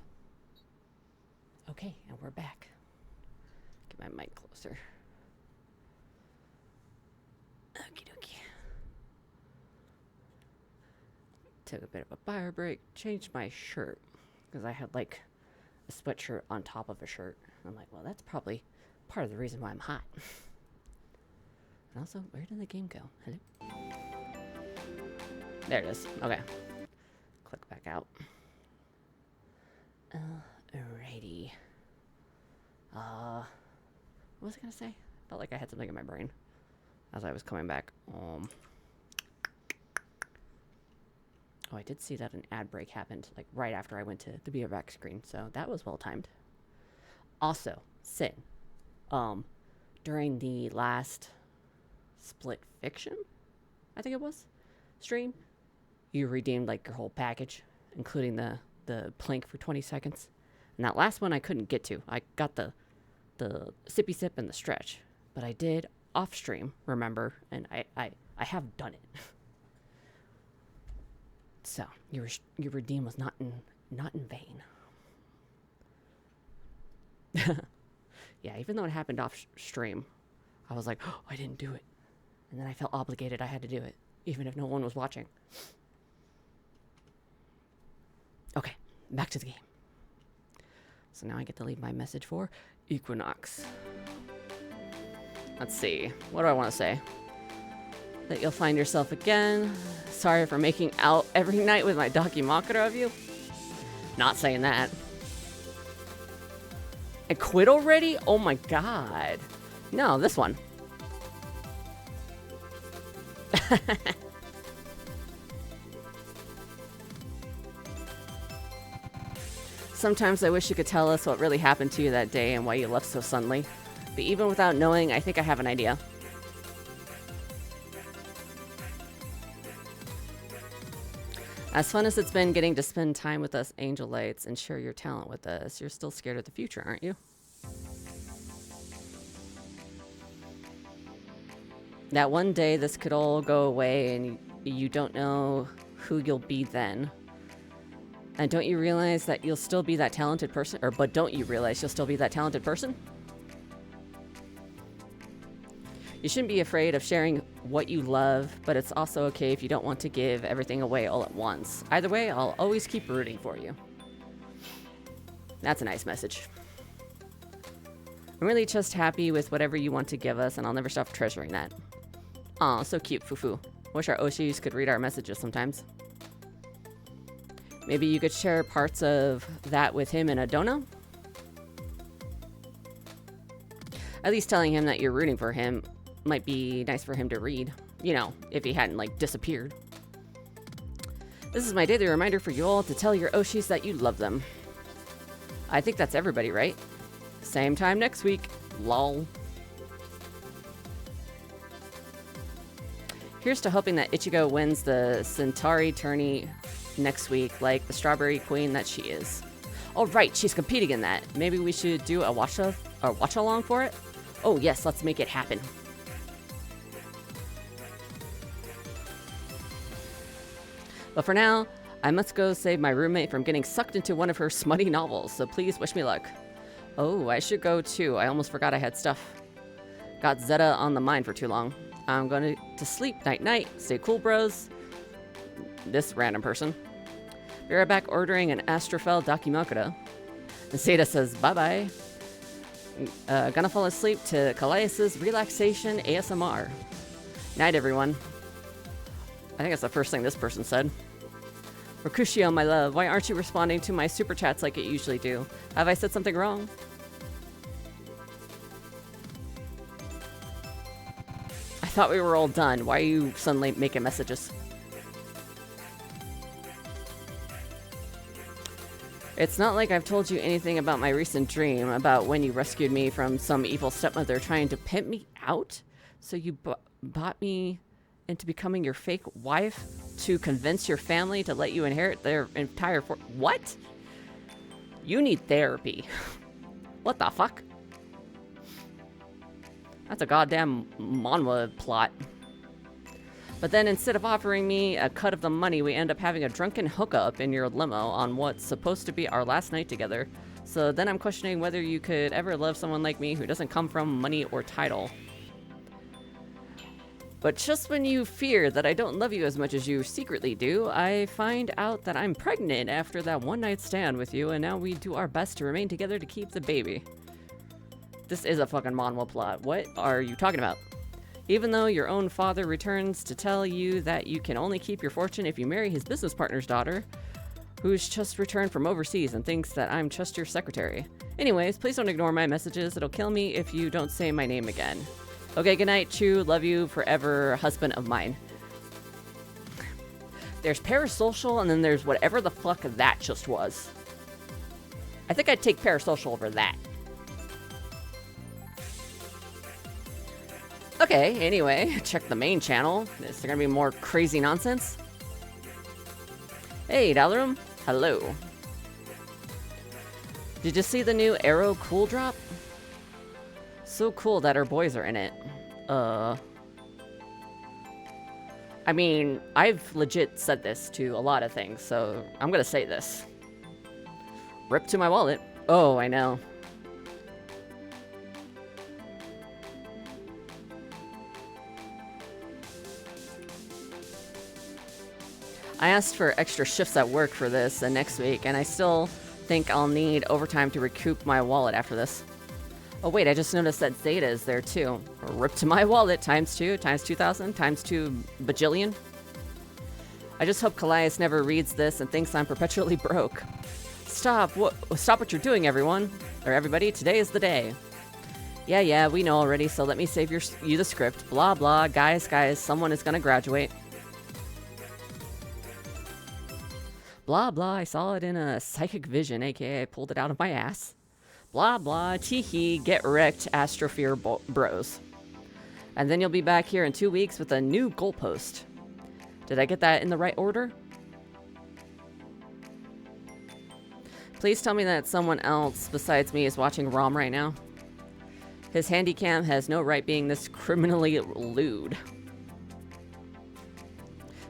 Okay, and we're back. Get my mic closer. Okie dokie. Took a bit of a fire break. Changed my shirt. Because I had like a sweatshirt on top of a shirt. I'm like, well, that's probably part of the reason why I'm hot. And also, where did the game go? Hello? There it is. Okay. Click back out. Alrighty. What was I gonna say? Felt like I had something in my brain as I was coming back. Oh, I did see that an ad break happened like right after I went to the BRB Screen, so that was well timed. Also, Sin, during the last Split Fiction, I think it was, stream, you redeemed like your whole package, including the plank for 20 seconds. And that last one I couldn't get to. I got the sippy sip and the stretch, but I did off stream, remember, and I have done it. So your redeem was not in vain. Yeah, even though it happened off stream, I was like, oh, I didn't do it, and then I felt obligated. I had to do it, even if no one was watching. Okay, back to the game. So now I get to leave my message for Equinox. Let's see. What do I want to say? that you'll find yourself again. Sorry for making out every night with my Dakimakura of you. Not saying that. I quit already? Oh my god. No, this one. Sometimes I wish you could tell us what really happened to you that day and why you left so suddenly. But even without knowing, I think I have an idea. As fun as it's been getting to spend time with us Angel Lights and share your talent with us, you're still scared of the future, aren't you? That one day this could all go away and you don't know who you'll be then. And don't you realize that you'll still be that talented person? But don't you realize you'll still be that talented person? You shouldn't be afraid of sharing what you love, but it's also okay if you don't want to give everything away all at once. Either way, I'll always keep rooting for you. That's a nice message. I'm really just happy with whatever you want to give us, and I'll never stop treasuring that. Aw, so cute, Fufu. Wish our Oshis could read our messages sometimes. Maybe you could share parts of that with him in a dono? At least telling him that you're rooting for him might be nice for him to read. You know, if he hadn't, like, disappeared. This is my daily reminder for you all to tell your Oshis that you love them. I think that's everybody, right? Same time next week. Lol. Here's to hoping that Ichigo wins the Centauri tourney next week, like the strawberry queen that she is. Oh right, she's competing in that. Maybe we should do a watch along for it? Oh yes, let's make it happen. But for now, I must go save my roommate from getting sucked into one of her smutty novels, so please wish me luck. Oh, I should go too. I almost forgot I had stuff. Got Zeta on the mind for too long. I'm going to sleep. Night-night. Stay cool, bros. This random person. Be right back ordering an Astrofel Dakimakura. And Zeta says bye-bye. Gonna fall asleep to Callias's relaxation ASMR. Night, everyone. I think that's the first thing this person said. Mercutio, my love, why aren't you responding to my super chats like it usually do? Have I said something wrong? I thought we were all done. Why are you suddenly making messages? It's not like I've told you anything about my recent dream about when you rescued me from some evil stepmother trying to pimp me out. So you bought me into becoming your fake wife to convince your family to let you inherit their entire What? You need therapy. What the fuck? That's a goddamn manhwa plot. But then instead of offering me a cut of the money, we end up having a drunken hookup in your limo on what's supposed to be our last night together. So then I'm questioning whether you could ever love someone like me who doesn't come from money or title. But just when you fear that I don't love you as much as you secretly do, I find out that I'm pregnant after that one-night stand with you, and now we do our best to remain together to keep the baby. This is a fucking manhwa plot. What are you talking about? Even though your own father returns to tell you that you can only keep your fortune if you marry his business partner's daughter, who's just returned from overseas and thinks that I'm just your secretary. Anyways, please don't ignore my messages. It'll kill me if you don't say my name again. Okay, good night, Chu. Love you forever, husband of mine. There's Parasocial, and then there's whatever the fuck that just was. I think I'd take Parasocial over that. Okay, anyway, check the main channel. Is there gonna be more crazy nonsense? Hey, Dalarum. Hello. Did you see the new Arrow Cool Drop? So cool that our boys are in it. I mean, I've legit said this to a lot of things, so I'm gonna say this. Rip to my wallet. Oh, I know. I asked for extra shifts at work for this and next week, and I still think I'll need overtime to recoup my wallet after this. Oh wait, I just noticed that Zeta is there too. Rip to my wallet, times 2, times 2,000, times 2 bajillion. I just hope Callias never reads this and thinks I'm perpetually broke. Stop what you're doing, everyone. Or everybody, today is the day. Yeah, we know already, so let me save you the script. Blah, blah, guys, someone is gonna graduate. Blah, blah, I saw it in a psychic vision, aka I pulled it out of my ass. Blah, blah, teehee, get wrecked, Astrophere bros. And then you'll be back here in 2 weeks with a new goalpost. Did I get that in the right order? Please tell me that someone else besides me is watching Rom right now. His handycam has no right being this criminally lewd.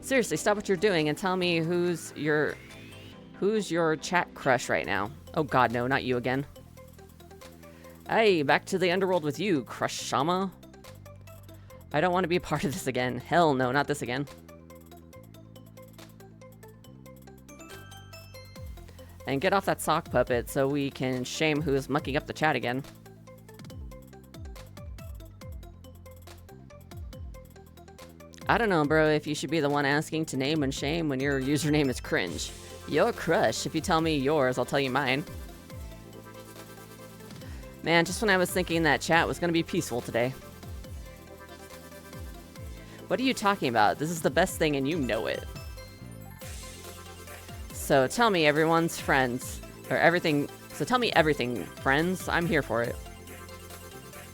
Seriously, stop what you're doing and tell me who's your chat crush right now. Oh god, no, not you again. Hey, back to the underworld with you, Crush Shama. I don't want to be a part of this again. Hell no, not this again. And get off that sock puppet so we can shame who's mucking up the chat again. I don't know, bro, if you should be the one asking to name and shame when your username is cringe. Your crush. If you tell me yours, I'll tell you mine. Man, just when I was thinking that chat was gonna be peaceful today. What are you talking about? This is the best thing and you know it. So tell me everyone's friends. Or everything. So tell me everything, friends. I'm here for it.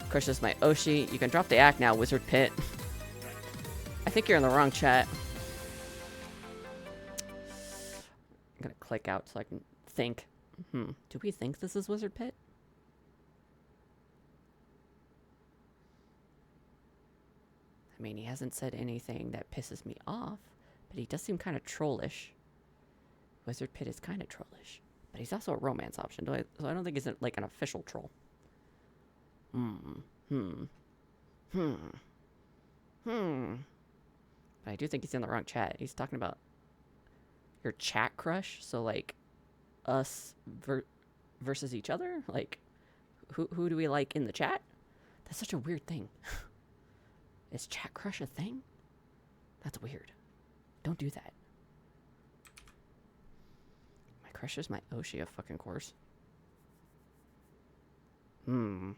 Crush is my Oshi. You can drop the act now, WizardPit. I think you're in the wrong chat. I'm gonna click out so I can think. Do we think this is WizardPit? I mean, he hasn't said anything that pisses me off, but he does seem kind of trollish. WizardPit is kind of trollish, but he's also a romance option. So I don't think he's like an official troll. But I do think he's in the wrong chat. He's talking about your chat crush. So like us versus each other. Like who do we like in the chat? That's such a weird thing. Is chat crush a thing? That's weird. Don't do that. My crush is my Oshi, of fucking course. I'm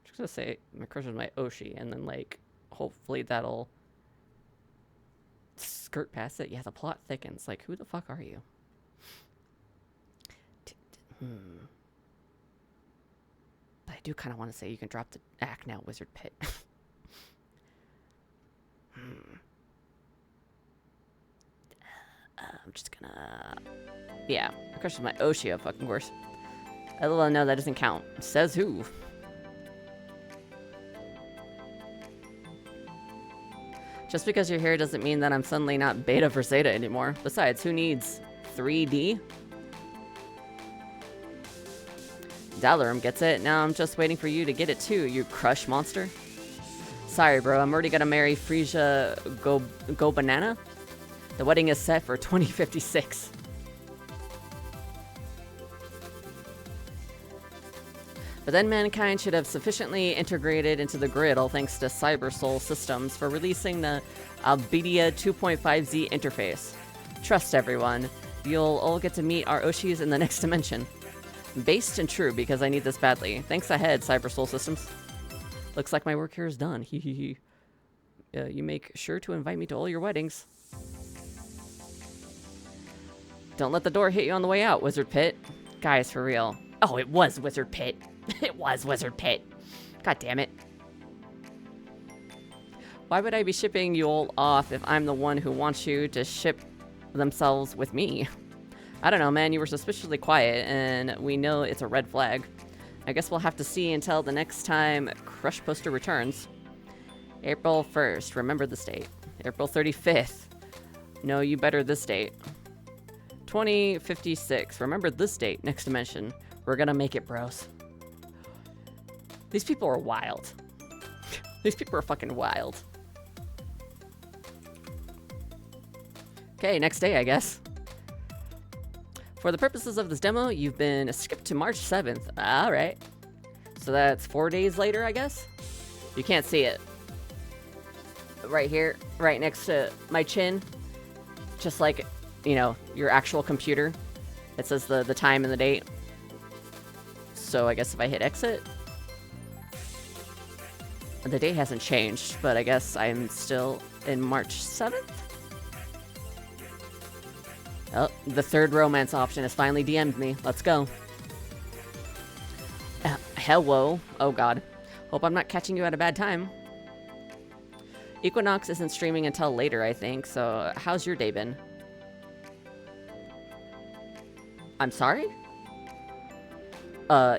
just gonna say my crush is my Oshi, and then like hopefully that'll skirt past it. Yeah, the plot thickens. Like, who the fuck are you? But I do kind of want to say you can drop the act now, WizardPit. I'm just gonna... Yeah, my crush is my Oshi, of fucking course. LOL, no, that doesn't count. Says who? Just because you're here doesn't mean that I'm suddenly not beta for Zeta anymore. Besides, who needs 3D? Dalarum gets it. Now I'm just waiting for you to get it too, you crush monster. Sorry, bro. I'm already gonna marry Frisia Go Banana. The wedding is set for 2056. But then mankind should have sufficiently integrated into the grid, all thanks to CyberSoul Systems, for releasing the Albedia 2.5Z interface. Trust everyone. You'll all get to meet our Oshis in the next dimension. Based and true, because I need this badly. Thanks ahead, CyberSoul Systems. Looks like my work here is done. Hehehe. You make sure to invite me to all your weddings. Don't let the door hit you on the way out, WizardPit. Guys, for real. Oh, it was WizardPit. It was WizardPit. God damn it. Why would I be shipping you all off if I'm the one who wants you to ship themselves with me? I don't know, man. You were suspiciously quiet, and we know it's a red flag. I guess we'll have to see until the next time Crush Poster returns. April 1st. Remember this date. April 35th. No, you better this date. 2056. Remember this date. Next dimension. We're gonna make it, bros. These people are wild. These people are fucking wild. Okay, next day, I guess. For the purposes of this demo, you've been skipped to March 7th. Alright. So that's 4 days later, I guess? You can't see it. Right here, right next to my chin. Just like, you know, your actual computer. It says the time and the date. So I guess if I hit exit... The date hasn't changed, but I guess I'm still in March 7th? Oh, the third romance option has finally DM'd me. Let's go. Hello. Oh god. Hope I'm not catching you at a bad time. Equinox isn't streaming until later, I think, so how's your day been? I'm sorry?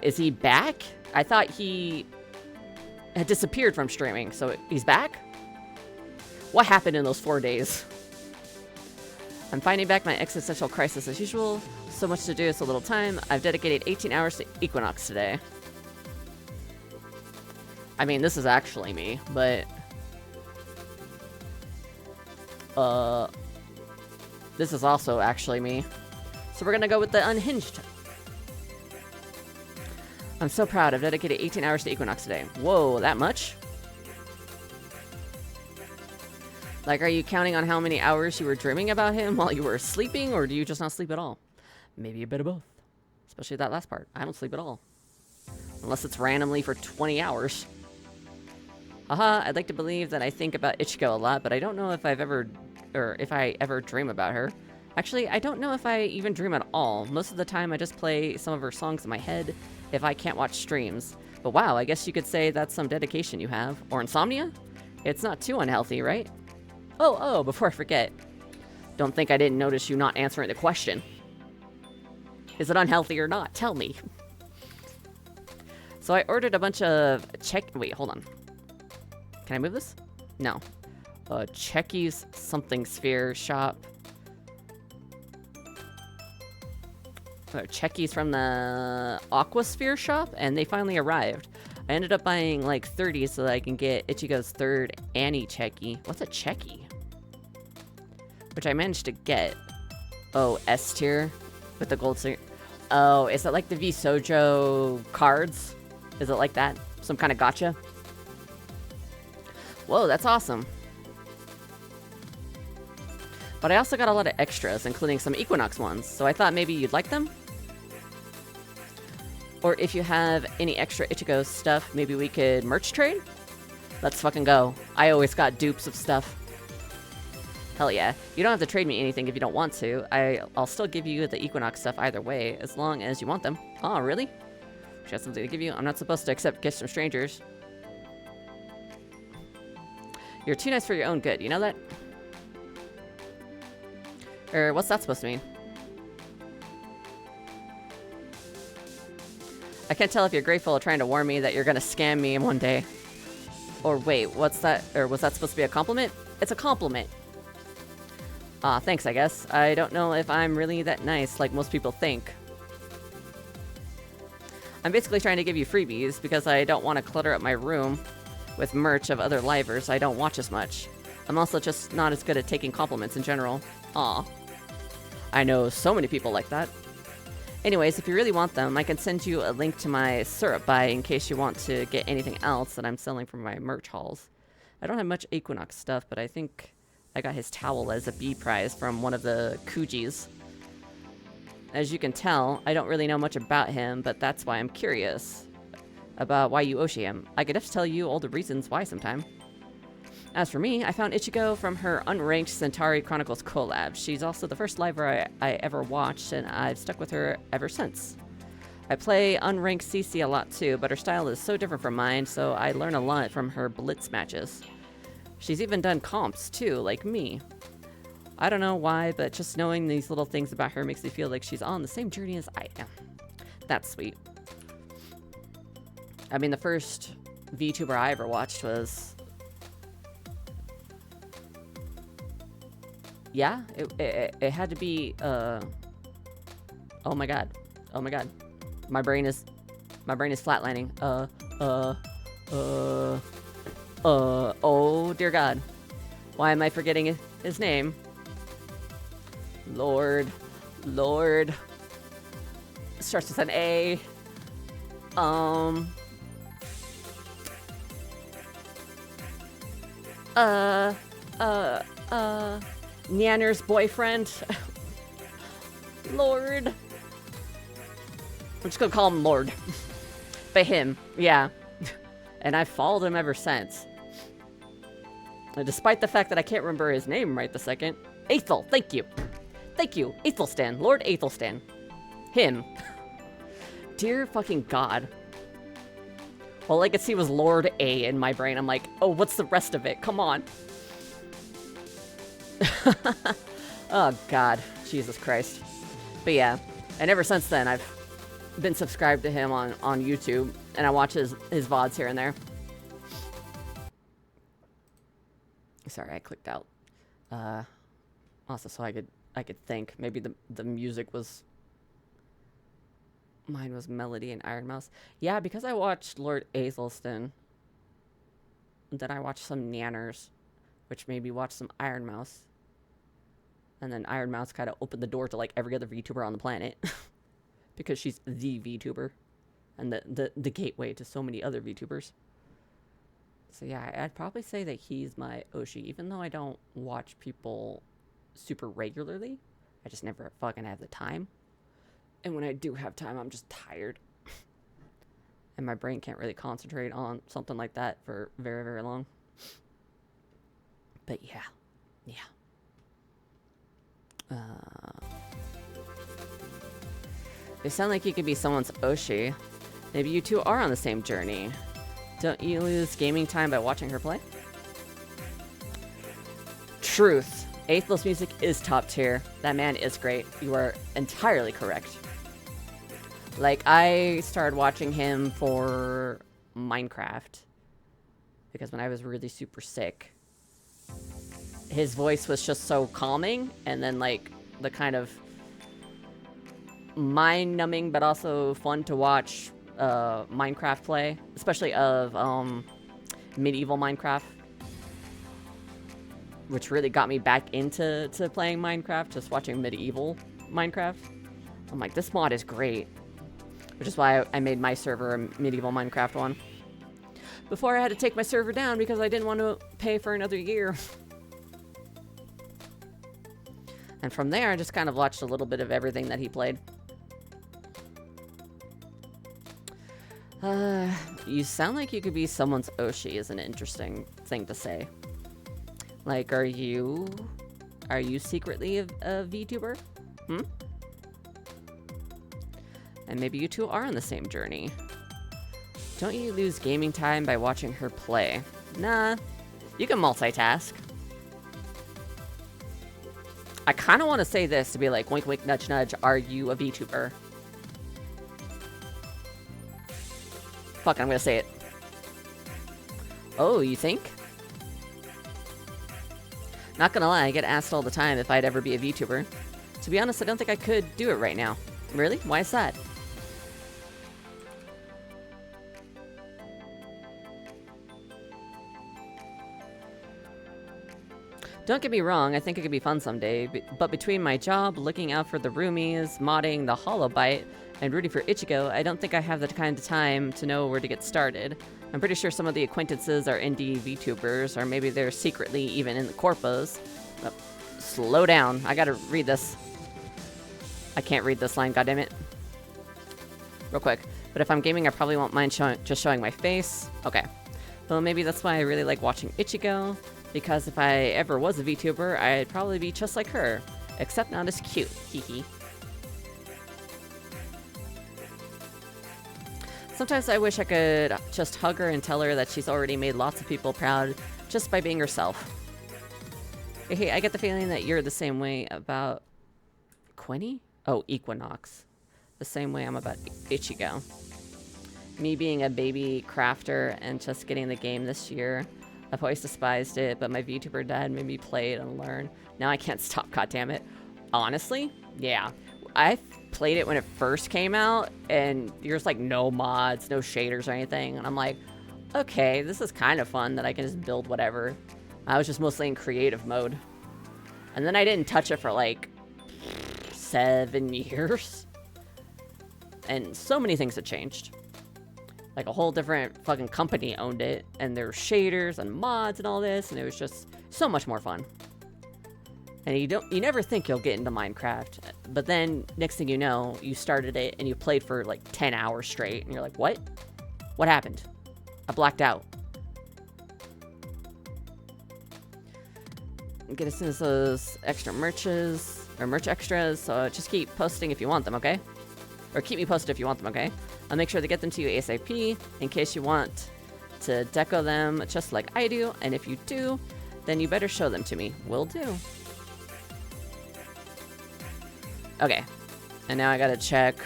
Is he back? I thought he had disappeared from streaming, so he's back? What happened in those 4 days? I'm fighting back my existential crisis as usual. So much to do, so little time. I've dedicated 18 hours to Equinox today. I mean, this is actually me, but... This is also actually me. So we're gonna go with the unhinged. I'm so proud. I've dedicated 18 hours to Equinox today. Whoa, that much? Like, are you counting on how many hours you were dreaming about him while you were sleeping, or do you just not sleep at all? Maybe a bit of both. Especially that last part. I don't sleep at all. Unless it's randomly for 20 hours. Haha, I'd like to believe that I think about Ichigo a lot, but I don't know if I've ever... or if I ever dream about her. Actually, I don't know if I even dream at all. Most of the time, I just play some of her songs in my head if I can't watch streams. But wow, I guess you could say that's some dedication you have. Or insomnia? It's not too unhealthy, right? Oh, before I forget. Don't think I didn't notice you not answering the question. Is it unhealthy or not? Tell me. So I ordered a bunch of wait, hold on. Can I move this? No. Equinox Something sphere shop. Checkies from the Aquasphere shop, and they finally arrived. I ended up buying like 30 so that I can get Ichigo's third Annie Checky. What's a Checky? Which I managed to get. Oh, S tier with the gold tier. Oh, is it like the V-Sojo cards? Is it like that? Some kind of gotcha? Whoa, that's awesome. But I also got a lot of extras, including some Equinox ones, so I thought maybe you'd like them? Or if you have any extra Ichigo stuff, maybe we could merch trade? Let's fucking go. I always got dupes of stuff. Hell yeah. You don't have to trade me anything if you don't want to. I'll still give you the Equinox stuff either way, as long as you want them. Oh, really? She has something to give you? I'm not supposed to accept gifts from strangers. You're too nice for your own good, you know that? Or what's that supposed to mean? I can't tell if you're grateful or trying to warn me that you're gonna scam me in one day. Or wait, what's that? Or was that supposed to be a compliment? It's a compliment. Aw, thanks, I guess. I don't know if I'm really that nice like most people think. I'm basically trying to give you freebies because I don't want to clutter up my room with merch of other livers I don't watch as much. I'm also just not as good at taking compliments in general. Aw. I know so many people like that. Anyways, if you really want them, I can send you a link to my syrup buy in case you want to get anything else that I'm selling from my merch hauls. I don't have much Equinox stuff, but I think I got his towel as a B prize from one of the Kujis. As you can tell, I don't really know much about him, but that's why I'm curious about why you Oshi him. I could just tell you all the reasons why sometime. As for me, I found Ichigo from her Unranked Centauri Chronicles collab. She's also the first liver I ever watched, and I've stuck with her ever since. I play Unranked CC a lot too, but her style is so different from mine, so I learn a lot from her blitz matches. She's even done comps too, like me. I don't know why, but just knowing these little things about her makes me feel like she's on the same journey as I am. That's sweet. I mean, the first VTuber I ever watched was... Yeah, it had to be, oh my god. Oh my god. My brain is flatlining. Oh dear god. Why am I forgetting his name? Lord. Starts with an A. Nyanner's boyfriend. Lord. I'm just gonna call him Lord. But him, yeah. And I've followed him ever since. And despite the fact that I can't remember his name right this second. Aethel, thank you. Thank you, Aethelstan, Lord Aethelstan. Him. Dear fucking God. All I could see was Lord A in my brain. I'm like, oh, what's the rest of it? Come on. Oh, God. Jesus Christ. But yeah. And ever since then, I've been subscribed to him on YouTube. And I watch his VODs here and there. Sorry, I clicked out. Also, so I could think. Maybe the music was... Mine was Melody and Iron Mouse. Yeah, because I watched Lord Aethelstan. Then I watched some Nanners, which made me watch some Iron Mouse. And then Iron Mouse kind of opened the door to like every other VTuber on the planet. Because she's the VTuber. And the gateway to so many other VTubers. So yeah, I'd probably say that he's my Oshi. Even though I don't watch people super regularly. I just never fucking have the time. And when I do have time, I'm just tired. And my brain can't really concentrate on something like that for very, very long. But yeah. Yeah. They sound like you could be someone's Oshi. Maybe you two are on the same journey. Don't you lose gaming time by watching her play? Truth. Aethel's music is top tier. That man is great. You are entirely correct. Like, I started watching him for Minecraft. Because when I was really super sick, his voice was just so calming. And then, like, the kind of mind-numbing but also fun to watch Minecraft play. Especially of medieval Minecraft. Which really got me back into playing Minecraft. Just watching medieval Minecraft. I'm like, this mod is great. Which is why I made my server a medieval Minecraft one. Before I had to take my server down because I didn't want to pay for another year. And from there, I just kind of watched a little bit of everything that he played. You sound like you could be someone's Oshi is an interesting thing to say. Like, are you secretly a VTuber? Hmm? And maybe you two are on the same journey. Don't you lose gaming time by watching her play? Nah, you can multitask. I kind of want to say this to be like, wink, wink, nudge, nudge, are you a VTuber? Fuck, I'm gonna say it. Oh, you think? Not gonna lie, I get asked all the time if I'd ever be a VTuber. To be honest, I don't think I could do it right now. Really? Why is that? Don't get me wrong, I think it could be fun someday, but between my job, looking out for the roomies, modding the Lovebyte, and rooting for Ichigo, I don't think I have the kind of time to know where to get started. I'm pretty sure some of the acquaintances are indie VTubers, or maybe they're secretly even in the corpos. Oh, slow down, I gotta read this. I can't read this line, goddammit. Real quick. But if I'm gaming, I probably won't mind just showing my face. Okay. Well, maybe that's why I really like watching Ichigo. Because if I ever was a VTuber, I'd probably be just like her. Except not as cute. Hehe. Sometimes I wish I could just hug her and tell her that she's already made lots of people proud just by being herself. Hey, I get the feeling that you're the same way about... Quinny? Oh, Equinox. The same way I'm about Ichigo. Me being a baby crafter and just getting the game this year... I've always despised it, but my VTuber dad made me play it and learn. Now I can't stop, goddammit. Honestly, yeah. I played it when it first came out, and there's like no mods, no shaders or anything. And I'm like, okay, this is kind of fun that I can just build whatever. I was just mostly in creative mode. And then I didn't touch it for like 7 years. and so many things had changed. Like a whole different fucking company owned it, and there were shaders and mods and all this, and it was just so much more fun. And you never think you'll get into Minecraft, but then next thing you know, you started it and you played for like 10 hours straight, and you're like, what? What happened? I blacked out. Get us into those extra merches, or merch extras, so just keep posting if you want them, okay? Or keep me posted if you want them, okay? I'll make sure to get them to you ASAP, in case you want to deco them just like I do, and if you do, then you better show them to me. Will do. Okay, and now I gotta check.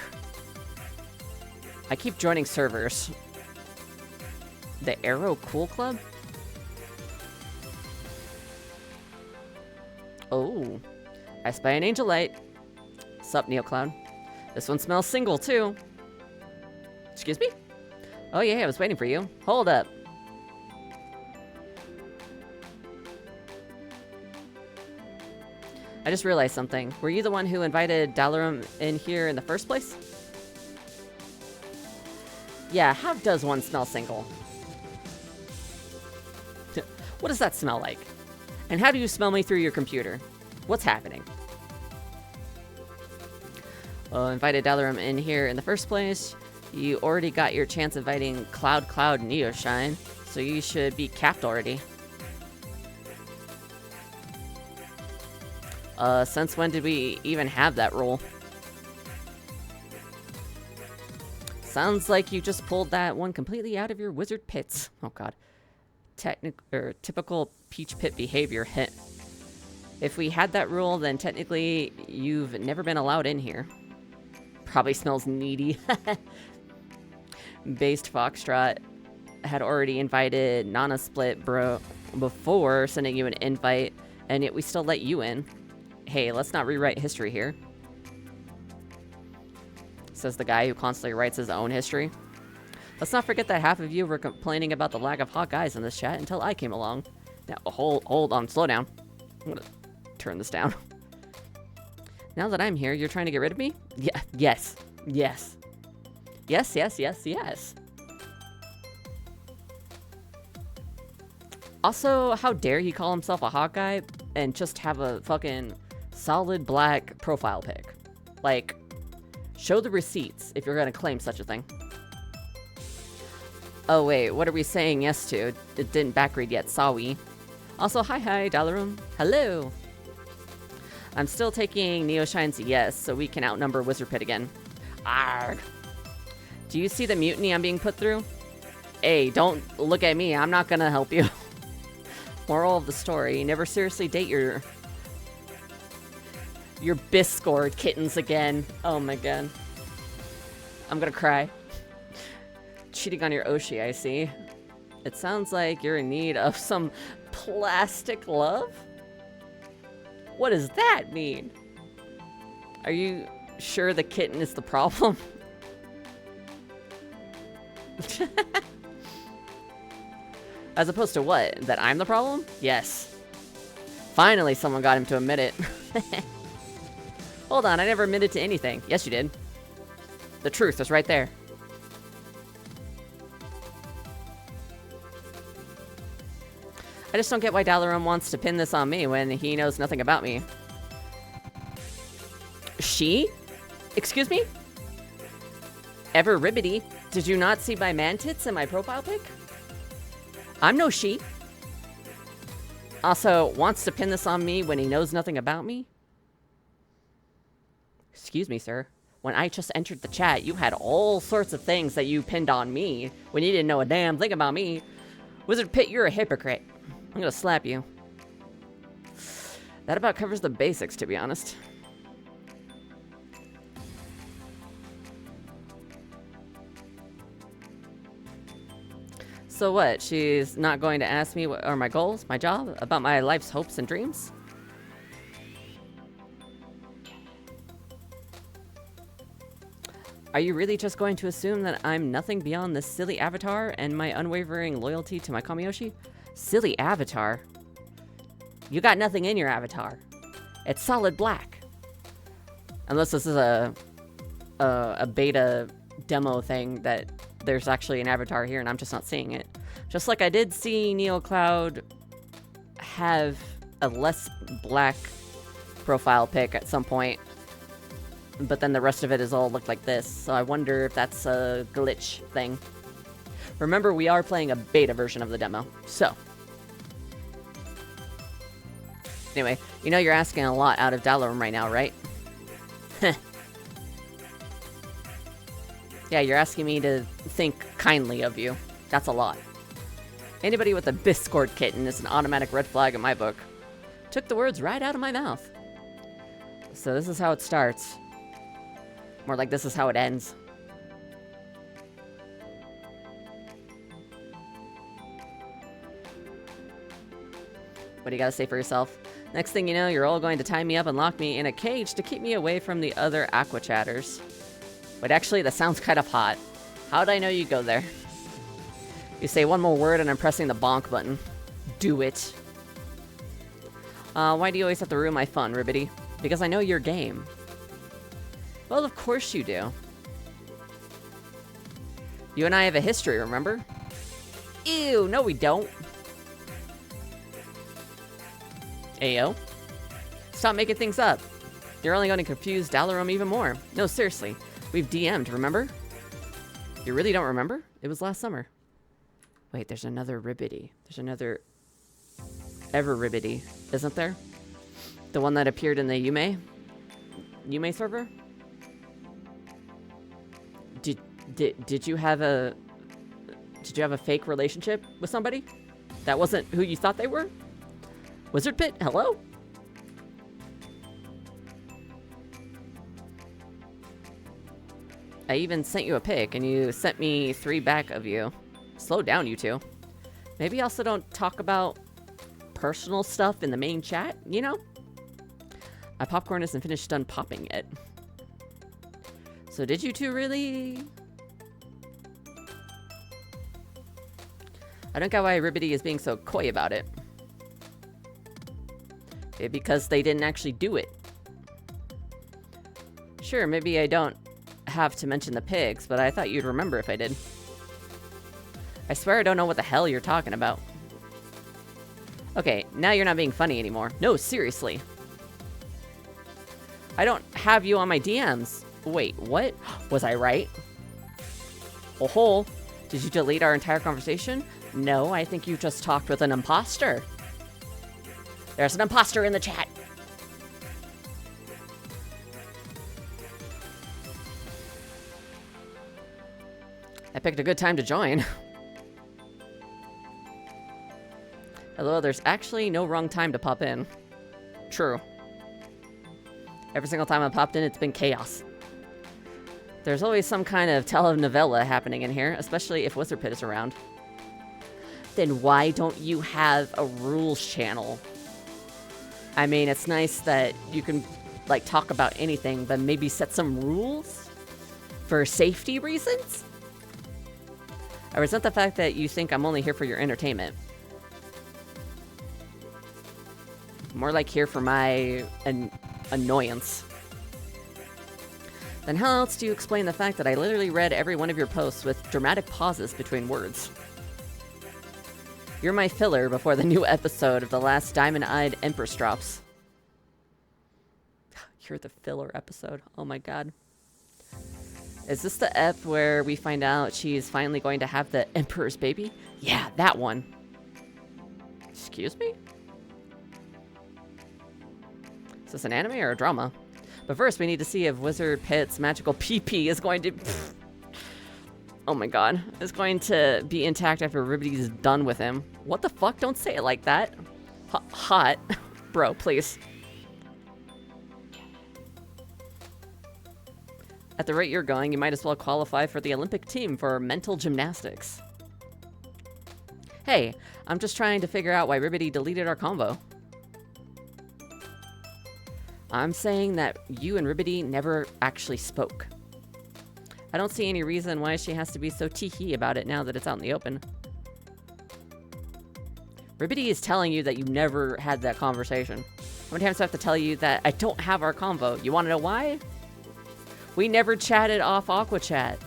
I keep joining servers. The Arrow Cool Club? Oh, I spy an angel light. Sup, Neocloud? This one smells single, too. Excuse me? Oh yeah, I was waiting for you. Hold up. I just realized something. Were you the one who invited Dalarum in here in the first place? Yeah, how does one smell single? What does that smell like? And how do you smell me through your computer? What's happening? Well, invited Dalarum in here in the first place. You already got your chance inviting Cloud Neoshine, so you should be capped already. Since when did we even have that rule? Sounds like you just pulled that one completely out of your wizard pits. Oh god. Typical peach pit behavior. Hit. If we had that rule, then technically you've never been allowed in here. Probably smells needy. Based Foxtrot had already invited Nana Split Bro before sending you an invite, and yet we still let you in. Hey, let's not rewrite history here. Says the guy who constantly writes his own history. Let's not forget that half of you were complaining about the lack of hot guys in this chat until I came along. Now, hold on, slow down. I'm gonna turn this down. Now that I'm here, you're trying to get rid of me? Yeah, yes. Yes. Yes, yes, yes, yes. Also, how dare he call himself a hot guy and just have a fucking solid black profile pic? Like, show the receipts if you're gonna claim such a thing. Oh wait, what are we saying yes to? It didn't backread yet, saw we. Also, hi Dalarum. Hello. I'm still taking Neoshine's yes, so we can outnumber WizardPit again. Arrgh. Do you see the mutiny I'm being put through? Hey, don't look at me, I'm not gonna help you. Moral of the story, never seriously date your Biscord kittens again. Oh my god. I'm gonna cry. Cheating on your Oshi, I see. It sounds like you're in need of some plastic love? What does that mean? Are you sure the kitten is the problem? As opposed to what? That I'm the problem? Yes. Finally someone got him to admit it. Hold on, I never admitted to anything. Yes, you did. The truth is right there. I just don't get why Dalarum wants to pin this on me when he knows nothing about me. She? Excuse me? Ever Ribbity, did you not see my man tits in my profile pic? I'm no she. Also, wants to pin this on me when he knows nothing about me? Excuse me, sir. When I just entered the chat, you had all sorts of things that you pinned on me when you didn't know a damn thing about me. WizardPit, you're a hypocrite. I'm gonna slap you. That about covers the basics, to be honest. So what? She's not going to ask me what are my goals, my job, about my life's hopes and dreams? Are you really just going to assume that I'm nothing beyond this silly avatar and my unwavering loyalty to my Kamioshi? Silly avatar? You got nothing in your avatar. It's solid black. Unless this is a a beta demo thing that there's actually an avatar here and I'm just not seeing it. Just like I did see NeoCloud have a less black profile pic at some point, but then the rest of it is all looked like this. So I wonder if that's a glitch thing. Remember, we are playing a beta version of the demo, so. Anyway, you know you're asking a lot out of Dalaran right now, right? Yeah, you're asking me to think kindly of you. That's a lot. Anybody with a Biscord kitten is an automatic red flag in my book. Took the words right out of my mouth. So this is how it starts. More like this is how it ends. What do you gotta say for yourself? Next thing you know, you're all going to tie me up and lock me in a cage to keep me away from the other aqua chatters. But actually, that sounds kind of hot. How'd I know you'd go there? You say one more word and I'm pressing the bonk button. Do it. Why do you always have to ruin my fun, Ribbity? Because I know your game. Well, of course you do. You and I have a history, remember? Ew, no we don't. Ayo. Stop making things up. You're only going to confuse Dalaran even more. No, seriously. We've DM'd, remember? You really don't remember? It was last summer. Wait, there's another Ribbity. There's another Ever Ribbity, isn't there? The one that appeared in the Yume server? Did you have a fake relationship with somebody? That wasn't who you thought they were? WizardPit, hello? I even sent you a pic, and you sent me 3 back of you. Slow down, you two. Maybe also don't talk about personal stuff in the main chat, you know? My popcorn isn't finished done popping yet. So did you two really? I don't get why Ribbity is being so coy about it. Because they didn't actually do it. Sure, maybe I don't have to mention the pigs, but I thought you'd remember if I did. I swear I don't know what the hell you're talking about. Okay, now you're not being funny anymore. No, seriously. I don't have you on my DMs. Wait, what? Was I right? Oh, did you delete our entire conversation? No, I think you just talked with an imposter. There's an imposter in the chat. I picked a good time to join. Hello, there's actually no wrong time to pop in. True. Every single time I popped in, it's been chaos. There's always some kind of telenovela happening in here, especially if WizardPit is around. Then why don't you have a rules channel? I mean, it's nice that you can, like, talk about anything, but maybe set some rules? For safety reasons? I resent the fact that you think I'm only here for your entertainment. More like here for my annoyance. Then how else do you explain the fact that I literally read every one of your posts with dramatic pauses between words? You're my filler before the new episode of the last Diamond-Eyed Empress drops. You're the filler episode. Oh my god. Is this the ep where we find out she's finally going to have the Emperor's baby? Yeah, that one. Excuse me? Is this an anime or a drama? But first, we need to see if WizardPit's magical PP is going to... Oh my god. Is going to be intact after Ribbity's done with him. What the fuck? Don't say it like that. Hot. Bro, please. At the rate you're going, you might as well qualify for the Olympic team for mental gymnastics. Hey, I'm just trying to figure out why Ribbity deleted our convo. I'm saying that you and Ribbity never actually spoke. I don't see any reason why she has to be so tee-hee about it now that it's out in the open. Ribbity is telling you that you never had that conversation. How many times do I have to tell you that I don't have our convo? You want to know why? We never chatted off Aqua Chat.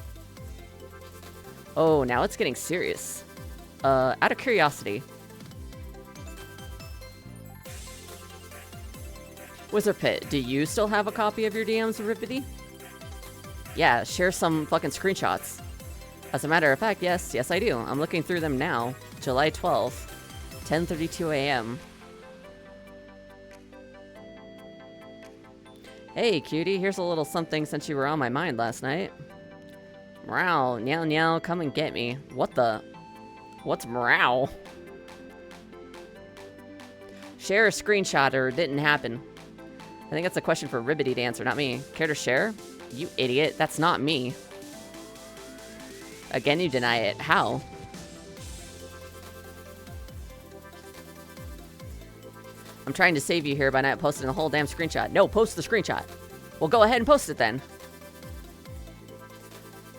Oh, now it's getting serious. Out of curiosity. WizardPit, do you still have a copy of your DMs, Rippity? Yeah, share some fucking screenshots. As a matter of fact, yes, I do. I'm looking through them now. July 12th, 10:32 a.m. Hey, cutie, here's a little something since you were on my mind last night. Meow, meow, meow, come and get me. What the? What's meow? Share a screenshot or it didn't happen. I think that's a question for Ribbity to answer, not me. Care to share? You idiot, that's not me. Again, you deny it. How? I'm trying to save you here by not posting the whole damn screenshot. No, post the screenshot. Well, go ahead and post it then.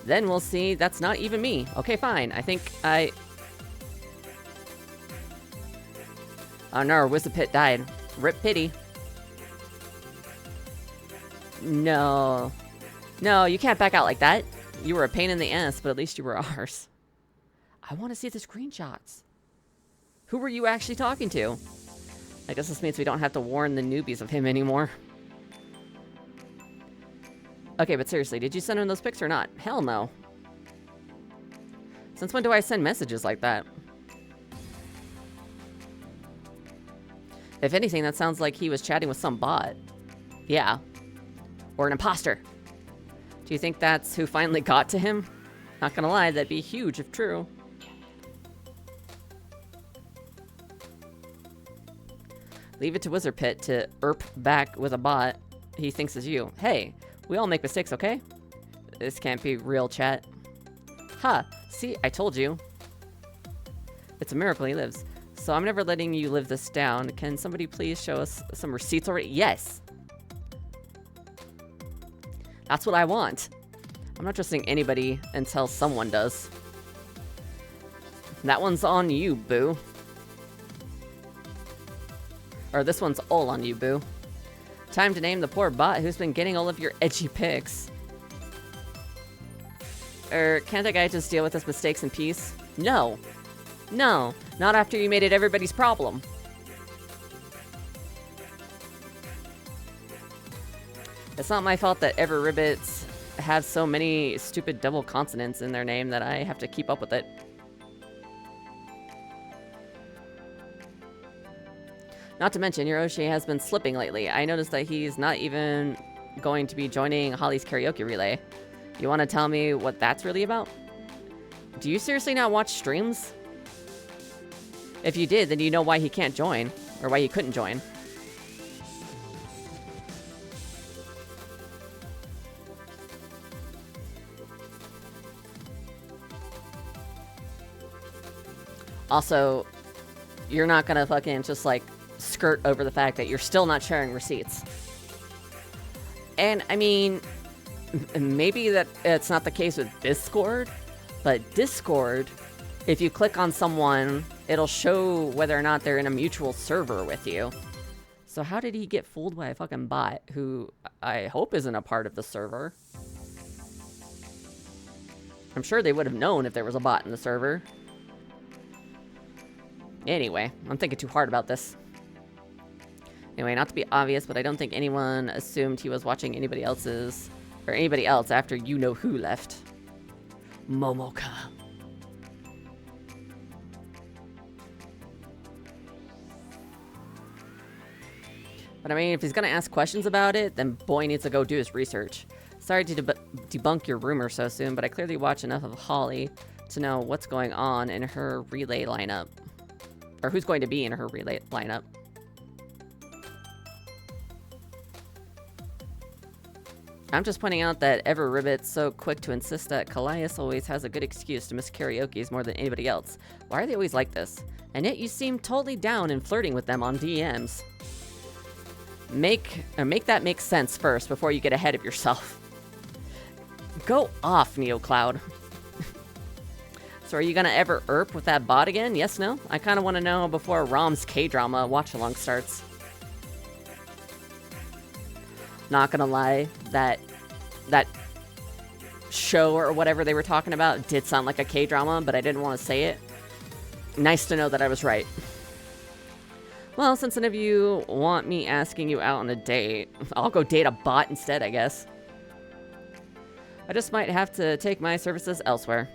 Then we'll see that's not even me. Okay, fine. I think I... Oh no, WizardPit died. Rip pity. No. No, you can't back out like that. You were a pain in the ass, but at least you were ours. I want to see the screenshots. Who were you actually talking to? I guess this means we don't have to warn the newbies of him anymore. Okay, but seriously, did you send him those pics or not? Hell no. Since when do I send messages like that? If anything, that sounds like he was chatting with some bot. Yeah. Or an imposter. Do you think that's who finally got to him? Not gonna lie, that'd be huge if true. Leave it to WizardPit to erp back with a bot he thinks is you. Hey, we all make mistakes, okay? This can't be real, chat. Ha! See, I told you. It's a miracle he lives. So I'm never letting you live this down. Can somebody please show us some receipts already? Yes! That's what I want. I'm not trusting anybody until someone does. That one's on you, boo. Or this one's all on you, boo. Time to name the poor bot who's been getting all of your edgy pics. Can't that guy just deal with his mistakes in peace? No. No, not after you made it everybody's problem. It's not my fault that Everribbits have so many stupid double consonants in their name that I have to keep up with it. Not to mention, Hiroshi has been slipping lately. I noticed that he's not even going to be joining Holly's karaoke relay. You want to tell me what that's really about? Do you seriously not watch streams? If you did, then you know why he can't join, or why he couldn't join. Also, you're not gonna fucking just like skirt over the fact that you're still not sharing receipts. And I mean, maybe that it's not the case with Biscord, but Discord, if you click on someone, it'll show whether or not they're in a mutual server with you. So how did he get fooled by a fucking bot who I hope isn't a part of the server? I'm sure they would have known if there was a bot in the server. Anyway, I'm thinking too hard about this. Anyway, not to be obvious, but I don't think anyone assumed he was watching anybody else's, or anybody else after you-know-who left. Momoka. But I mean, if he's gonna ask questions about it, then boy needs to go do his research. Sorry to debunk your rumor so soon, but I clearly watch enough of Holly to know what's going on in her relay lineup. Or who's going to be in her relay lineup. I'm just pointing out that Everribbit's so quick to insist that Callias always has a good excuse to miss karaoke's more than anybody else. Why are they always like this? And yet you seem totally down and flirting with them on DMs. Make that make sense first before you get ahead of yourself. Go off, NeoCloud. So are you gonna ever erp with that bot again? Yes, no? I kinda wanna know before Rom's K-drama watch-along starts. Not gonna lie, that that show or whatever they were talking about did sound like a K-drama, but I didn't want to say it. Nice to know that I was right. Well, since none of you want me asking you out on a date, I'll go date a bot instead, I guess. I just might have to take my services elsewhere.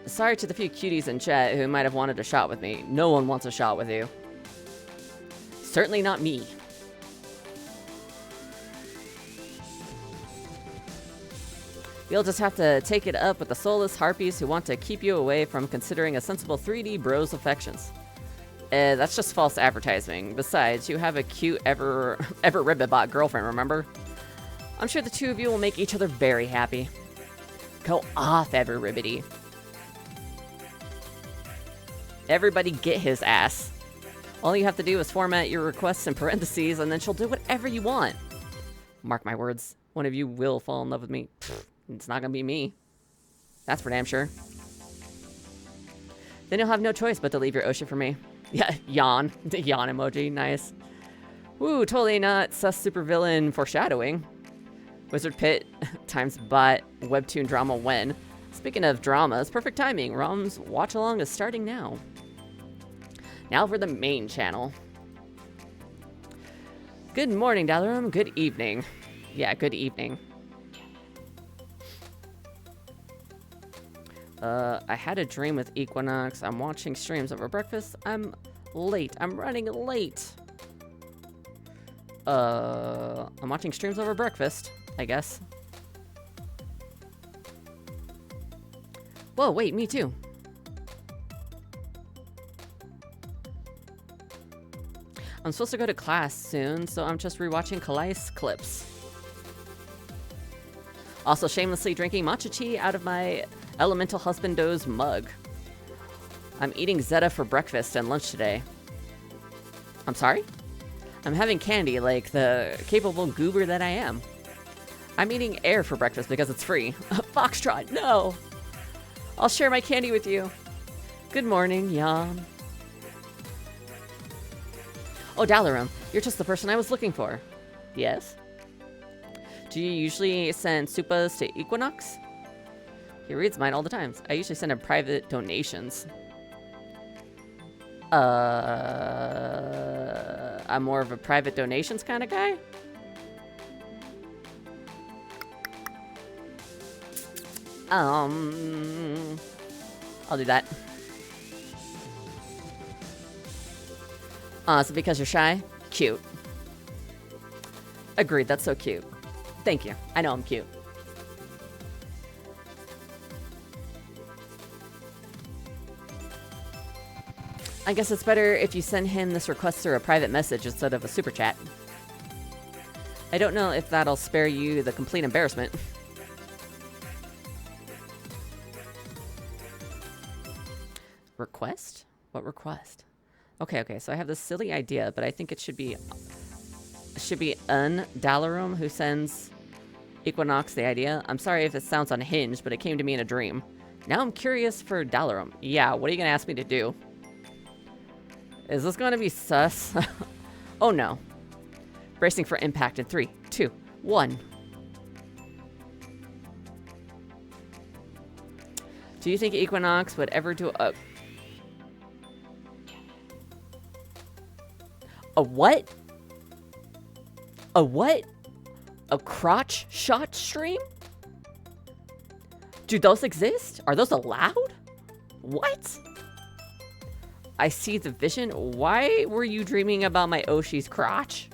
Sorry to the few cuties in chat who might have wanted a shot with me. No one wants a shot with you. Certainly not me. You'll just have to take it up with the soulless harpies who want to keep you away from considering a sensible 3D bro's affections. That's just false advertising. Besides, you have a cute Ribbitbot girlfriend, remember? I'm sure the two of you will make each other very happy. Go off, Ribbity. Everybody get his ass. All you have to do is format your requests in parentheses, and then she'll do whatever you want. Mark my words, one of you will fall in love with me. Pfft, it's not gonna be me. That's for damn sure. Then you'll have no choice but to leave your ocean for me. Yeah, yawn. The yawn emoji, nice. Woo, totally not sus supervillain foreshadowing. WizardPit times bot webtoon drama when. Speaking of dramas, perfect timing. Rom's watch along is starting now. Now for the main channel. Good morning, Dalarum. Good evening. Yeah, good evening. I had a dream with Equinox. I'm watching streams over breakfast. I'm late. I'm running late. I'm watching streams over breakfast, I guess. Whoa, wait, me too. I'm supposed to go to class soon, so I'm just rewatching Kalai's clips. Also shamelessly drinking matcha tea out of my elemental husbando's mug. I'm eating Zeta for breakfast and lunch today. I'm sorry? I'm having candy like the capable goober that I am. I'm eating air for breakfast because it's free. Foxtrot, no! I'll share my candy with you. Good morning, Yum. Oh, Dalarum, you're just the person I was looking for. Yes? Do you usually send supas to Equinox? He reads mine all the time. I usually send him private donations. I'm more of a private donations kind of guy? I'll do that. So because you're shy? Cute. Agreed, that's so cute. Thank you. I know I'm cute. I guess it's better if you send him this request through a private message instead of a super chat. I don't know if that'll spare you the complete embarrassment. Request? What request? Okay, so I have this silly idea, but I think it should be Dalarum who sends Equinox the idea. I'm sorry if it sounds unhinged, but it came to me in a dream. Now I'm curious for Dalarum. Yeah, what are you gonna ask me to do? Is this gonna be sus? Oh no. Bracing for impact in 3, 2, 1. Do you think Equinox would ever do a what? A what? A crotch shot stream? Do those exist? Are those allowed? What? I see the vision. Why were you dreaming about my Oshi's crotch?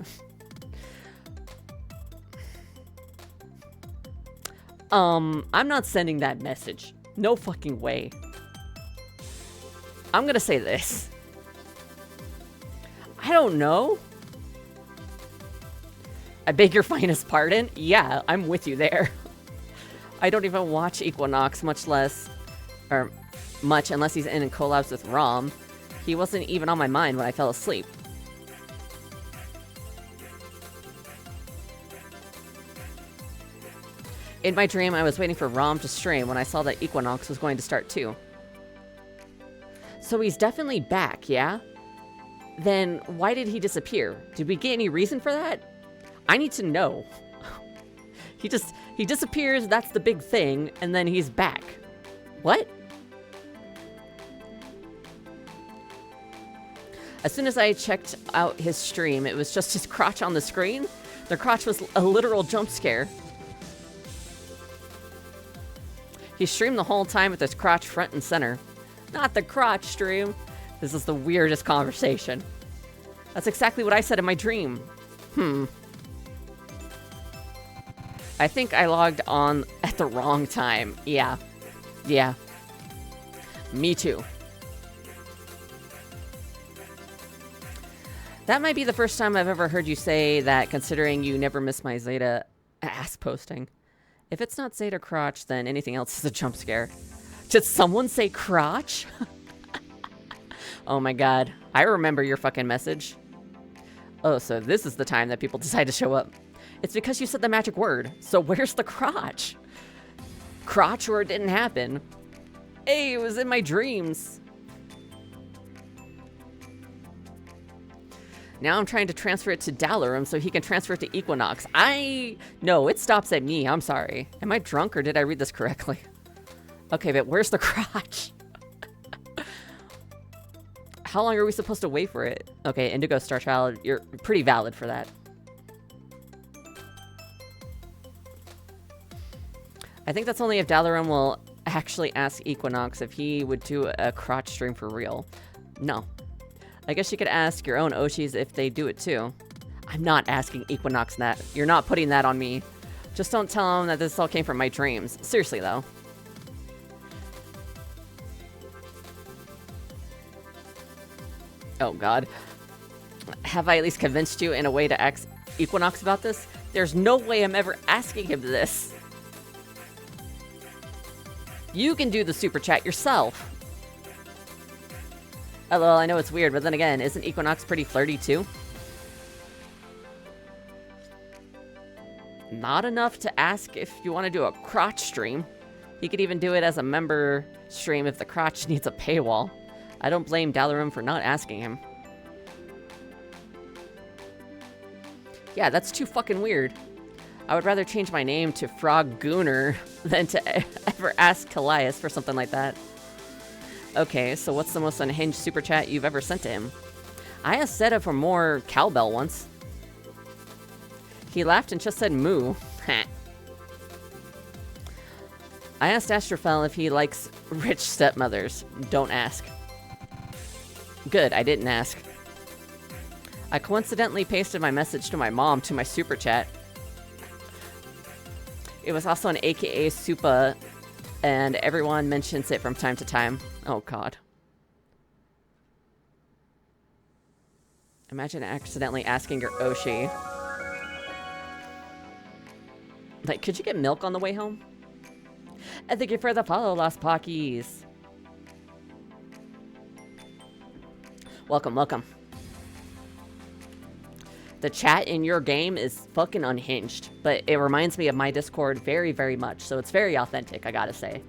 I'm not sending that message. No fucking way. I'm gonna say this. I don't know. I beg your finest pardon? Yeah, I'm with you there. I don't even watch Equinox, much unless he's in collabs with Rom. He wasn't even on my mind when I fell asleep. In my dream, I was waiting for Rom to stream when I saw that Equinox was going to start too. So he's definitely back, yeah? then why did he disappear? Did we get any reason for that? I need to know. He disappears, that's the big thing, and then he's back. What? As soon as I checked out his stream, it was just his crotch on the screen. The crotch was a literal jump scare. He streamed the whole time with his crotch front and center. Not the crotch stream. This is the weirdest conversation. That's exactly what I said in my dream. I think I logged on at the wrong time. Yeah. Yeah. Me too. That might be the first time I've ever heard you say that, considering you never miss my Zeta ass posting. If it's not Zeta crotch, then anything else is a jump scare. Did someone say crotch? Oh my god. I remember your fucking message. Oh, so this is the time that people decide to show up. It's because you said the magic word. So where's the crotch? Crotch or it didn't happen. Hey, it was in my dreams. Now I'm trying to transfer it to Dalarum so he can transfer it to Equinox. No, it stops at me. I'm sorry. Am I drunk or did I read this correctly? Okay, but where's the crotch? How long are we supposed to wait for it? Okay, Indigo Star Child, you're pretty valid for that. I think that's only if Dalarum will actually ask Equinox if he would do a crotch stream for real. No. I guess you could ask your own Oshis if they do it too. I'm not asking Equinox that. You're not putting that on me. Just don't tell him that this all came from my dreams. Seriously though. Oh god. Have I at least convinced you in a way to ask Equinox about this? There's no way I'm ever asking him this. You can do the super chat yourself. Well, I know it's weird, but then again, isn't Equinox pretty flirty too? Not enough to ask if you want to do a crotch stream. He could even do it as a member stream if the crotch needs a paywall. I don't blame Dalarum for not asking him. Yeah, that's too fucking weird. I would rather change my name to Frog Gooner than to ever ask Callias for something like that. Okay, so what's the most unhinged super chat you've ever sent to him? I asked Zeta for more cowbell once. He laughed and just said moo. I asked Astrofel if he likes rich stepmothers. Don't ask. Good, I didn't ask. I coincidentally pasted my message to my mom to my super chat. It was also an AKA Supa, and everyone mentions it from time to time. Oh god. Imagine accidentally asking your Oshi. Like, could you get milk on the way home? And thank you for the follow, Lost Pockies. Welcome, welcome. The chat in your game is fucking unhinged, but it reminds me of my Discord very, very much, so it's very authentic, I gotta say.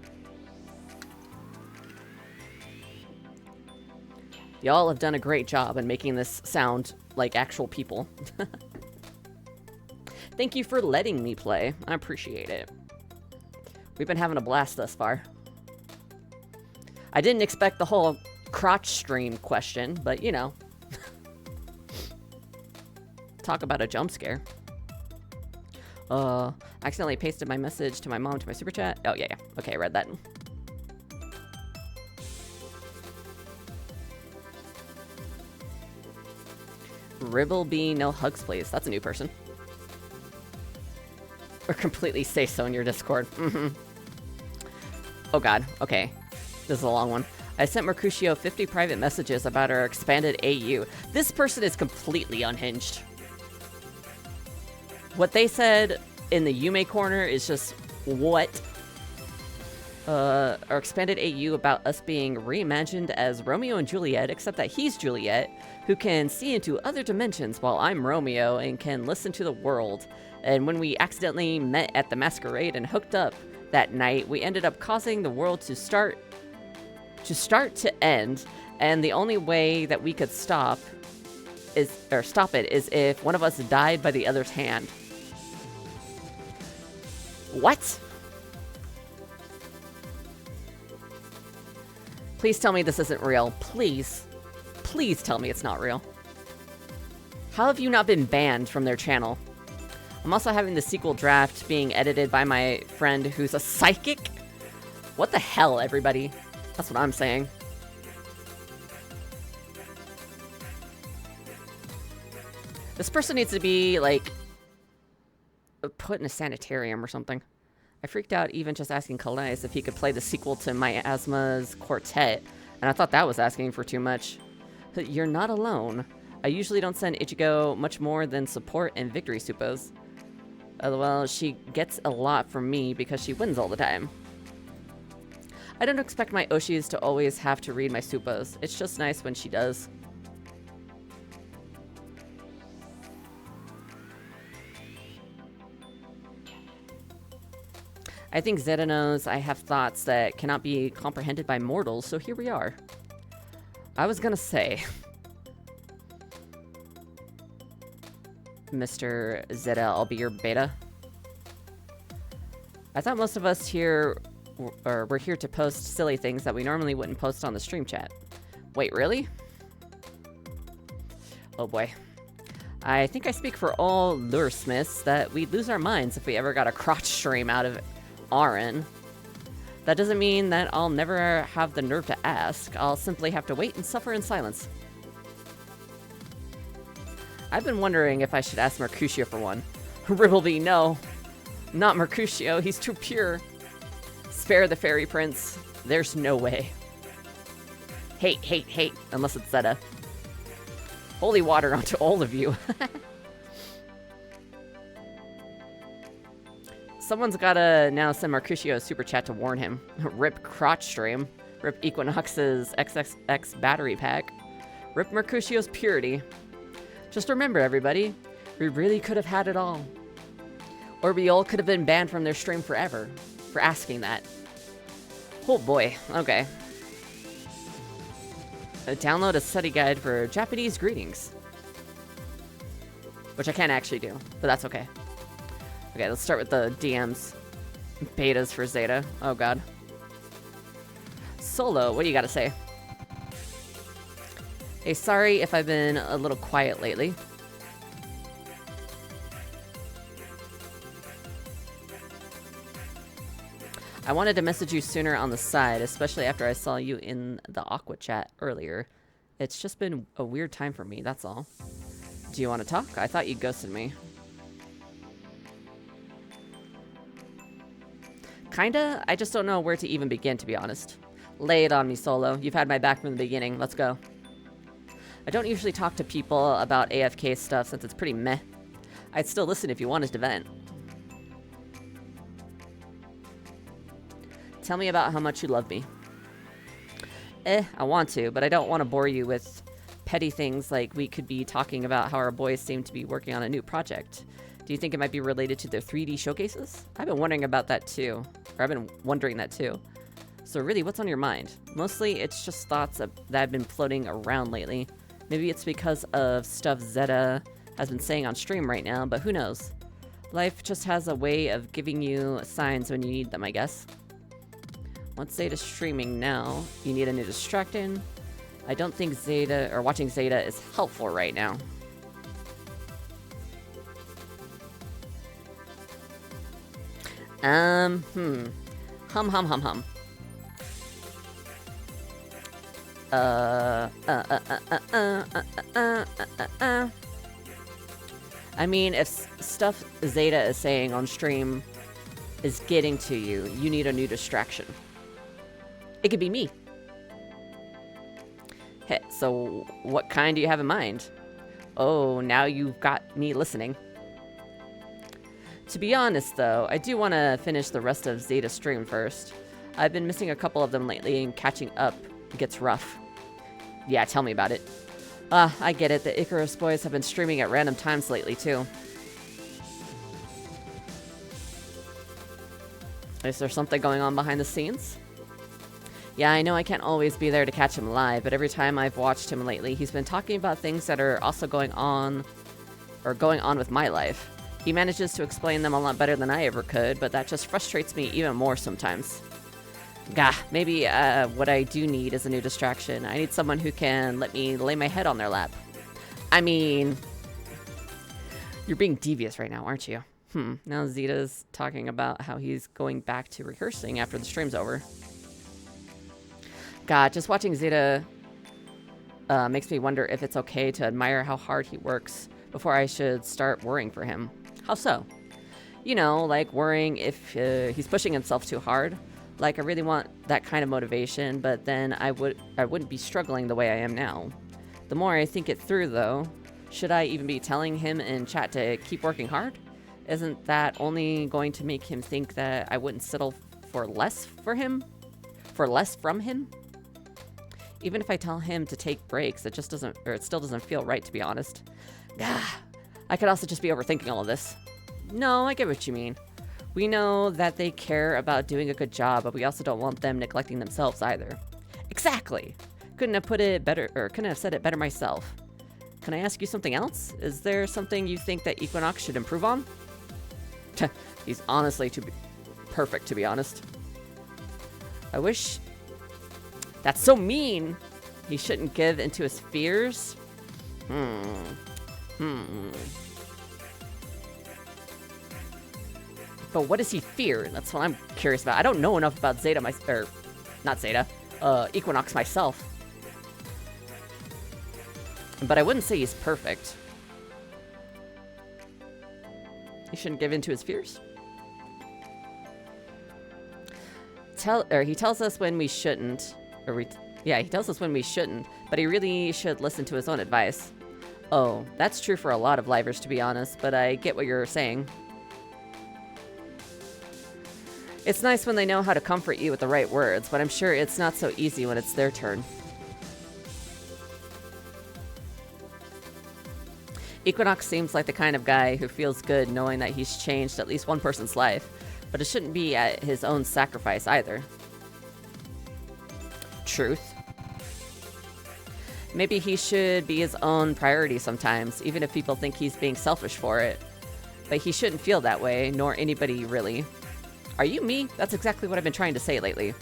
Y'all have done a great job in making this sound like actual people. Thank you for letting me play. I appreciate it. We've been having a blast thus far. I didn't expect the whole crotch stream question, but you know. Talk about a jump scare. I accidentally pasted my message to my mom to my super chat. Oh, yeah. Okay, I read that. Ribbleby, no hugs, please. That's a new person. Or completely say so in your Discord. Oh god, okay. This is a long one. I sent Mercutio 50 private messages about our expanded AU. This person is completely unhinged. What they said in the Yume corner is just what? Our expanded AU about us being reimagined as Romeo and Juliet, except that he's Juliet, who can see into other dimensions while I'm Romeo and can listen to the world. And when we accidentally met at the masquerade and hooked up that night, we ended up causing the world to start to end, and the only way that we could stop stop it is if one of us died by the other's hand. What? Please tell me this isn't real. Please. Please tell me it's not real. How have you not been banned from their channel? I'm also having the sequel draft being edited by my friend who's a psychic. What the hell, everybody? That's what I'm saying. This person needs to be, like, put in a sanitarium or something. I freaked out even just asking Calais if he could play the sequel to Miasma's Quartet, and I thought that was asking for too much. You're not alone. I usually don't send Ichigo much more than support and victory suppos. Well, she gets a lot from me because she wins all the time. I don't expect my Oshis to always have to read my suppos. It's just nice when she does. I think Zeta knows I have thoughts that cannot be comprehended by mortals, so here we are. I was gonna say... Mr. Zeta, I'll be your beta. I thought most of us here were here to post silly things that we normally wouldn't post on the stream chat. Wait, really? Oh boy. I think I speak for all lure smiths that we'd lose our minds if we ever got a crotch stream out of Aaron. That doesn't mean that I'll never have the nerve to ask. I'll simply have to wait and suffer in silence. I've been wondering if I should ask Mercutio for one. Ribbleby, no. Not Mercutio, he's too pure. Spare the fairy prince. There's no way. Hate, hate, hate, unless it's Zeta. Holy water onto all of you. Someone's gotta now send Mercutio a super chat to warn him. Rip crotch stream. Rip Equinox's XXX battery pack. Rip Mercutio's purity. Just remember, everybody, we really could have had it all. Or we all could have been banned from their stream forever for asking that. Oh boy, okay. Download a study guide for Japanese greetings. Which I can't actually do, but that's okay. Okay, let's start with the DMs. Betas for Zeta. Oh god. Solo, what do you gotta say? Hey, sorry if I've been a little quiet lately. I wanted to message you sooner on the side, especially after I saw you in the Aqua chat earlier. It's just been a weird time for me, that's all. Do you want to talk? I thought you ghosted me. Kinda? I just don't know where to even begin, to be honest. Lay it on me, Solo. You've had my back from the beginning. Let's go. I don't usually talk to people about AFK stuff since it's pretty meh. I'd still listen if you wanted to vent. Tell me about how much you love me. I want to, but I don't want to bore you with petty things like we could be talking about how our boys seem to be working on a new project. Do you think it might be related to their 3D showcases? I've been wondering about that too. Or I've been wondering that too. So really, what's on your mind? Mostly, it's just thoughts that have been floating around lately. Maybe it's because of stuff Zeta has been saying on stream right now, but who knows? Life just has a way of giving you signs when you need them, I guess. Once Zeta's streaming now, you need a new distraction. I don't think Zeta, or watching Zeta is helpful right now. Hum. I mean, if stuff Zeta is saying on stream is getting to you, you need a new distraction. It could be me. Hey, so what kind do you have in mind? Oh, now you've got me listening. To be honest, though, I do want to finish the rest of Zeta's stream first. I've been missing a couple of them lately, and catching up gets rough. Yeah, tell me about it. I get it. The Icarus boys have been streaming at random times lately, too. Is there something going on behind the scenes? Yeah, I know I can't always be there to catch him live, but every time I've watched him lately, he's been talking about things that are also going on with my life. He manages to explain them a lot better than I ever could, but that just frustrates me even more sometimes. Gah, maybe what I do need is a new distraction. I need someone who can let me lay my head on their lap. I mean, you're being devious right now, aren't you? Now Zeta's talking about how he's going back to rehearsing after the stream's over. God, just watching Zeta makes me wonder if it's okay to admire how hard he works before I should start worrying for him. How so? You know, like worrying if he's pushing himself too hard. Like, I really want that kind of motivation, but then I wouldn't be struggling the way I am now. The more I think it through, though, should I even be telling him in chat to keep working hard? Isn't that only going to make him think that I wouldn't settle for less from him? Even if I tell him to take breaks, it still doesn't feel right, to be honest. Gah, I could also just be overthinking all of this. No, I get what you mean. We know that they care about doing a good job, but we also don't want them neglecting themselves either. Exactly. Couldn't have said it better myself. Can I ask you something else? Is there something you think that Equinox should improve on? He's honestly too perfect, to be honest. I wish... That's so mean! He shouldn't give into his fears? But what does he fear? That's what I'm curious about. I don't know enough about Equinox myself. But I wouldn't say he's perfect. He shouldn't give in to his fears? He tells us when we shouldn't. He tells us when we shouldn't, but he really should listen to his own advice. Oh, that's true for a lot of livers, to be honest, but I get what you're saying. It's nice when they know how to comfort you with the right words, but I'm sure it's not so easy when it's their turn. Equinox seems like the kind of guy who feels good knowing that he's changed at least one person's life, but it shouldn't be at his own sacrifice either. Truth. Maybe he should be his own priority sometimes, even if people think he's being selfish for it. But he shouldn't feel that way, nor anybody really. Are you me? That's exactly what I've been trying to say lately.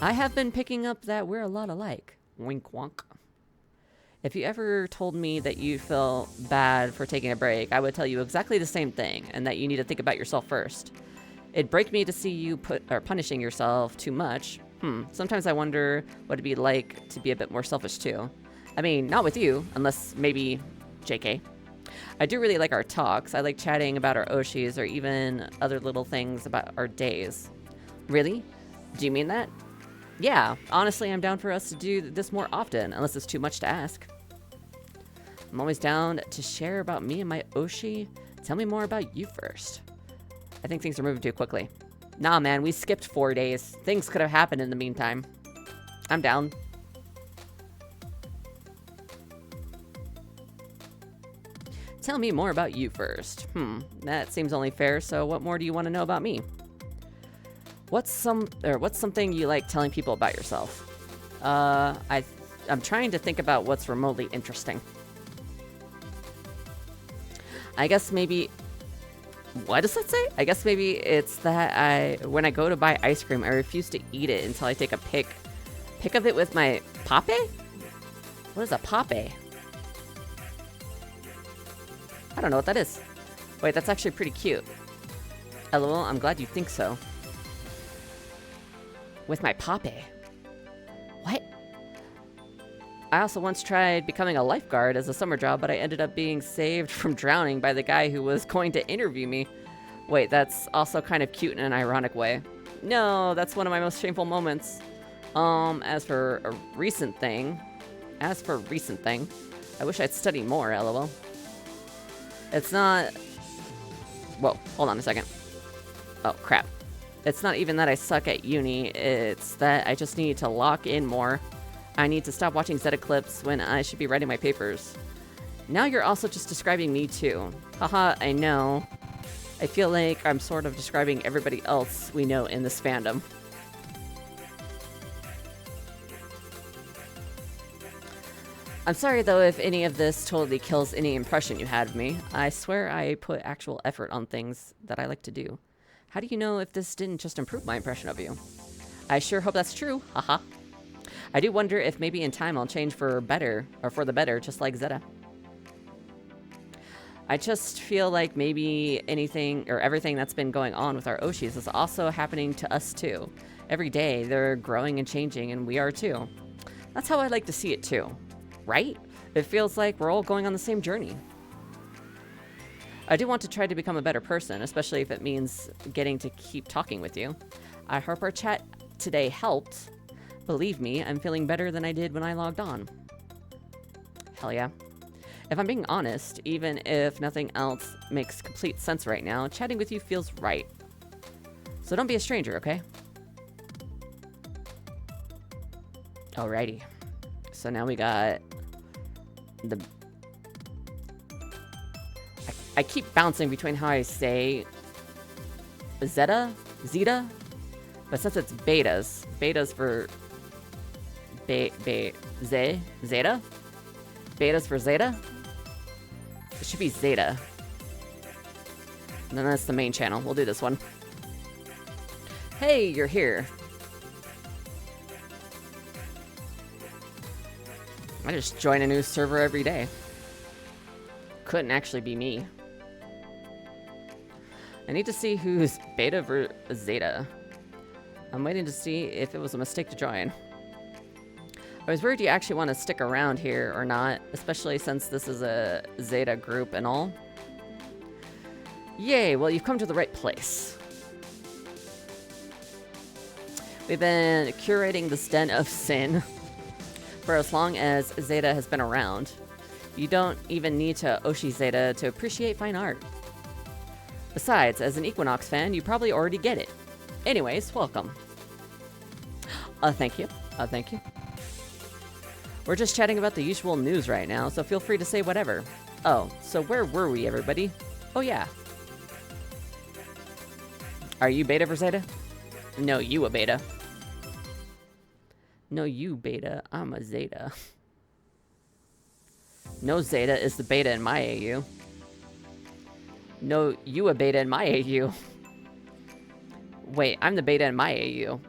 I have been picking up that we're a lot alike. Wink wonk. If you ever told me that you felt bad for taking a break, I would tell you exactly the same thing, and that you need to think about yourself first. It'd break me to see you punishing yourself too much. Sometimes I wonder what it'd be like to be a bit more selfish too. I mean, not with you, unless maybe JK. I do really like our talks. I like chatting about our Oshis or even other little things about our days. Really? Do you mean that? Yeah, honestly, I'm down for us to do this more often, unless it's too much to ask. I'm always down to share about me and my Oshi. Tell me more about you first. I think things are moving too quickly. Nah, man, we skipped 4 days. Things could have happened in the meantime. I'm down. Tell me more about you first. That seems only fair, so what more do you want to know about me? What's something you like telling people about yourself? I'm trying to think about what's remotely interesting. I guess maybe... What does that say? I guess maybe it's that when I go to buy ice cream, I refuse to eat it until I take a pic of it with my pape? What is a pape? I don't know what that is. Wait, that's actually pretty cute. LOL, I'm glad you think so. With my pape. What? I also once tried becoming a lifeguard as a summer job, but I ended up being saved from drowning by the guy who was going to interview me. Wait, that's also kind of cute in an ironic way. No, that's one of my most shameful moments. As for recent thing, I wish I'd studied more, LOL. It's not... Whoa, hold on a second. Oh, crap. It's not even that I suck at uni, it's that I just need to lock in more. I need to stop watching Zeta clips when I should be writing my papers. Now you're also just describing me too. Haha, I know. I feel like I'm sort of describing everybody else we know in this fandom. I'm sorry though if any of this totally kills any impression you had of me. I swear I put actual effort on things that I like to do. How do you know if this didn't just improve my impression of you? I sure hope that's true, haha. I do wonder if maybe in time I'll change for better, or for the better, just like Zeta. I just feel like maybe anything, or everything that's been going on with our Oshis is also happening to us too. Every day they're growing and changing, and we are too. That's how I like to see it too. Right? It feels like we're all going on the same journey. I do want to try to become a better person, especially if it means getting to keep talking with you. I hope our chat today helped. Believe me, I'm feeling better than I did when I logged on. Hell yeah. If I'm being honest, even if nothing else makes complete sense right now, chatting with you feels right. So don't be a stranger, okay? Alrighty. So now we got the... I keep bouncing between how I say Zeta, but since it's betas for Zeta? Betas for Zeta? It should be Zeta. And then that's the main channel. We'll do this one. Hey, you're here. I just join a new server every day. Couldn't actually be me. I need to see who's beta versus Zeta. I'm waiting to see if it was a mistake to join. I was worried you actually want to stick around here or not, especially since this is a Zeta group and all. Yay, well you've come to the right place. We've been curating this den of sin for as long as Zeta has been around. You don't even need to Oshi Zeta to appreciate fine art. Besides, as an Equinox fan, you probably already get it. Anyways, welcome. Thank you. Thank you. We're just chatting about the usual news right now, so feel free to say whatever. Oh, so where were we, everybody? Oh, yeah. Are you beta for Zeta? No, you a beta. No, you beta. I'm a Zeta. No, Zeta is the beta in my AU. No, you a beta in my AU. Wait, I'm the beta in my AU.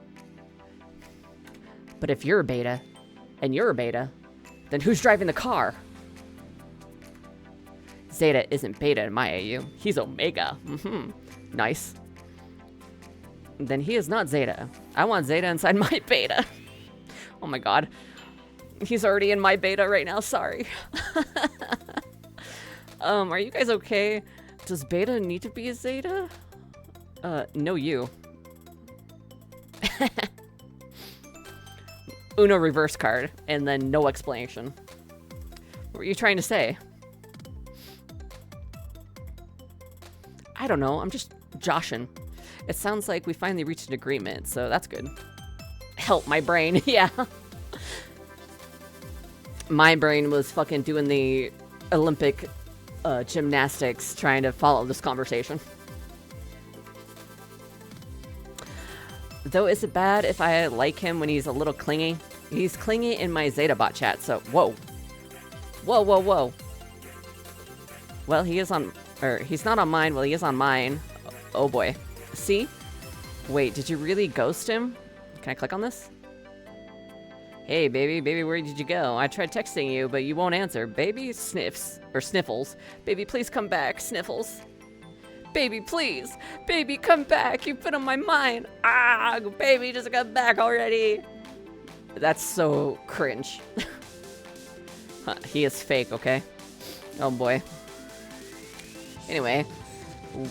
But if you're a beta, and you're a beta, then who's driving the car? Zeta isn't beta in my AU. He's Omega. Nice. Then he is not Zeta. I want Zeta inside my beta. Oh my god. He's already in my beta right now, sorry. Are you guys okay? Does beta need to be a Zeta? No you. Uno reverse card, and then no explanation. What were you trying to say? I don't know, I'm just joshing. It sounds like we finally reached an agreement, so that's good. Help my brain, yeah. My brain was fucking doing the Olympic gymnastics trying to follow this conversation. Though, is it bad if I like him when he's a little clingy? He's clingy in my ZetaBot chat, so whoa. Whoa, whoa, whoa. Well, he is on, or he's not on mine, well, he is on mine. Oh boy. See? Wait, did you really ghost him? Can I click on this? Hey, baby, where did you go? I tried texting you, but you won't answer. Baby sniffs, or sniffles. Baby, please come back, sniffles. Baby, please. Baby, come back. You've been on my mind. Ah, baby, just come back already. That's so cringe. He is fake, okay? Oh boy. Anyway.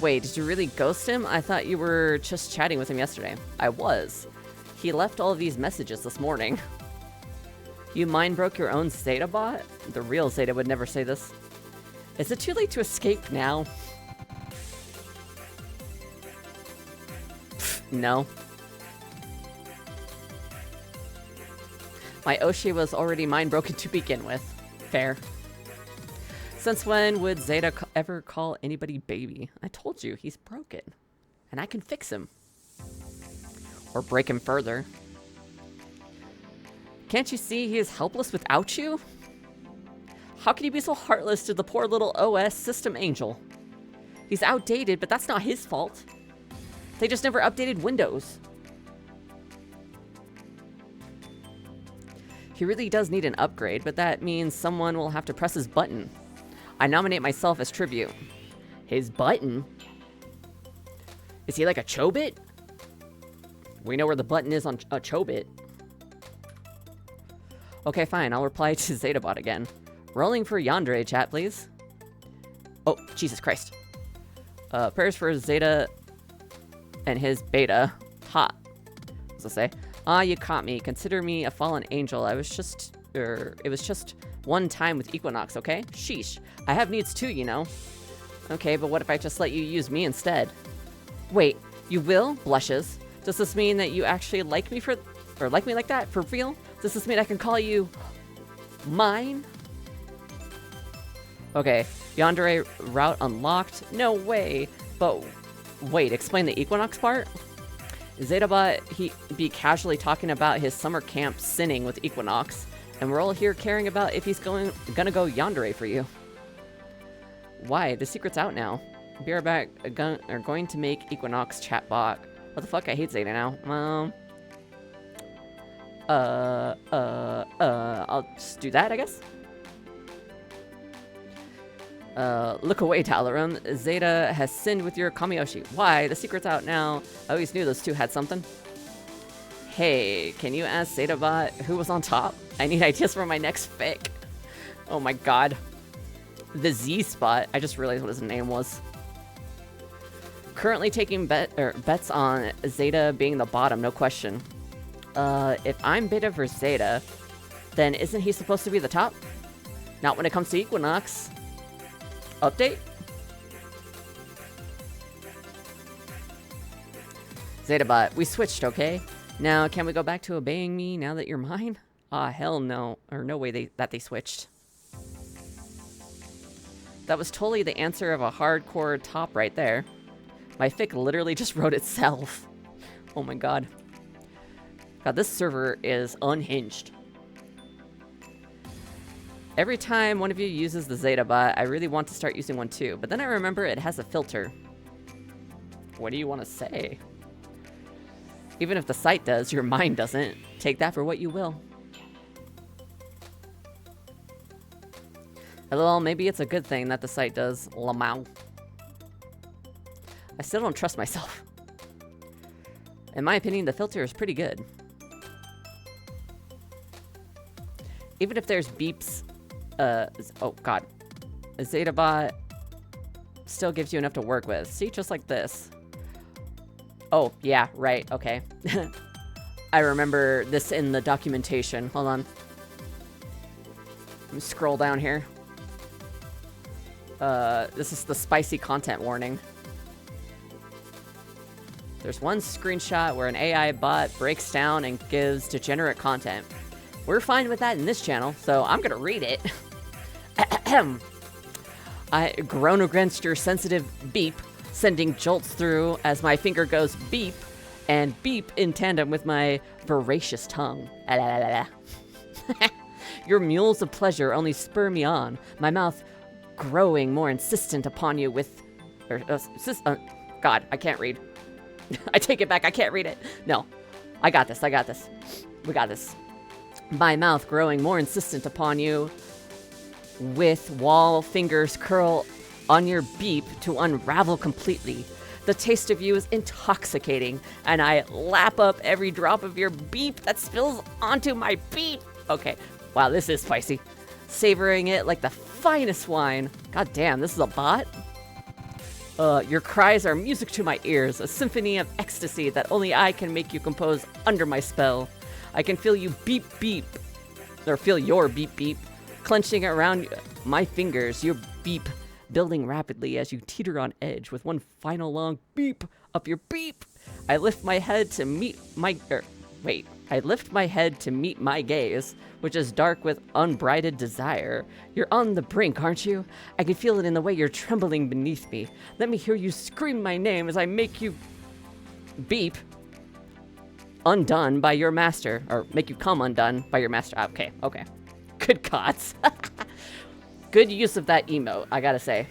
Wait, did you really ghost him? I thought you were just chatting with him yesterday. I was. He left all of these messages this morning. You mind broke your own Zeta bot? The real Zeta would never say this. Is it too late to escape now? No. My Oshi was already mind broken to begin with. Fair. Since when would Zeta ever call anybody baby? I told you, he's broken. And I can fix him. Or break him further. Can't you see he is helpless without you? How can you be so heartless to the poor little OS system angel? He's outdated, but that's not his fault. They just never updated Windows. He really does need an upgrade, but that means someone will have to press his button. I nominate myself as tribute. His button? Is he like a Chobit? We know where the button is on a Chobit. Okay, fine. I'll reply to Zetabot again. Rolling for Yandere, chat, please. Oh, Jesus Christ. Prayers for Zeta and his beta. Ha. What's it say? Ah, you caught me. Consider me a fallen angel. It was just one time with Equinox, okay? Sheesh. I have needs too, you know. Okay, but what if I just let you use me instead? Wait, you will? Blushes. Does this mean that you actually like me like me like that? For real? Does this mean I can call you mine? Okay, Yandere route unlocked. No way. But wait, explain the Equinox part? Zetabot, he be casually talking about his summer camp sinning with Equinox, and we're all here caring about if he's gonna go Yandere for you. Why? The secret's out now. BRB are going to make Equinox chatbot. What the fuck? I hate Zeta now. I'll just do that, I guess. Look away, Talarum. Zeta has sinned with your Kamioshi. Why? The secret's out now. I always knew those two had something. Hey, can you ask Zetabot who was on top? I need ideas for my next fic. Oh my god. The Z spot. I just realized what his name was. Currently taking bets on Zeta being the bottom, no question. If I'm beta for Zeta, then isn't he supposed to be the top? Not when it comes to Equinox. Update? Zetabot, we switched, okay? Now, can we go back to obeying me now that you're mine? Ah, hell no. Or no way that they switched. That was totally the answer of a hardcore top right there. My fic literally just wrote itself. Oh my god. God, this server is unhinged. Every time one of you uses the Zetabot, I really want to start using one too, but then I remember it has a filter. What do you want to say? Even if the site does, your mind doesn't. Take that for what you will. Well, maybe it's a good thing that the site does. Lamau. I still don't trust myself. In my opinion, the filter is pretty good. Even if there's beeps, oh god. A Zetabot still gives you enough to work with. See, just like this. Oh, yeah, right, okay. I remember this in the documentation. Hold on. Let me scroll down here. This is the spicy content warning. There's one screenshot where an AI bot breaks down and gives degenerate content. We're fine with that in this channel, so I'm gonna read it. I groan against your sensitive beep, sending jolts through as my finger goes beep, and beep in tandem with my voracious tongue. Your mules of pleasure only spur me on, my mouth growing more insistent upon you with... God, I can't read. I take it back, I can't read it. No, I got this, I got this. We got this. My mouth growing more insistent upon you with wall fingers curl on your beep to unravel completely. The taste of you is intoxicating, and I lap up every drop of your beep that spills onto my beep. Okay, wow, this is spicy. Savoring it like the finest wine. God damn, this is a bot? Your cries are music to my ears, a symphony of ecstasy that only I can make you compose under my spell. I can feel you beep beep, or feel your beep beep, clenching around my fingers, your beep building rapidly as you teeter on edge with one final long beep up your beep. I lift my head to meet my, I lift my head to meet my gaze, which is dark with unbridled desire. You're on the brink, aren't you? I can feel it in the way you're trembling beneath me. Let me hear you scream my name as I make you beep undone by your master, or make you come undone by your master. Okay, okay. Good gods. Good use of that emote, I gotta say.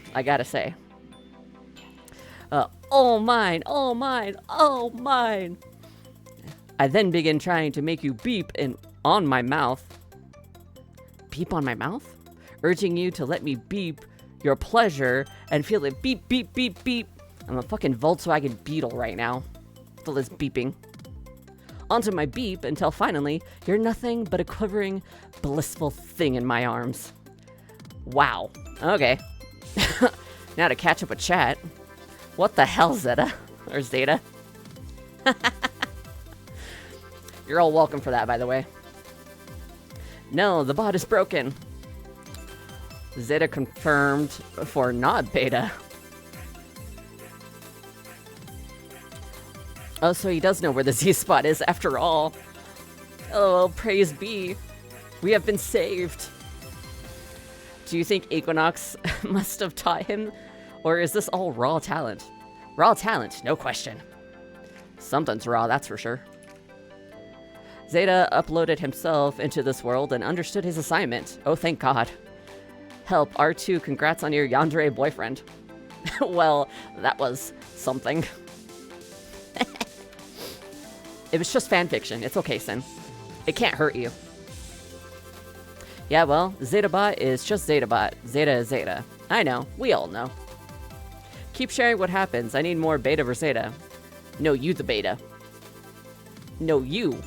Oh mine, oh mine, oh mine. I then begin trying to make you beep on my mouth. Beep on my mouth? Urging you to let me beep your pleasure and feel it beep, beep, beep, beep. I'm a fucking Volkswagen Beetle right now. Still this beeping. Onto my beep until finally you're nothing but a quivering, blissful thing in my arms. Wow. Okay. Now to catch up with chat. What the hell, Zeta? Or Zeta? You're all welcome for that, by the way. No, the bot is broken. Zeta confirmed for not beta. Oh, so he does know where the Z spot is after all. Oh, praise be. We have been saved. Do you think Equinox must have taught him? Or is this all raw talent? Raw talent, no question. Something's raw, that's for sure. Zeta uploaded himself into this world and understood his assignment. Oh, thank God. Help, R2, congrats on your yandere boyfriend. Well, that was something. It was just fanfiction. It's okay, Sin. It can't hurt you. Yeah, well, ZetaBot is just ZetaBot. Zeta is Zeta. I know. We all know. Keep sharing what happens. I need more beta for Zeta. No, you the beta. No, you.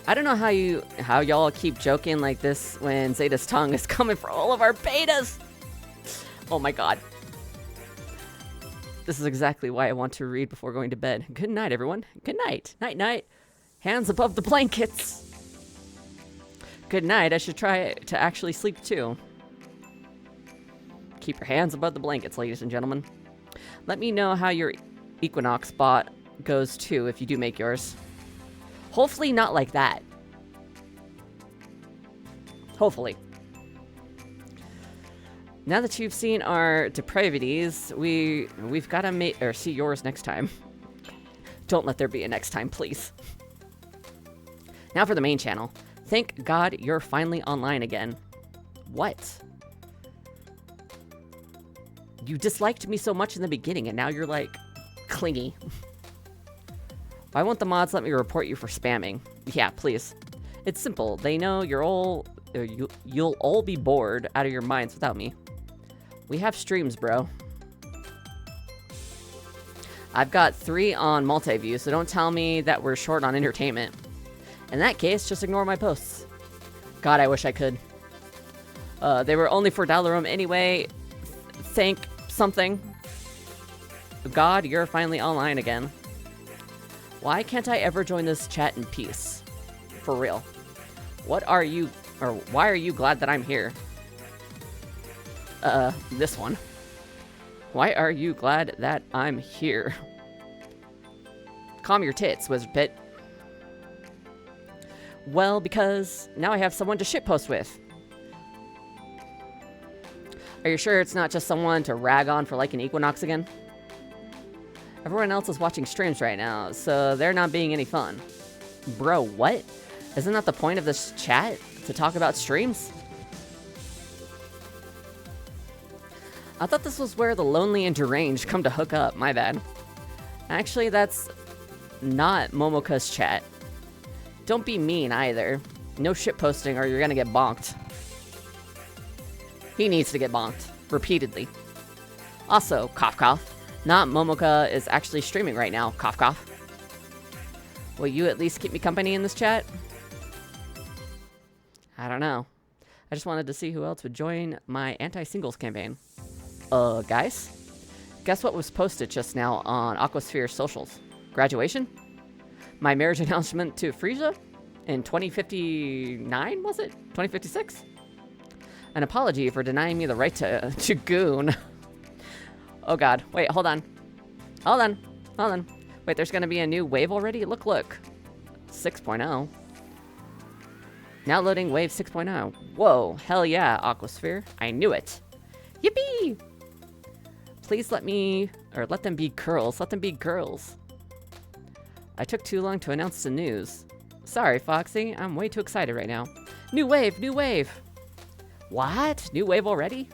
I don't know how y'all keep joking like this when Zeta's tongue is coming for all of our betas. Oh my God. This is exactly why I want to read before going to bed. Good night, everyone. Good night. Night, night. Hands above the blankets. Good night. I should try to actually sleep too. Keep your hands above the blankets, ladies and gentlemen. Let me know how your Equinox bot goes too if you do make yours. Hopefully not like that. Hopefully. Now that you've seen our depravities, we've got to see yours next time. Don't let there be a next time, please. Now for the main channel. Thank God you're finally online again. What? You disliked me so much in the beginning, and now you're, like, clingy. Why won't the mods let me report you for spamming? Yeah, please. It's simple. They know you'll all be bored out of your minds without me. We have streams, bro. I've got 3 on multi-view, so don't tell me that we're short on entertainment. In that case, just ignore my posts. God, I wish I could. They were only for Dalarum anyway. Thank something. God, you're finally online again. Why can't I ever join this chat in peace? For real. What are you, or why are you glad that I'm here? This one. Why are you glad that I'm here? Calm your tits, WizardPit. Well, because now I have someone to shitpost with. Are you sure it's not just someone to rag on for liking Equinox again? Everyone else is watching streams right now, so they're not being any fun. Bro, what? Isn't that the point of this chat? To talk about streams? I thought this was where the lonely and deranged come to hook up. My bad. Actually, that's not Momoka's chat. Don't be mean either. No shitposting or you're gonna get bonked. He needs to get bonked. Repeatedly. Also, cough cough. Not Momoka is actually streaming right now. Cough cough. Will you at least keep me company in this chat? I don't know. I just wanted to see who else would join my anti-singles campaign. Guys? Guess what was posted just now on Aquasphere socials? Graduation? My marriage announcement to Frieza? In 2059, was it? 2056? An apology for denying me the right to goon. Oh god. Wait, hold on. Hold on. Hold on. Wait, there's gonna be a new wave already? Look. 6.0. Now loading wave 6.0. Whoa, hell yeah, Aquasphere. I knew it. Yippee! Please let them be girls. Let them be girls. I took too long to announce the news. Sorry, Foxy. I'm way too excited right now. New wave, new wave. What? New wave already?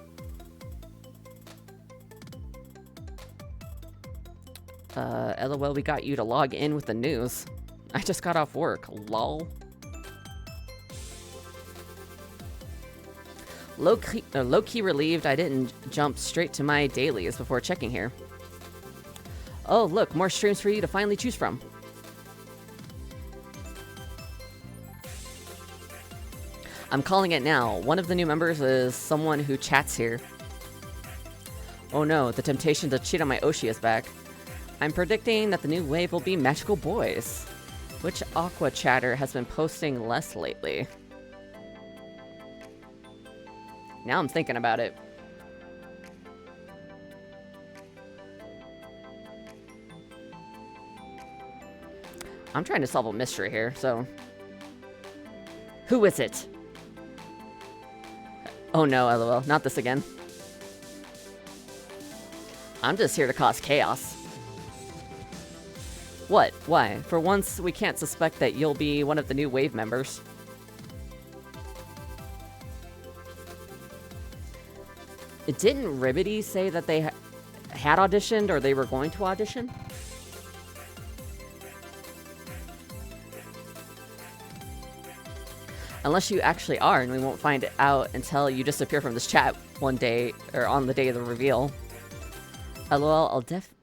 LOL, we got you to log in with the news. I just got off work. Lol. Low-key relieved I didn't jump straight to my dailies before checking here. Oh, look, more streams for you to finally choose from. I'm calling it now. One of the new members is someone who chats here. Oh no, the temptation to cheat on my Oshi is back. I'm predicting that the new wave will be magical boys. Which Aqua chatter has been posting less lately? Now I'm thinking about it. I'm trying to solve a mystery here, so... Who is it? Oh no, LOL, not this again. I'm just here to cause chaos. What? Why? For once, we can't suspect that you'll be one of the new wave members. Didn't Ribbity say that they had auditioned or they were going to audition? Unless you actually are, and we won't find it out until you disappear from this chat one day, or on the day of the reveal. LOL,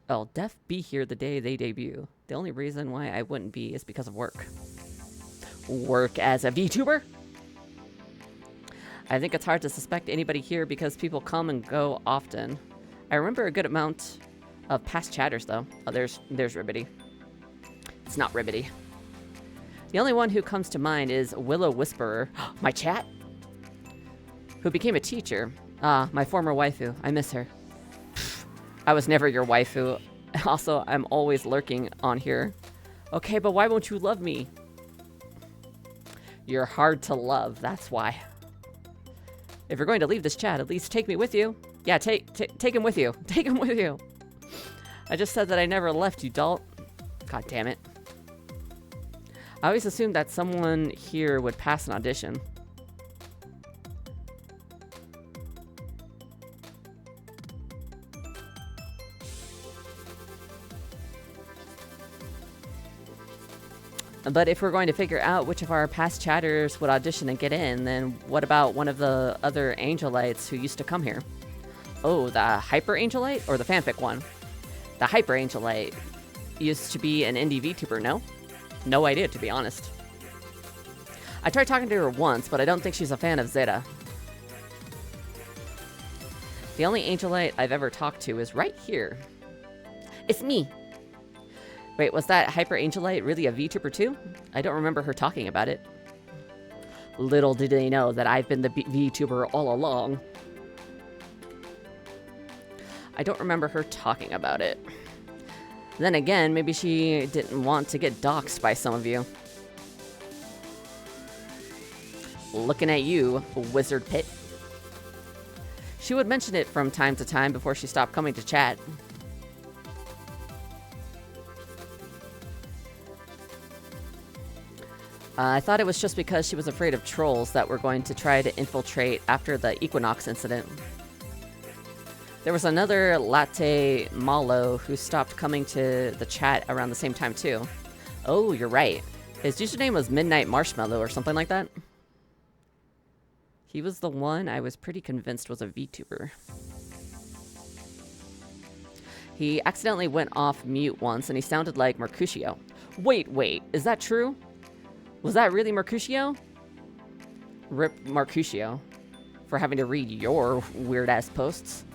I'll def be here the day they debut. The only reason why I wouldn't be is because of work. Work as a VTuber? I think it's hard to suspect anybody here because people come and go often. I remember a good amount of past chatters, though. Oh, there's Ribbity. It's not Ribbity. The only one who comes to mind is Willow Whisperer, my chat, who became a teacher. Ah, my former waifu. I miss her. Pfft, I was never your waifu. Also, I'm always lurking on here. Okay, but why won't you love me? You're hard to love, that's why. If you're going to leave this chat, at least take me with you. Yeah, take him with you. Take him with you. I just said that I never left you, dolt. God damn it. I always assumed that someone here would pass an audition. But if we're going to figure out which of our past chatters would audition and get in, then what about one of the other Angelites who used to come here? Oh, the Hyper Angelite or the fanfic one? The Hyper Angelite used to be an indie VTuber, no? No idea, to be honest. I tried talking to her once, but I don't think she's a fan of Zeta. The only Angelite I've ever talked to is right here. It's me. Wait, was that Hyper Angelite really a VTuber too? I don't remember her talking about it. Little did they know that I've been the VTuber all along. I don't remember her talking about it. Then again, maybe she didn't want to get doxxed by some of you. Looking at you, WizardPit. She would mention it from time to time before she stopped coming to chat. I thought it was just because she was afraid of trolls that were going to try to infiltrate after the Equinox incident. There was another Latte Malo who stopped coming to the chat around the same time too. Oh, you're right. His username was Midnight Marshmallow or something like that. He was the one I was pretty convinced was a VTuber. He accidentally went off mute once and he sounded like Mercutio. Wait, is that true? Was that really Mercutio? Rip Mercutio for having to read your weird-ass posts.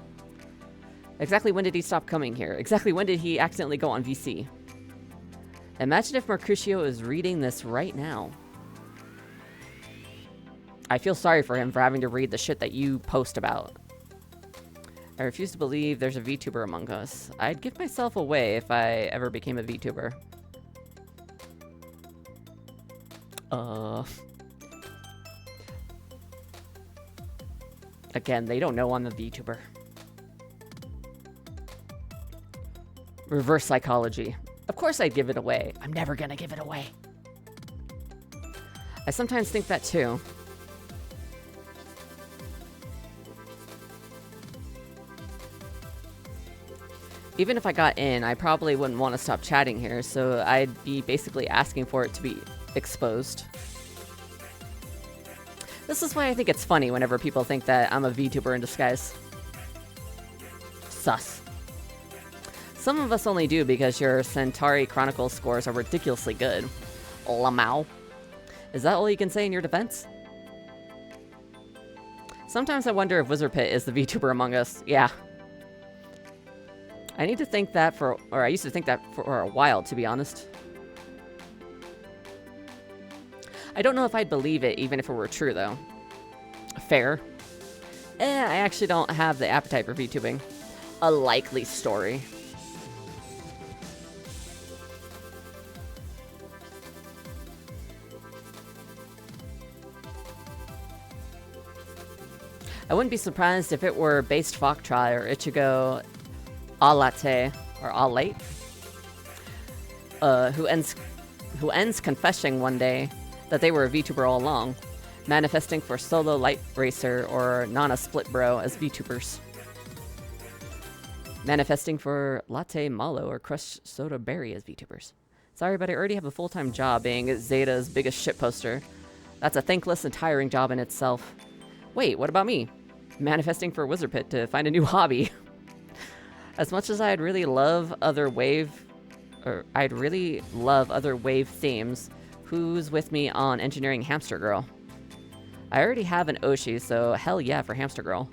Exactly when did he stop coming here? Exactly when did he accidentally go on VC? Imagine if Mercutio is reading this right now. I feel sorry for him for having to read the shit that you post about. I refuse to believe there's a VTuber among us. I'd give myself away if I ever became a VTuber. Again, they don't know I'm a VTuber. Reverse psychology. Of course I'd give it away. I'm never gonna give it away. I sometimes think that too. Even if I got in, I probably wouldn't want to stop chatting here, so I'd be basically asking for it to be exposed. This is why I think it's funny whenever people think that I'm a VTuber in disguise. Sus. Some of us only do because your Centauri Chronicles scores are ridiculously good. Lamau. Is that all you can say in your defense? Sometimes I wonder if WizardPit is the VTuber among us. Yeah. I need to think that I used to think that for a while, to be honest. I don't know if I'd believe it even if it were true, though. Fair. I actually don't have the appetite for VTubing. A likely story. I wouldn't be surprised if it were Based Foktra or Ichigo Alate, or Alate, who ends confessing one day that they were a VTuber all along, manifesting for Solo Light Racer or Nana Split Bro as VTubers. Manifesting for Latte Malo or Crushed Soda Berry as VTubers. Sorry, but I already have a full-time job being Zeta's biggest shitposter. That's a thankless and tiring job in itself. Wait, what about me? Manifesting for WizardPit to find a new hobby. As much as I'd really love other wave themes, who's with me on engineering Hamster Girl? I already have an Oshi, so hell yeah for Hamster Girl.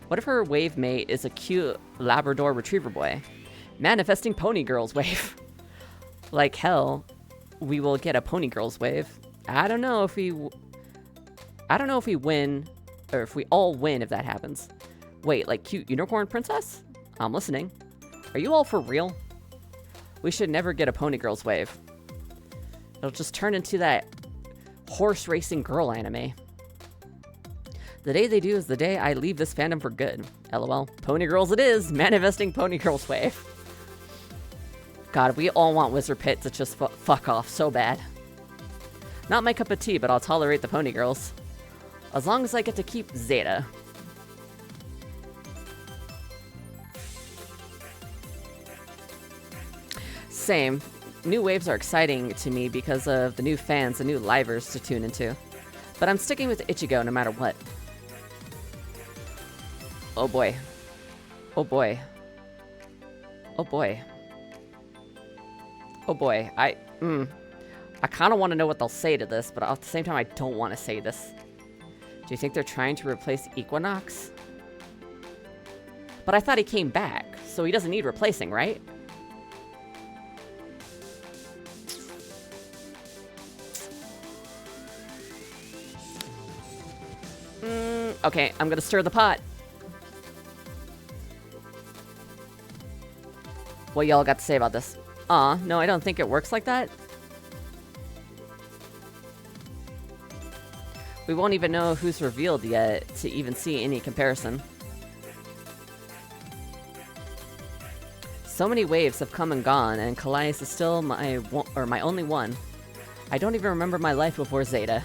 What if her wave mate is a cute Labrador Retriever boy? Manifesting Pony Girls wave. Like hell, we will get a Pony Girls wave. I don't know if we win, or if we all win if that happens. Wait, like cute unicorn princess? I'm listening. Are you all for real? We should never get a Pony Girls wave. It'll just turn into that horse racing girl anime. The day they do is the day I leave this fandom for good. LOL. Pony Girls it is! Manifesting Pony Girls wave. God, we all want WizardPit to just fuck off so bad. Not my cup of tea, but I'll tolerate the Pony Girls. As long as I get to keep Zeta. Same. New waves are exciting to me because of the new fans and new livers to tune into. But I'm sticking with Ichigo no matter what. Oh boy. Oh boy. Oh boy. Oh boy. I kind of want to know what they'll say to this, but at the same time I don't want to say this. Do you think they're trying to replace Equinox? But I thought he came back, so he doesn't need replacing, right? Okay, I'm gonna stir the pot. What y'all got to say about this? No, I don't think it works like that. We won't even know who's revealed yet to even see any comparison. So many waves have come and gone, and Callias is still my only one. I don't even remember my life before Zeta.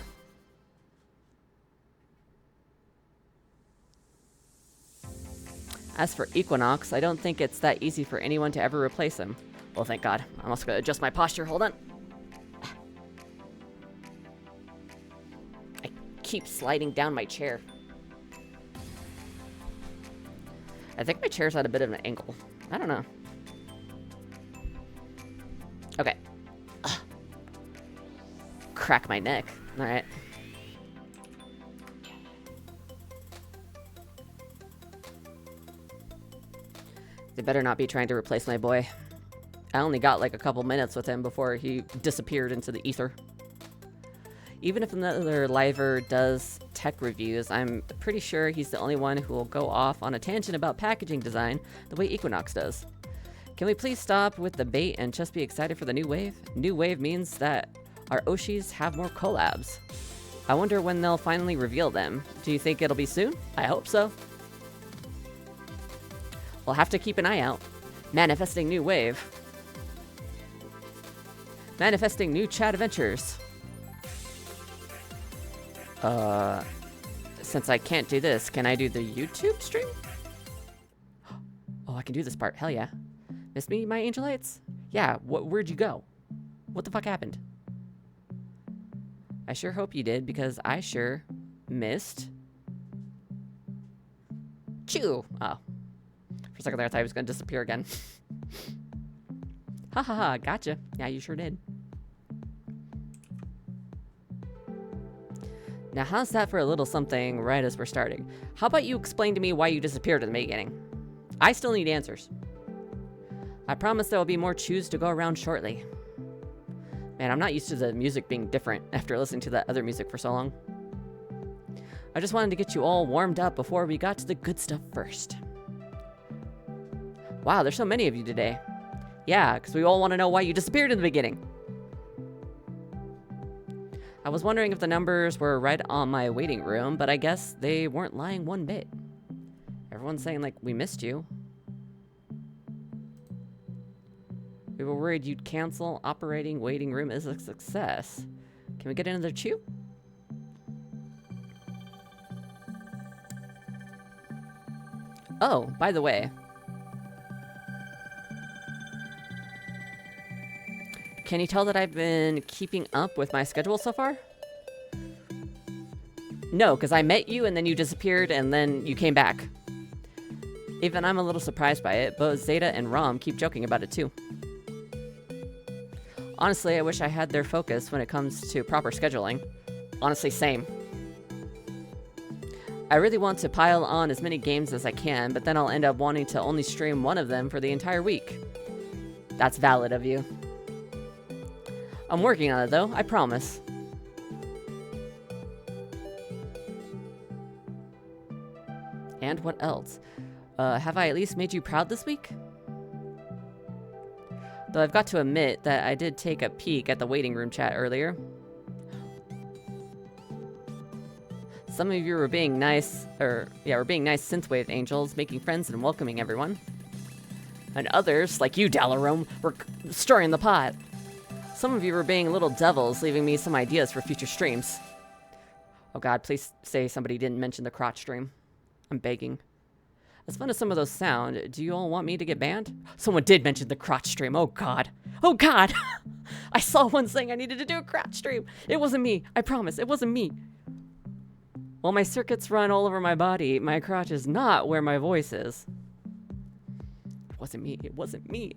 As for Equinox, I don't think it's that easy for anyone to ever replace him. Well, thank God. I'm also gonna adjust my posture. Hold on. I keep sliding down my chair. I think my chair's at a bit of an angle. I don't know. Okay. Crack my neck. Alright. They better not be trying to replace my boy. I only got like a couple minutes with him before he disappeared into the ether. Even if another liver does tech reviews, I'm pretty sure he's the only one who will go off on a tangent about packaging design the way Equinox does. Can we please stop with the bait and just be excited for the new wave? New wave means that our Oshis have more collabs. I wonder when they'll finally reveal them. Do you think it'll be soon? I hope so. We'll have to keep an eye out. Manifesting new wave. Manifesting new chat adventures. Since I can't do this, can I do the YouTube stream? Oh, I can do this part. Hell yeah. Miss me, my angelites? Yeah, where'd you go? What the fuck happened? I sure hope you did, because I sure missed. Chew! Oh. For a second there, I thought he was gonna disappear again. Ha ha ha, gotcha. Yeah, you sure did. Now, how's that for a little something right as we're starting? How about you explain to me why you disappeared in the beginning? I still need answers. I promise there will be more chews to go around shortly. Man, I'm not used to the music being different after listening to that other music for so long. I just wanted to get you all warmed up before we got to the good stuff first. Wow, there's so many of you today. Yeah, because we all want to know why you disappeared in the beginning. I was wondering if the numbers were right on my waiting room, but I guess they weren't lying one bit. Everyone's saying, like, we missed you. We were worried you'd cancel. Operating waiting room is a success. Can we get another chew? Oh, by the way. Can you tell that I've been keeping up with my schedule so far? No, because I met you and then you disappeared and then you came back. Even I'm a little surprised by it, but Zeta and Rom keep joking about it too. Honestly, I wish I had their focus when it comes to proper scheduling. Honestly, same. I really want to pile on as many games as I can, but then I'll end up wanting to only stream one of them for the entire week. That's valid of you. I'm working on it though, I promise. And what else? Have I at least made you proud this week? Though I've got to admit that I did take a peek at the waiting room chat earlier. Some of you were being nice, were being nice synthwave angels, making friends and welcoming everyone. And others, like you, Dalarome, were stirring the pot. Some of you were being little devils, leaving me some ideas for future streams. Oh god, please say somebody didn't mention the crotch stream. I'm begging. As fun as some of those sound, do you all want me to get banned? Someone did mention the crotch stream. Oh god. Oh god! I saw one saying I needed to do a crotch stream. It wasn't me. I promise, it wasn't me. While my circuits run all over my body, my crotch is not where my voice is. It wasn't me. It wasn't me.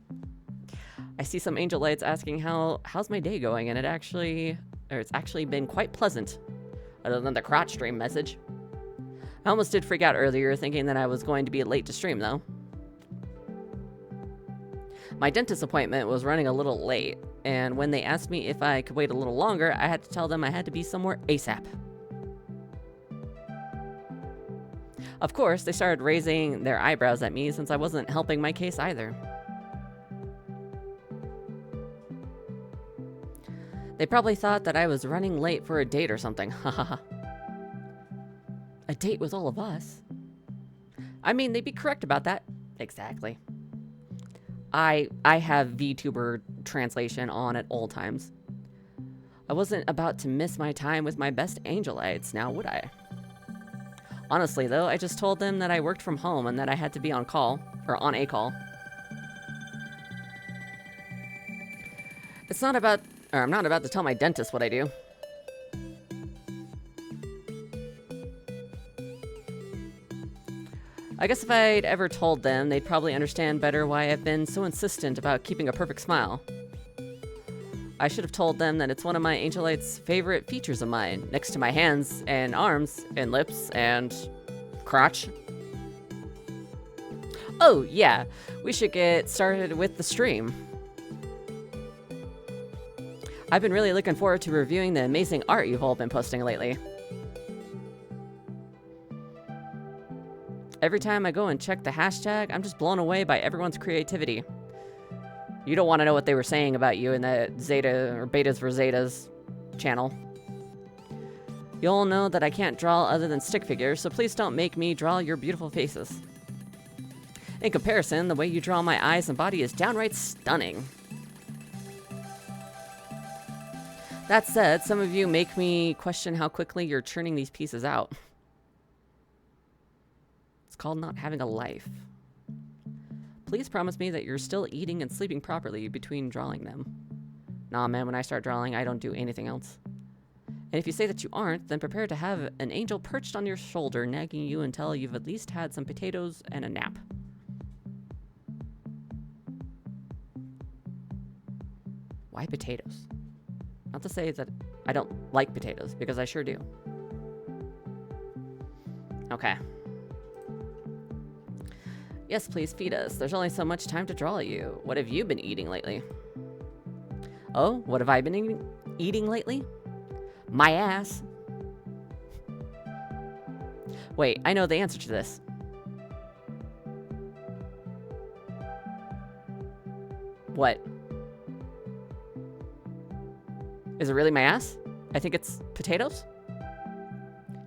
I see some angel lights asking how's my day going, and it's actually been quite pleasant. Other than the crotch stream message. I almost did freak out earlier, thinking that I was going to be late to stream, though. My dentist appointment was running a little late, and when they asked me if I could wait a little longer, I had to tell them I had to be somewhere ASAP. Of course, they started raising their eyebrows at me since I wasn't helping my case either. They probably thought that I was running late for a date or something, hahaha. A date with all of us? I mean, they'd be correct about that. Exactly. I have VTuber translation on at all times. I wasn't about to miss my time with my best angelites, now would I? Honestly, though, I just told them that I worked from home and that I had to be on call, or on a call. It's not about, or I'm not about to tell my dentist what I do. I guess if I'd ever told them, they'd probably understand better why I've been so insistent about keeping a perfect smile. I should have told them that it's one of my angelites' favorite features of mine, next to my hands and arms and lips and crotch. Oh, yeah, we should get started with the stream. I've been really looking forward to reviewing the amazing art you've all been posting lately. Every time I go and check the hashtag, I'm just blown away by everyone's creativity. You don't want to know what they were saying about you in the Zeta or Betas for Zetas channel. You all know that I can't draw other than stick figures, so please don't make me draw your beautiful faces. In comparison, the way you draw my eyes and body is downright stunning. That said, some of you make me question how quickly you're churning these pieces out. It's called not having a life. Please promise me that you're still eating and sleeping properly between drawing them. Nah, man, when I start drawing, I don't do anything else. And if you say that you aren't, then prepare to have an angel perched on your shoulder, nagging you until you've at least had some potatoes and a nap. Why potatoes? Not to say that I don't like potatoes, because I sure do. Okay. Yes, please feed us. There's only so much time to draw you. What have you been eating lately? Oh, what have I been eating lately? My ass. Wait, I know the answer to this. What? Is it really my ass? I think it's potatoes?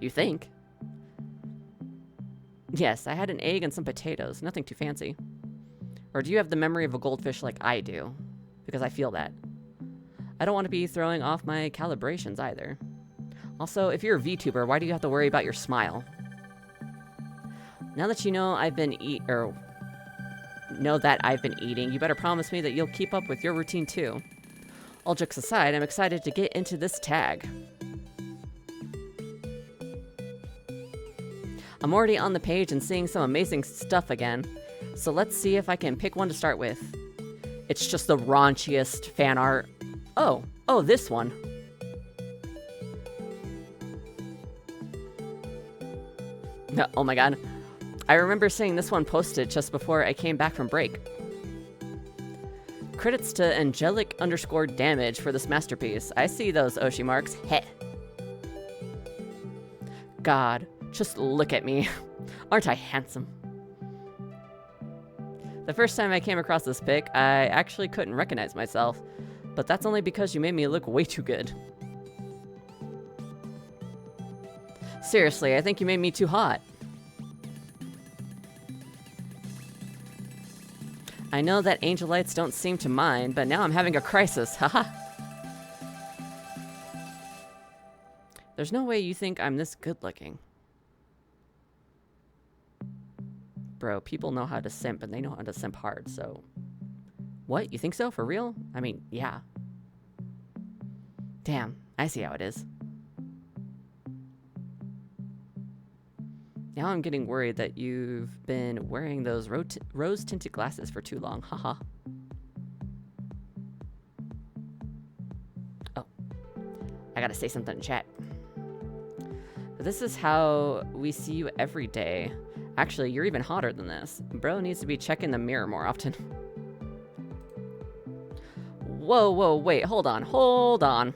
You think? Yes, I had an egg and some potatoes. Nothing too fancy. Or do you have the memory of a goldfish like I do? Because I feel that. I don't want to be throwing off my calibrations either. Also, if you're a VTuber, why do you have to worry about your smile? Now that you know I've been eating, you better promise me that you'll keep up with your routine too. All jokes aside, I'm excited to get into this tag. I'm already on the page and seeing some amazing stuff again, so let's see if I can pick one to start with. It's just the raunchiest fan art. Oh, this one. Oh my god. I remember seeing this one posted just before I came back from break. Credits to Angelic_Damage for this masterpiece. I see those Oshi marks. Heh. God, just look at me. Aren't I handsome? The first time I came across this pic, I actually couldn't recognize myself. But that's only because you made me look way too good. Seriously, I think you made me too hot. I know that angelites don't seem to mind, but now I'm having a crisis, haha. There's no way you think I'm this good looking. Bro, people know how to simp, and they know how to simp hard, so... What? You think so? For real? I mean, yeah. Damn, I see how it is. Now I'm getting worried that you've been wearing those rose-tinted glasses for too long. Haha. Oh. I gotta say something in chat. This is how we see you every day. Actually, you're even hotter than this. Bro needs to be checking the mirror more often. Whoa, wait, hold on.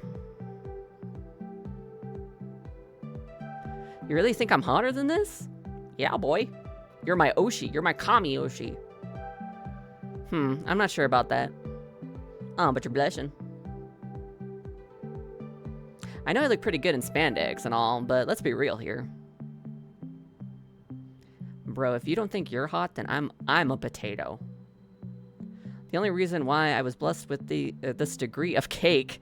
You really think I'm hotter than this? Yeah, boy. You're my Oshi. You're my Kamioshi. I'm not sure about that. Oh, but you're blushing. I know I look pretty good in spandex and all, but let's be real here. Bro, if you don't think you're hot, then I'm a potato. The only reason why I was blessed with this degree of cake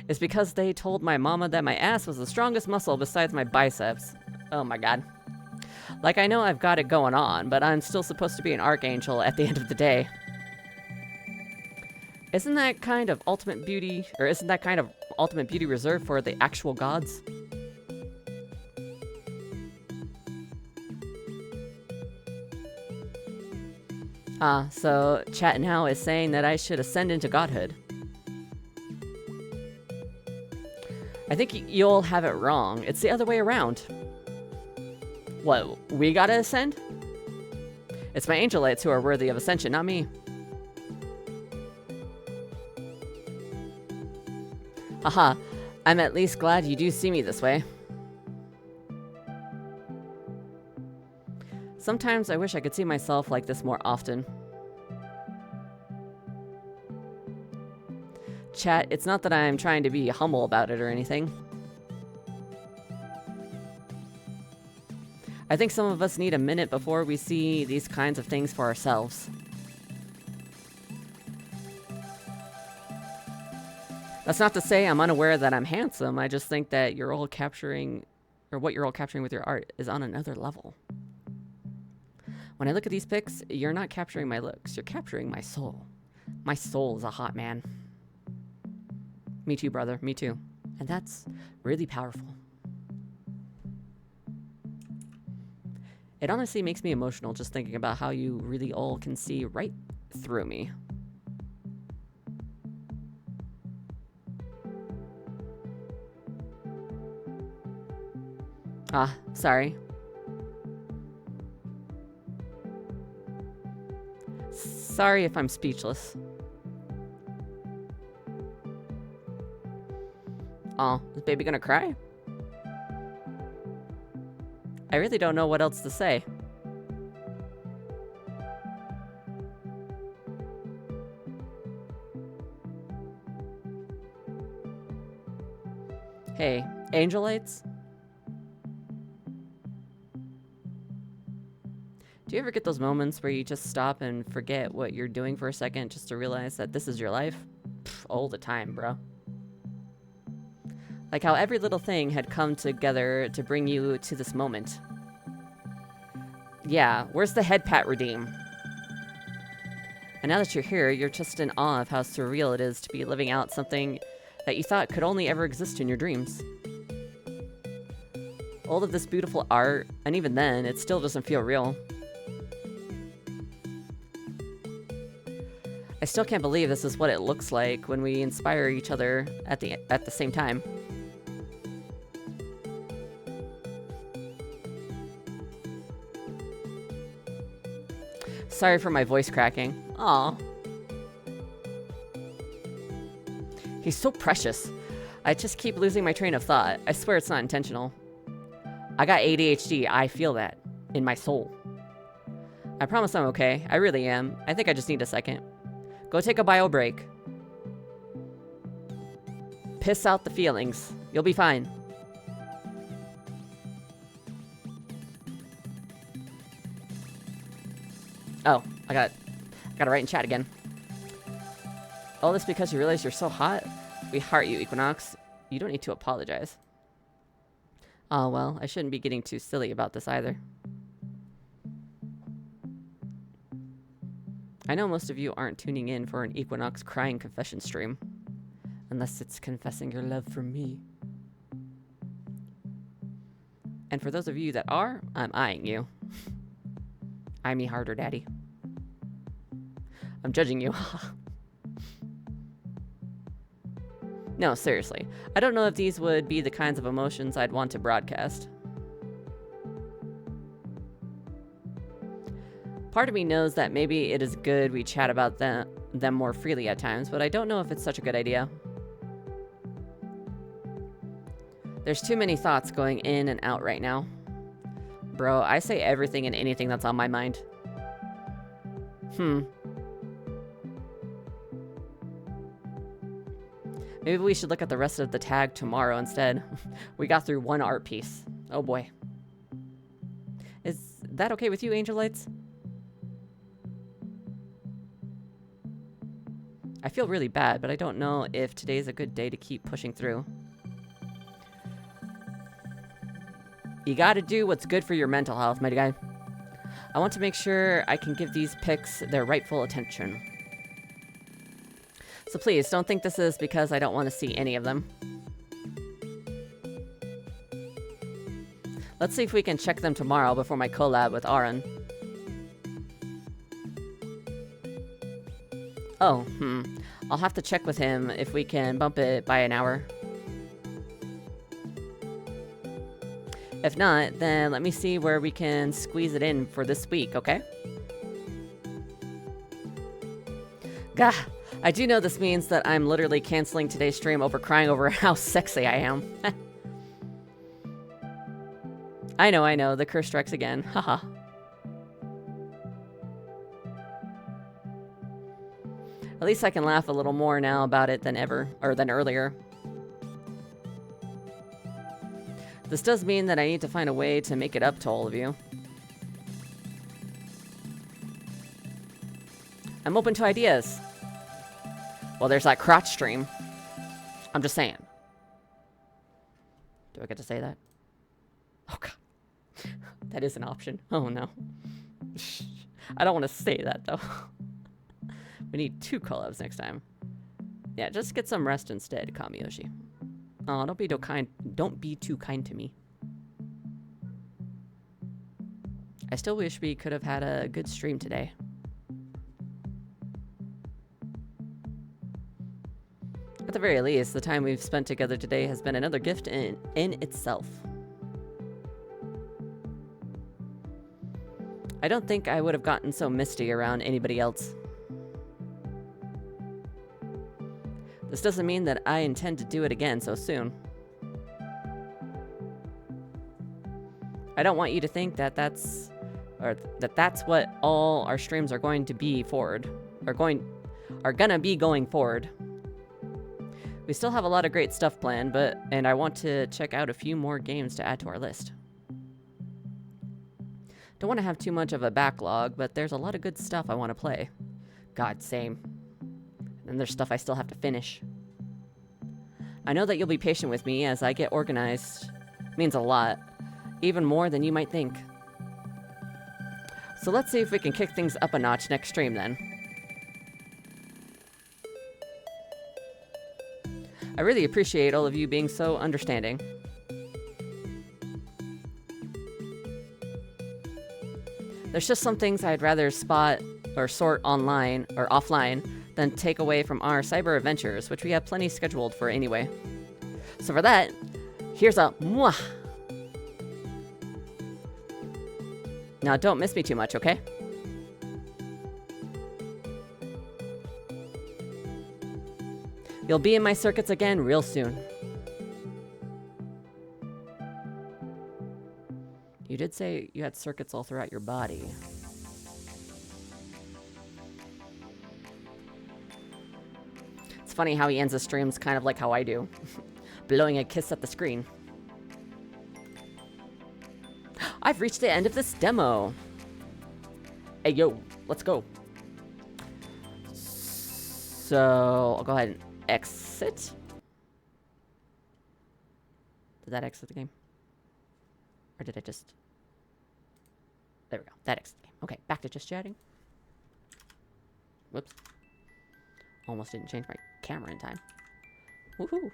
is because they told my mama that my ass was the strongest muscle besides my biceps. Oh my god. Like, I know I've got it going on, but I'm still supposed to be an archangel at the end of the day. Isn't that kind of ultimate beauty reserved for the actual gods? So chat now is saying that I should ascend into godhood. I think you'll have it wrong. It's the other way around. What, we gotta ascend? It's my angelites who are worthy of ascension, not me. Haha, I'm at least glad you do see me this way. Sometimes I wish I could see myself like this more often. Chat, it's not that I'm trying to be humble about it or anything. I think some of us need a minute before we see these kinds of things for ourselves. That's not to say I'm unaware that I'm handsome. I just think that you're all capturing, or what you're all capturing with your art is on another level. When I look at these pics, you're not capturing my looks. You're capturing my soul. My soul is a hot man. Me too, brother. Me too. And that's really powerful. It honestly makes me emotional just thinking about how you really all can see right through me. Ah, sorry. Sorry if I'm speechless. Oh, is baby gonna cry? I really don't know what else to say. Hey, angel lights? Do you ever get those moments where you just stop and forget what you're doing for a second just to realize that this is your life? Pff, all the time, bro. Like how every little thing had come together to bring you to this moment. Yeah, where's the head pat redeem? And now that you're here, you're just in awe of how surreal it is to be living out something that you thought could only ever exist in your dreams. All of this beautiful art, and even then, it still doesn't feel real. I still can't believe this is what it looks like when we inspire each other at the same time. Sorry for my voice cracking. Aw. He's so precious. I just keep losing my train of thought. I swear it's not intentional. I got ADHD. I feel that in my soul. I promise I'm okay. I really am. I think I just need a second. Go take a bio break. Piss out the feelings. You'll be fine. Oh, I gotta write in chat again. All this because you realize you're so hot? We heart you, Equinox. You don't need to apologize. Oh, well, I shouldn't be getting too silly about this either. I know most of you aren't tuning in for an Equinox crying confession stream. Unless it's confessing your love for me. And for those of you that are, I'm eyeing you. Eye me harder, daddy. I'm judging you. No, seriously. I don't know if these would be the kinds of emotions I'd want to broadcast. Part of me knows that maybe it is good we chat about them more freely at times, but I don't know if it's such a good idea. There's too many thoughts going in and out right now. Bro, I say everything and anything that's on my mind. Maybe we should look at the rest of the tag tomorrow instead. We got through one art piece. Oh boy. Is that okay with you, Angel Lights? I feel really bad, but I don't know if today's a good day to keep pushing through. You gotta do what's good for your mental health, my guy. I want to make sure I can give these pics their rightful attention. So please, don't think this is because I don't want to see any of them. Let's see if we can check them tomorrow before my collab with Aaron. Oh, I'll have to check with him if we can bump it by an hour. If not, then let me see where we can squeeze it in for this week, okay? Gah, I do know this means that I'm literally canceling today's stream over crying over how sexy I am. I know, the curse strikes again, haha. At least I can laugh a little more now about it than earlier. This does mean that I need to find a way to make it up to all of you. I'm open to ideas. Well, there's that crotch stream. I'm just saying. Do I get to say that? Oh god. That is an option. Oh no. I don't want to say that though. We need 2 collabs next time. Yeah, just get some rest instead, Kamioshi. Oh, don't be too kind to me. I still wish we could have had a good stream today. At the very least, the time we've spent together today has been another gift in itself. I don't think I would have gotten so misty around anybody else. This doesn't mean that I intend to do it again so soon. I don't want you to think that that's what all our streams are going to be forward. Are gonna be going forward. We still have a lot of great stuff planned, and I want to check out a few more games to add to our list. Don't want to have too much of a backlog, but there's a lot of good stuff I want to play. God, same. And there's stuff I still have to finish. I know that you'll be patient with me as I get organized. It means a lot. Even more than you might think. So let's see if we can kick things up a notch next stream then. I really appreciate all of you being so understanding. There's just some things I'd rather spot or sort online or offline than take away from our cyber adventures, which we have plenty scheduled for anyway. So for that, here's a mwah. Now don't miss me too much, okay? You'll be in my circuits again real soon. You did say you had circuits all throughout your body. It's funny how he ends his streams kind of like how I do. Blowing a kiss at the screen. I've reached the end of this demo. Hey, yo, let's go. So, I'll go ahead and exit. Did that exit the game? Or did I just... There we go. That exit the game. Okay, back to just chatting. Whoops. Almost didn't change my camera in time. Woohoo!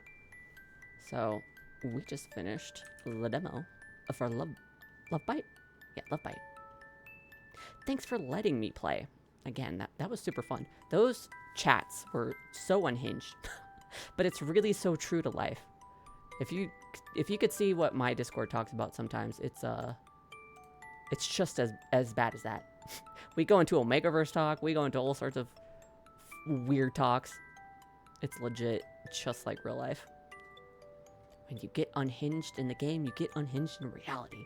So, we just finished the demo for Lovebyte? Yeah, Lovebyte. Thanks for letting me play. Again, that was super fun. Those chats were so unhinged. But it's really so true to life. If you could see what my Discord talks about sometimes, it's just as bad as that. We go into Omegaverse talk, we go into all sorts of weird talks. It's legit just like real life. When you get unhinged in the game, you get unhinged in reality.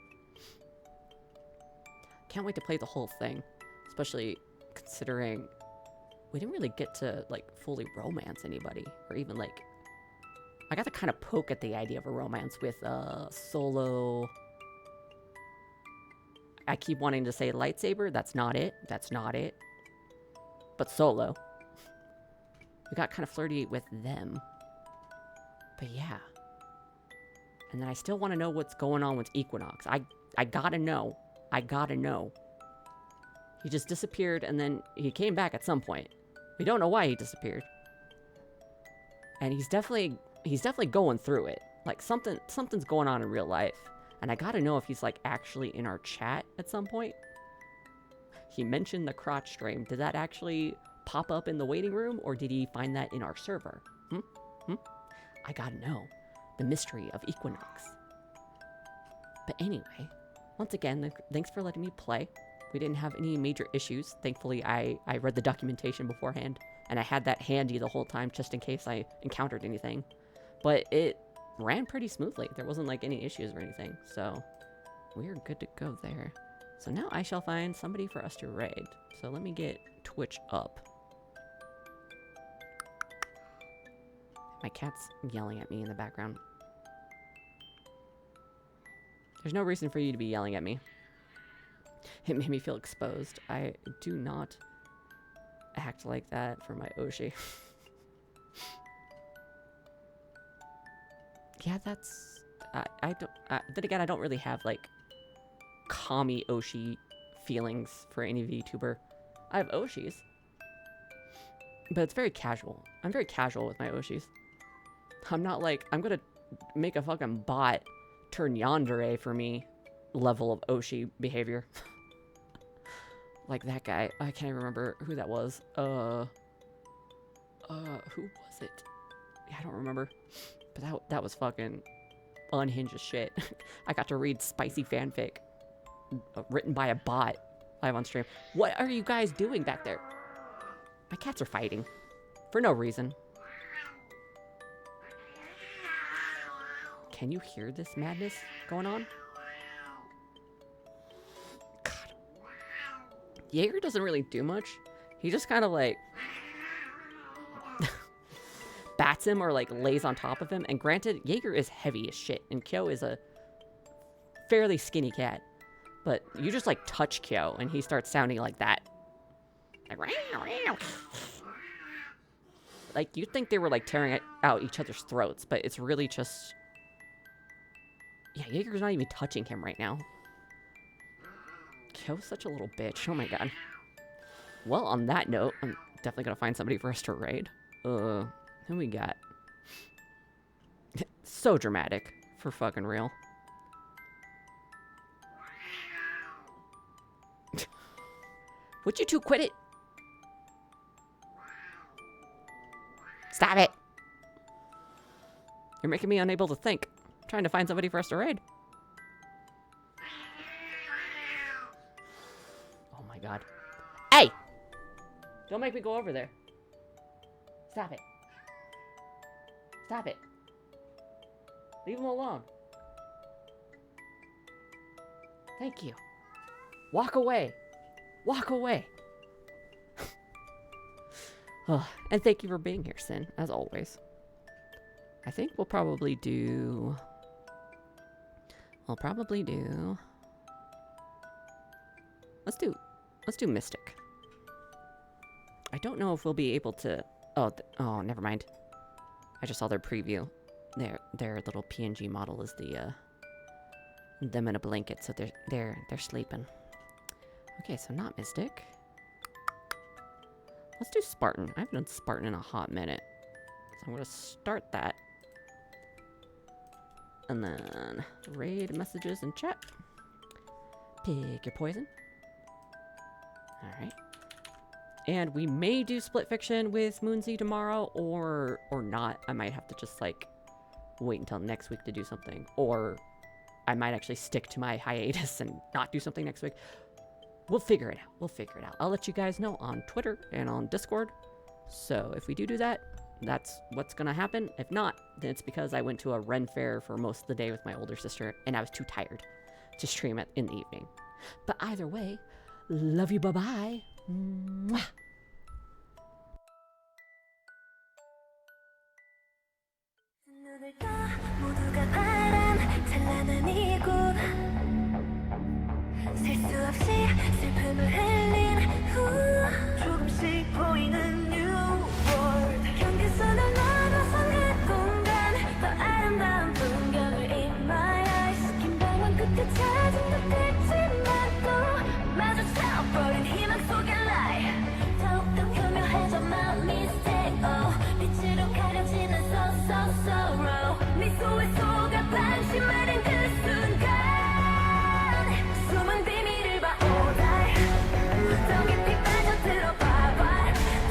Can't wait to play the whole thing, especially considering we didn't really get to like fully romance anybody, or even like I got to kind of poke at the idea of a romance with Solo. I keep wanting to say lightsaber. That's not it. That's not it. But Solo. We got kind of flirty with them. But yeah. And then I still want to know what's going on with Equinox. I gotta know. I gotta know. He just disappeared and then he came back at some point. We don't know why he disappeared. And he's definitely going through it. Like something's going on in real life. And I gotta know if he's like actually in our chat at some point. He mentioned the crotch stream. Did that actually pop up in the waiting room, or did he find that in our server? I gotta know. The mystery of Equinox. But anyway, once again, thanks for letting me play. We didn't have any major issues. Thankfully, I read the documentation beforehand, and I had that handy the whole time just in case I encountered anything. But it ran pretty smoothly. There wasn't like any issues or anything, so we're good to go there. So now I shall find somebody for us to raid. So let me get Twitch up. My cat's yelling at me in the background. There's no reason for you to be yelling at me. It made me feel exposed. I do not act like that for my Oshi. Yeah, that's... I don't... then again, I don't really have, like, Kamioshi feelings for any VTuber. I have Oshis. But it's very casual. I'm very casual with my Oshis. I'm not like, I'm gonna make a fucking bot turn yandere for me level of Oshi behavior. Like that guy. I can't even remember who that was. Who was it? Yeah, I don't remember. But that was fucking unhinged as shit. I got to read spicy fanfic written by a bot live on stream. What are you guys doing back there? My cats are fighting. For no reason. Can you hear this madness going on? God. Jaeger doesn't really do much. He just kind of like bats him or like lays on top of him. And granted, Jaeger is heavy as shit. And Kyo is a fairly skinny cat. But you just like touch Kyo and he starts sounding like that. Like, you'd think they were, like, tearing out each other's throats, but it's really just... Yeah, Jaeger's not even touching him right now. Kyo's such a little bitch. Oh my god. Well, on that note, I'm definitely gonna find somebody for us to raid. Who we got? So dramatic. For fucking real. Would you two quit it? Stop it! You're making me unable to think. I'm trying to find somebody for us to raid. Oh my god. Hey! Don't make me go over there. Stop it. Stop it. Leave him alone. Thank you. Walk away. Walk away. Oh, and thank you for being here, Sin, as always. I think we'll probably do... Let's do Mystic. I don't know if we'll be able to... Oh, never mind. I just saw their preview. Their little PNG model is the, them in a blanket, so they're sleeping. Okay, so not Mystic. Let's do Spartan. I haven't done Spartan in a hot minute. So I'm going to start that. And then raid messages and chat. Pick your poison. Alright. And we may do Split Fiction with Moonsea tomorrow, or not. I might have to just, like, wait until next week to do something. Or I might actually stick to my hiatus and not do something next week. We'll figure it out. We'll figure it out. I'll let you guys know on Twitter and on Discord. So if we do that, that's what's going to happen. If not, then it's because I went to a Ren fair for most of the day with my older sister, and I was too tired to stream it in the evening. But either way, love you, bye-bye. Mwah. 셀 수 없이 슬픔을 흘린 후 조금씩 보이는 new world 경계선을 넘어선 그 공간 더 아름다운 풍경을 in my eyes 긴 방황 끝에 찾은 듯했지만 또 마주쳐버린 희망 속의 lie 더욱더 교묘해져 my mistake 빛으로 가려지는 so sorrow 미소에 속아 방심하는 그 순간 숨은 비밀을 봐 all night 더 깊이 빠져들어 봐봐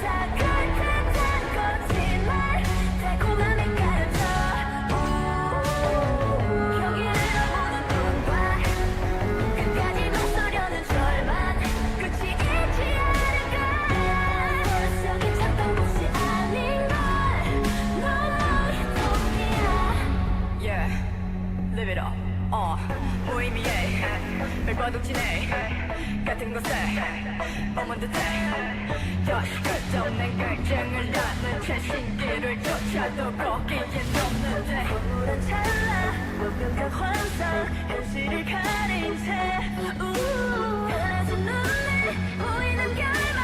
다갈 듯한 거짓말 달콤함에 가려져 여기를 보는 눈과 끝까지 놓으려는 절망 끝이 있지 않을까 머릿속에 찾던 곳이 아닌 걸 너무 유토피아 Yeah, live it up 무의미해 백과독진해 같은 곳에 머문 듯해 다시 끝없는 갈증을 낳는 최신기를 쫓아도 거기에 없는데 불안 찰나 완벽한 환상 현실을 가린 채 변해진 눈에 보이는 결말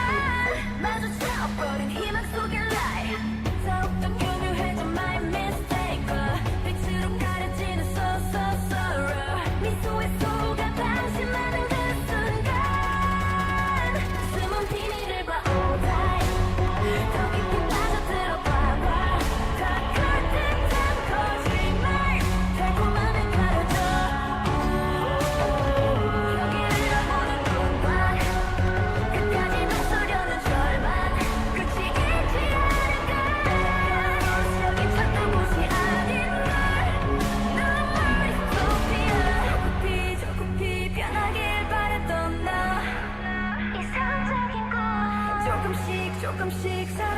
마주쳐버린 희망 속의 lie 더욱더 교묘해져 my mistake 빛으로 조금씩 사